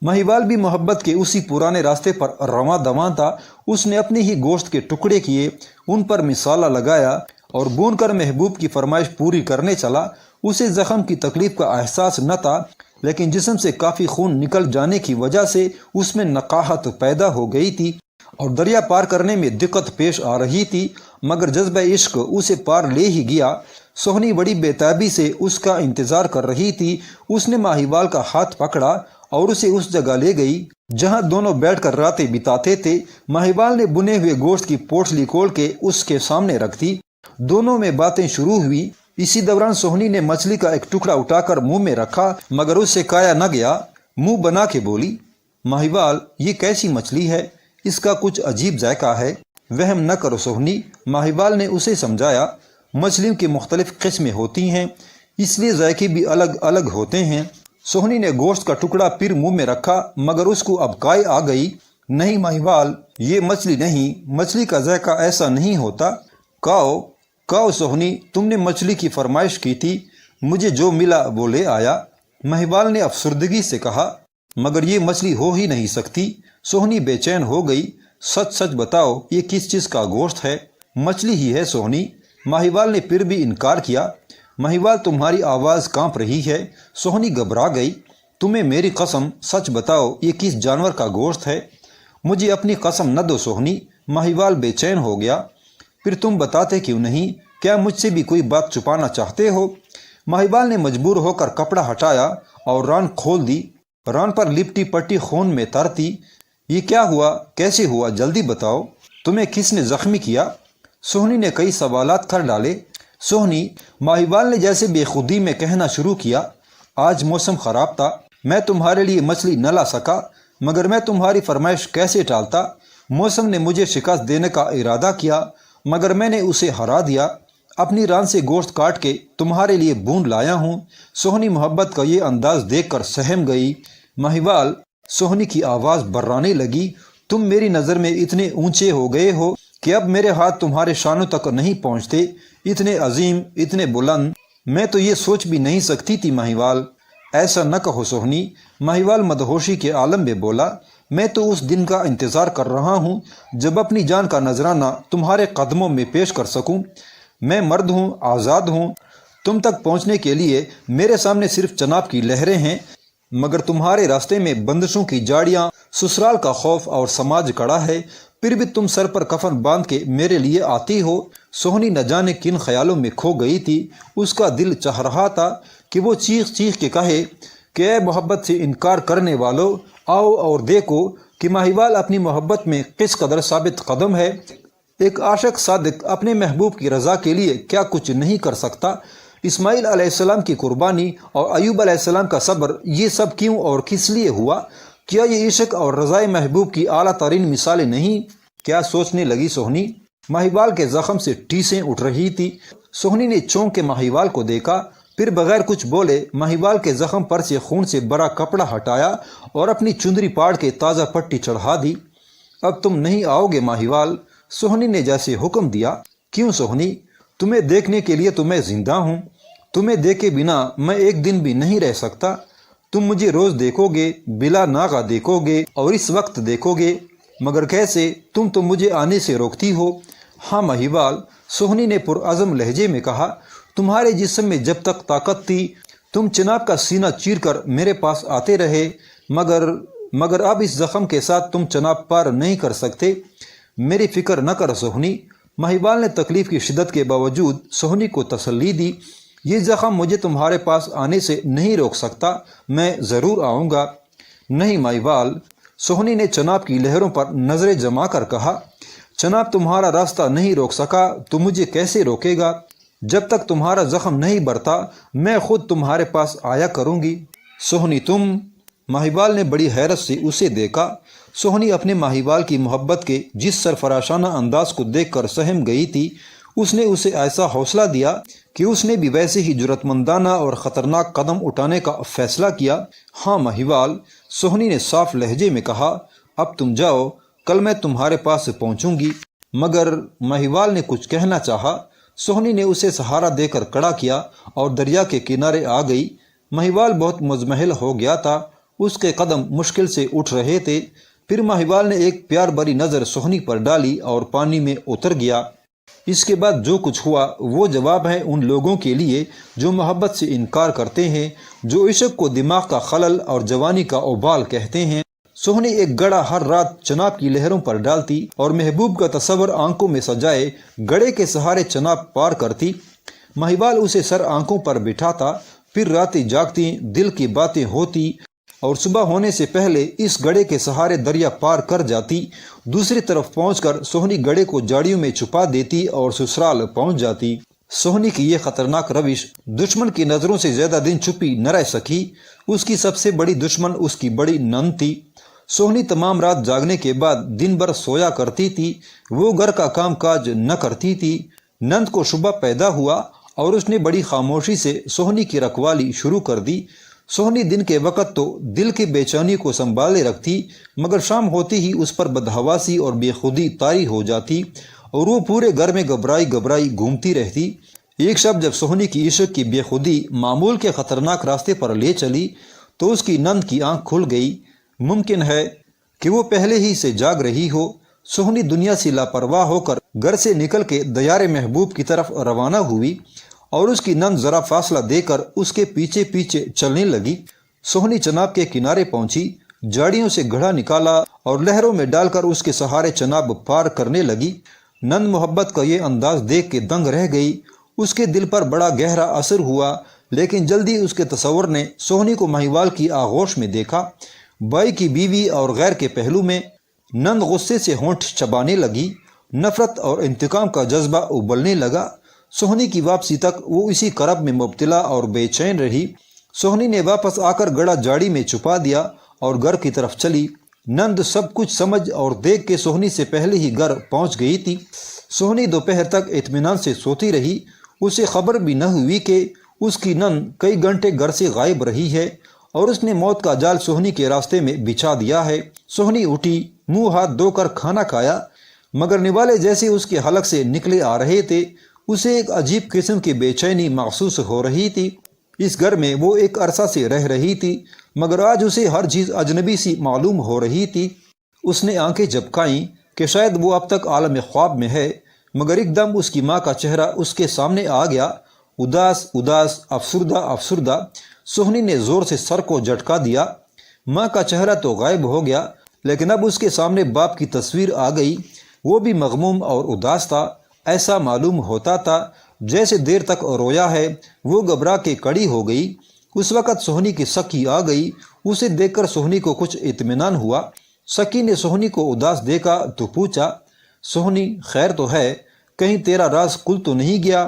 S2: مہیوال بھی محبت کے اسی پرانے راستے پر رواں دواں تھا۔ اس نے اپنے ہی گوشت کے ٹکڑے کیے، ان پر مسالہ لگایا اور بون کر محبوب کی فرمائش پوری کرنے چلا۔ اسے زخم کی تکلیف کا احساس نہ تھا، لیکن جسم سے کافی خون نکل جانے کی وجہ سے اس میں نقاہت پیدا ہو گئی تھی اور دریا پار کرنے میں دقت پیش آ رہی تھی، مگر جذبہ عشق اسے پار لے ہی گیا۔ سوہنی بڑی بے تابی سے اس کا انتظار کر رہی تھی۔ اس نے مہیوال کا ہاتھ پکڑا اور اسے اس جگہ لے گئی جہاں دونوں بیٹھ کر راتیں بتاتے تھے۔ مہیوال نے بنے ہوئے گوشت کی پوٹلی کھول کے اس کے سامنے رکھ دی۔ دونوں میں باتیں شروع ہوئی۔ اسی دوران سوہنی نے مچھلی کا ایک ٹکڑا اٹھا کر منہ میں رکھا، مگر اس سے کھایا نہ گیا۔ منہ بنا کے بولی، مہیوال یہ کیسی مچھلی ہے؟ اس کا کچھ عجیب ذائقہ ہے۔ وہم نہ کرو سوہنی، مہیوال نے اسے سمجھایا، مچھلیوں کی مختلف قسمیں ہوتی ہیں، اس لیے ذائقے بھی الگ الگ ہوتے ہیں۔ سوہنی نے گوشت کا ٹکڑا پھر منہ میں رکھا، مگر اس کو اب کائی آ گئی۔ نہیں مہیوال، یہ مچھلی نہیں، مچھلی کا ذائقہ ایسا نہیں ہوتا۔ کاؤ کاؤ سوہنی، تم نے مچھلی کی فرمائش کی تھی، مجھے جو ملا وہ لے آیا۔ مہیوال نے افسردگی سے کہا، مگر یہ مچھلی ہو ہی نہیں سکتی۔ سوہنی بے چین ہو گئی۔ سچ سچ بتاؤ، یہ کس چیز کا گوشت ہے؟ مچھلی ہی ہے سوہنی۔ مہیوال نے پھر بھی انکار کیا۔ مہیوال تمہاری آواز کانپ رہی ہے۔ سوہنی گھبرا گئی۔ تمہیں میری قسم، سچ بتاؤ یہ کس جانور کا گوشت ہے؟ مجھے اپنی قسم نہ دو سوہنی۔ مہیوال بے چین ہو گیا۔ پھر تم بتاتے کیوں نہیں؟ کیا مجھ سے بھی کوئی بات چھپانا چاہتے ہو؟ مہیوال نے مجبور ہو کر کپڑا ہٹایا اور ران کھول دی۔ ران پر لپٹی پٹی خون میں تر تھی۔ یہ کیا ہوا؟ کیسے ہوا؟ جلدی بتاؤ، تمہیں کس نے زخمی کیا؟ سوہنی نے کئی سوالات کر ڈالے۔ سوہنی، مہیوال نے جیسے بے خودی میں کہنا شروع کیا، آج موسم خراب تھا، میں تمہارے لیے مچھلی نہ لا سکا، مگر میں تمہاری فرمائش کیسے ٹالتا؟ موسم نے مجھے شکست دینے کا ارادہ کیا، مگر میں نے اسے ہرا دیا۔ اپنی ران سے گوشت کاٹ کے تمہارے لیے بھون لایا ہوں۔ سوہنی محبت کا یہ انداز دیکھ کر سہم گئی۔ مہیوال، سوہنی کی آواز بررانے لگی، تم میری نظر میں اتنے اونچے ہو گئے ہو کہ اب میرے ہاتھ تمہارے شانوں تک نہیں پہنچتے، اتنے عظیم، اتنے بلند، میں تو یہ سوچ بھی نہیں سکتی تھی مہیوال۔ ایسا نہ کہو سوہنی، مہیوال مدہوشی کے عالم میں بولا، میں تو اس دن کا انتظار کر رہا ہوں جب اپنی جان کا نذرانہ تمہارے قدموں میں پیش کر سکوں۔ میں مرد ہوں، آزاد ہوں، تم تک پہنچنے کے لیے میرے سامنے صرف چناب کی لہریں ہیں، مگر تمہارے راستے میں بندشوں کی جاڑیاں، سسرال کا خوف اور سماج کڑا ہے، پھر بھی تم سر پر کفن باندھ کے میرے لیے آتی ہو۔ سوہنی نہ جانے کن خیالوں میں کھو گئی تھی۔ اس کا دل چاہ رہا تھا کہ وہ چیخ چیخ کے کہے کہ اے محبت سے انکار کرنے والو، آؤ اور دیکھو کہ مہیوال اپنی محبت میں کس قدر ثابت قدم ہے۔ ایک عاشق صادق اپنے محبوب کی رضا کے لیے کیا کچھ نہیں کر سکتا، اسماعیل علیہ السلام کی قربانی اور ایوب علیہ السلام کا صبر، یہ سب کیوں اور کس لیے ہوا؟ کیا یہ عشق اور رضائے محبوب کی اعلیٰ ترین مثالیں نہیں؟ کیا سوچنے لگی سہنی۔ ماہیوال کے زخم سے ٹیسیں اٹھ رہی تھی۔ سہنی نے چونک کے ماہیوال کو دیکھا، پھر بغیر کچھ بولے ماہیوال کے زخم پر سے خون سے بھرا کپڑا ہٹایا اور اپنی چندری پاڑ کے تازہ پٹی چڑھا دی۔ اب تم نہیں آؤ گے ماہیوال؟ سہنی نے جیسے حکم دیا۔ کیوں سہنی؟ تمہیں دیکھنے کے لیے تو میں زندہ ہوں، تمہیں دیکھے بنا میں ایک دن بھی نہیں رہ سکتا۔ تم مجھے روز دیکھو گے، بلا ناغہ دیکھو گے اور اس وقت دیکھو گے، مگر کیسے؟ تم تو مجھے آنے سے روکتی ہو۔ ہاں ماہیوال، سہنی نے پرعزم لہجے میں کہا، تمہارے جسم میں جب تک طاقت تھی تم چناب کا سینہ چیر کر میرے پاس آتے رہے، مگر اب اس زخم کے ساتھ تم چناب پار نہیں کر سکتے۔ میری فکر نہ کر سہنی۔ ماہیوال نے تکلیف کی شدت کے باوجود سہنی کو تسلی دی، یہ زخم مجھے تمہارے پاس آنے سے نہیں روک سکتا، میں ضرور آؤں گا۔ نہیں ماہیوال، سہنی نے چناب کی لہروں پر نظریں جما کر کہا، چناب تمہارا راستہ نہیں روک سکا تو مجھے کیسے روکے گا؟ جب تک تمہارا زخم نہیں برتا میں خود تمہارے پاس آیا کروں گی۔ سہنی تم؟ ماہیوال نے بڑی حیرت سے اسے دیکھا۔ سہنی اپنے ماہیوال کی محبت کے جس سرفراشانہ انداز کو دیکھ کر سہم گئی تھی، اس نے اسے ایسا حوصلہ دیا کہ اس نے بھی ویسے ہی جرأت مندانہ اور خطرناک قدم اٹھانے کا فیصلہ کیا۔ ہاں ماہیوال، سہنی نے صاف لہجے میں کہا، اب تم جاؤ، کل میں تمہارے پاس پہنچوں گی۔ مگر ماہیوال نے کچھ کہنا چاہا۔ سہنی نے اسے سہارا دے کر کھڑا کیا اور دریا کے کنارے آ گئی۔ ماہیوال بہت مزمحل ہو گیا تھا، اس کے قدم مشکل سے اٹھ رہے تھے۔ پھر ماہیوال نے ایک پیار بھری نظر سہنی پر ڈالی اور پانی میں اتر گیا۔ اس کے بعد جو کچھ ہوا وہ جواب ہے ان لوگوں کے لیے جو محبت سے انکار کرتے ہیں، جو عشق کو دماغ کا خلل اور جوانی کا اوبال کہتے ہیں۔ سہنی ایک گڑا ہر رات چناب کی لہروں پر ڈالتی اور محبوب کا تصور آنکھوں میں سجائے گڑے کے سہارے چناب پار کرتی۔ ماہیوال اسے سر آنکھوں پر بٹھاتا، پھر راتیں جاگتی، دل کی باتیں ہوتی اور صبح ہونے سے پہلے اس گڑے کے سہارے دریا پار کر جاتی۔ دوسری طرف پہنچ کر سہنی گڑے کو جاڑیوں میں چھپا دیتی اور سسرال پہنچ جاتی۔ سہنی کی یہ خطرناک روش دشمن کی نظروں سے زیادہ دن چھپی نہ رہ سکی۔ اس کی سب سے بڑی دشمن اس کی بڑی نند تھی۔ سہنی تمام رات جاگنے کے بعد دن بھر سویا کرتی تھی، وہ گھر کا کام کاج نہ کرتی تھی۔ نند کو شبہ پیدا ہوا اور اس نے بڑی خاموشی سے سہنی کی رکھوالی شروع کر دی۔ سہنی دن کے وقت تو دل کی بے چینی کو سنبھالے رکھتی، مگر شام ہوتی ہی اس پر بدحواسی اور بے خودی طاری ہو جاتی اور وہ پورے گھر میں گھبرائی گھومتی رہتی۔ ایک شب جب سہنی کی عشق کی بے خودی معمول کے خطرناک راستے پر لے چلی تو اس کی نند کی آنکھ کھل گئی۔ ممکن ہے کہ وہ پہلے ہی سے جاگ رہی ہو۔ سہنی دنیا سے لاپرواہ ہو کر گھر سے نکل کے دیار محبوب کی طرف روانہ ہوئی اور اس کی نند ذرا فاصلہ دے کر اس کے پیچھے پیچھے چلنے لگی۔ سہنی چناب کے کنارے پہنچی، جاڑیوں سے گھڑا نکالا اور لہروں میں ڈال کر اس کے سہارے چناب پار کرنے لگی۔ نند محبت کا یہ انداز دیکھ کے دنگ رہ گئی۔ اس کے دل پر بڑا گہرا اثر ہوا، لیکن جلدی اس کے تصور نے سہنی کو ماہیوال کی آغوش میں دیکھا، بائی کی بیوی اور غیر کے پہلو میں۔ نند غصے سے ہونٹ چبانے لگی، نفرت اور انتقام کا جذبہ ابلنے لگا۔ سہنی کی واپسی تک وہ اسی کرب میں مبتلا اور بے چین رہی۔ سہنی نے واپس آ کر گڑا جاڑی میں چھپا دیا اور گھر کی طرف چلی۔ نند سب کچھ سمجھ اور دیکھ کے سہنی سے پہلے ہی گھر پہنچ گئی تھی۔ سہنی دوپہر تک اطمینان سے سوتی رہی، اسے خبر بھی نہ ہوئی کہ اس کی نند کئی گھنٹے گھر سے غائب رہی ہے اور اس نے موت کا جال سہنی کے راستے میں بچھا دیا ہے۔ سہنی اٹھی، منہ ہاتھ دھو کر کھانا کھایا، مگر نوالے جیسے اس کے حلق سے نکلے آ رہے تھے۔ اسے ایک عجیب قسم کی بے چینی محسوس ہو رہی تھی۔ اس گھر میں وہ ایک عرصہ سے رہ رہی تھی، مگر آج اسے ہر چیز اجنبی سی معلوم ہو رہی تھی۔ اس نے آنکھیں جھپکائیں کہ شاید وہ اب تک عالم خواب میں ہے، مگر ایک دم اس کی ماں کا چہرہ اس کے سامنے آ گیا، اداس، افسردہ۔ سہنی نے زور سے سر کو جھٹکا دیا۔ ماں کا چہرہ تو غائب ہو گیا، لیکن اب اس کے سامنے باپ کی تصویر آ گئی، وہ بھی مغموم اور اداس تھا۔ ایسا معلوم ہوتا تھا جیسے دیر تک رویا ہے۔ وہ گھبرا کے کھڑی ہو گئی۔ اس وقت سہنی کی سکی آ گئی، اسے دیکھ کر سہنی کو کچھ اطمینان ہوا۔ سکی نے سہنی کو اداس دیکھا تو پوچھا، سہنی خیر تو ہے؟ کہیں تیرا راز کھل تو نہیں گیا؟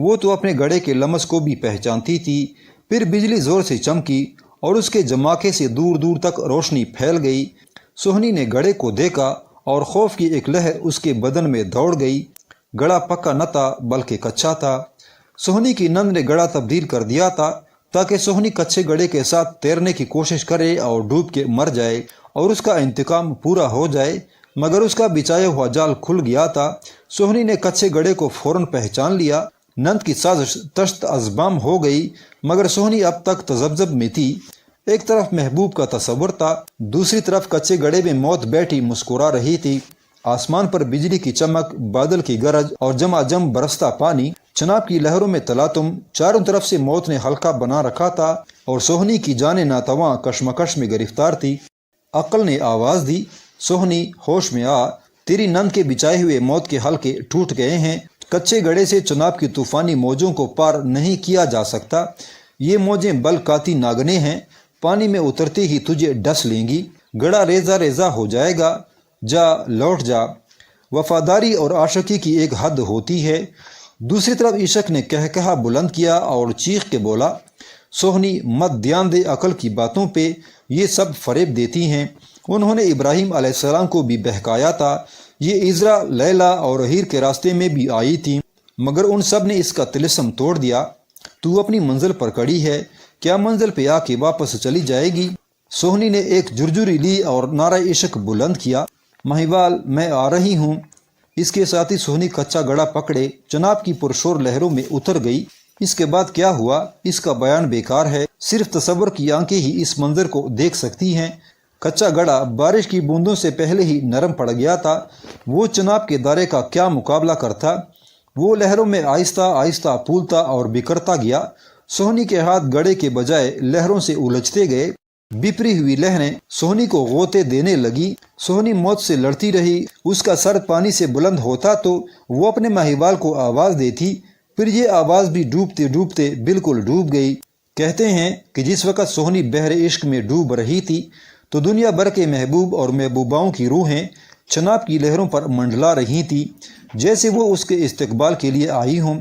S2: وہ تو اپنے گڑھے کے لمس کو بھی پہچانتی تھی۔ پھر بجلی زور سے چمکی اور اس کے جماکے سے دور دور تک روشنی پھیل گئی۔ سوہنی نے گڑھے کو دیکھا اور خوف کی ایک لہر اس کے بدن میں دوڑ گئی۔ گڑھا پکا نہ تھا بلکہ کچا تھا۔ سوہنی کی نند نے گڑھا تبدیل کر دیا تھا تاکہ سوہنی کچے گڑھے کے ساتھ تیرنے کی کوشش کرے اور ڈوب کے مر جائے اور اس کا انتقام پورا ہو جائے، مگر اس کا بچایا ہوا جال کھل گیا تھا۔ سوہنی نے کچے گڑھے کو فوراً پہچان لیا۔ نند کی سازش تشت ازبام ہو گئی، مگر سوہنی اب تک تذبذب میں تھی۔ ایک طرف محبوب کا تصور تھا، دوسری طرف کچے گڑھے میں موت بیٹھی مسکرا رہی تھی۔ آسمان پر بجلی کی چمک، بادل کی گرج اور جم برستا پانی، چناب کی لہروں میں تلاطم، چاروں طرف سے موت نے حلقہ بنا رکھا تھا اور سوہنی کی جانیں ناتواں کشمکش میں گرفتار تھی۔ عقل نے آواز دی، سوہنی ہوش میں آ، تیری نند کے بچائے ہوئے موت کے حلقے ٹوٹ گئے ہیں۔ کچے گڑھے سے چناب کی طوفانی موجوں کو پار نہیں کیا جا سکتا۔ یہ موجیں بل کاتی ناگنے ہیں، پانی میں اترتے ہی تجھے ڈس لیں گی، گڑھا ریزہ ریزہ ہو جائے گا۔ جا، لوٹ جا۔ وفاداری اور عاشقی کی ایک حد ہوتی ہے۔ دوسری طرف عشق نے کہا بلند کیا اور چیخ کے بولا، سوہنی مت دھیان دے عقل کی باتوں پہ، یہ سب فریب دیتی ہیں۔ انہوں نے ابراہیم علیہ السلام کو بھی بہکایا تھا، یہ عذرا، لیلا اور ہیر کے راستے میں بھی آئی تھی، مگر ان سب نے اس کا طلسم توڑ دیا۔ تو اپنی منزل پر کڑی ہے، کیا منزل پہ آ کے واپس چلی جائے گی؟ سوہنی نے ایک جرجری لی اور نعرہ عشق بلند کیا، مہیوال میں آ رہی ہوں۔ اس کے ساتھ ہی سوہنی کچا گڑھا پکڑے چناب کی پرشور لہروں میں اتر گئی۔ اس کے بعد کیا ہوا اس کا بیان بیکار ہے، صرف تصور کی آنکھیں ہی اس منظر کو دیکھ سکتی ہیں۔ کچا گڑھا بارش کی بوندوں سے پہلے ہی نرم پڑ گیا تھا، وہ چناب کے دارے کا کیا مقابلہ کرتا؟ وہ لہروں میں آہستہ آہستہ پھولتا اور بکھرتا گیا۔ سوہنی کے ہاتھ گڑھے کے بجائے لہروں سے الجھتے گئے، بپری ہوئی لہریں سوہنی کو غوطے دینے لگی۔ سوہنی موت سے لڑتی رہی، اس کا سر پانی سے بلند ہوتا تو وہ اپنے مہیوال کو آواز دیتی، پھر یہ آواز بھی ڈوبتے ڈوبتے بالکل ڈوب گئی۔ کہتے ہیں کہ جس وقت سوہنی بحر عشق میں ڈوب رہی تھی تو دنیا بھر کے محبوب اور محبوباؤں کی روحیں چناب کی لہروں پر منڈلا رہی تھیں، جیسے وہ اس کے استقبال کے لیے آئی ہوں۔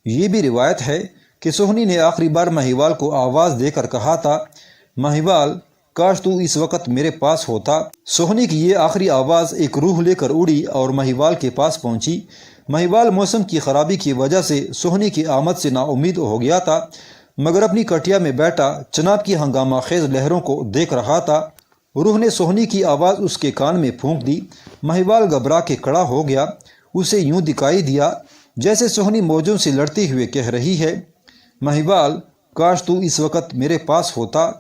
S2: یہ بھی روایت ہے کہ سوہنی نے آخری بار مہیوال کو آواز دے کر کہا تھا، مہیوال کاش تو اس وقت میرے پاس ہوتا۔ سوہنی کی یہ آخری آواز ایک روح لے کر اڑی اور مہیوال کے پاس پہنچی۔ مہیوال موسم کی خرابی کی وجہ سے سوہنی کی آمد سے نا امید ہو گیا تھا، مگر اپنی کٹیا میں بیٹھا چناب کی ہنگامہ خیز لہروں کو دیکھ رہا تھا۔ روح نے سوہنی کی آواز اس کے کان میں پھونک دی۔ مہیوال گھبرا کے کھڑا ہو گیا، اسے یوں دکھائی دیا جیسے سوہنی موجوں سے لڑتے ہوئے کہہ رہی ہے، مہیوال کاش تو اس وقت میرے پاس ہوتا۔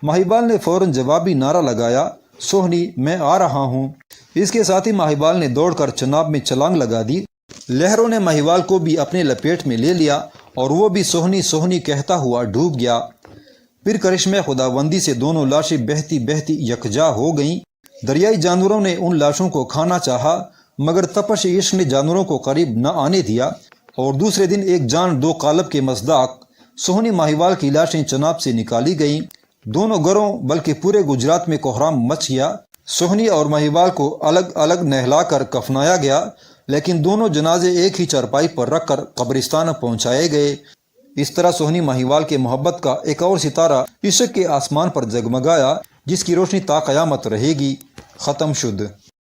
S2: مہیوال نے فوراً جوابی نعرہ لگایا، سوہنی میں آ رہا ہوں۔ اس کے ساتھ ہی مہیوال نے دوڑ کر چناب میں چھلانگ لگا دی۔ لہروں نے مہیوال کو بھی اپنے لپیٹ میں لے لیا اور وہ بھی سوہنی سوہنی کہتا ہوا ڈوب گیا۔ پھر کرشمے خداوندی سے دونوں لاشیں بہتی بہتی یکجا ہو گئیں۔ دریائی جانوروں نے ان لاشوں کو کھانا چاہا، مگر تپش عشق نے جانوروں کو قریب نہ آنے دیا، اور دوسرے دن ایک جان دو قالب کے مصداق سوہنی مہیوال کی لاشیں چناب سے نکالی گئیں۔ دونوں گھروں بلکہ پورے گجرات میں کوہرام مچ گیا۔ سوہنی اور مہیوال کو الگ الگ نہلا کر کفنایا گیا، لیکن دونوں جنازے ایک ہی چارپائی پر رکھ کر قبرستان پہنچائے گئے۔ اس طرح سوہنی مہیوال کے محبت کا ایک اور ستارہ عشق کے آسمان پر جگمگایا، جس کی روشنی تا قیامت رہے گی۔ ختم شد۔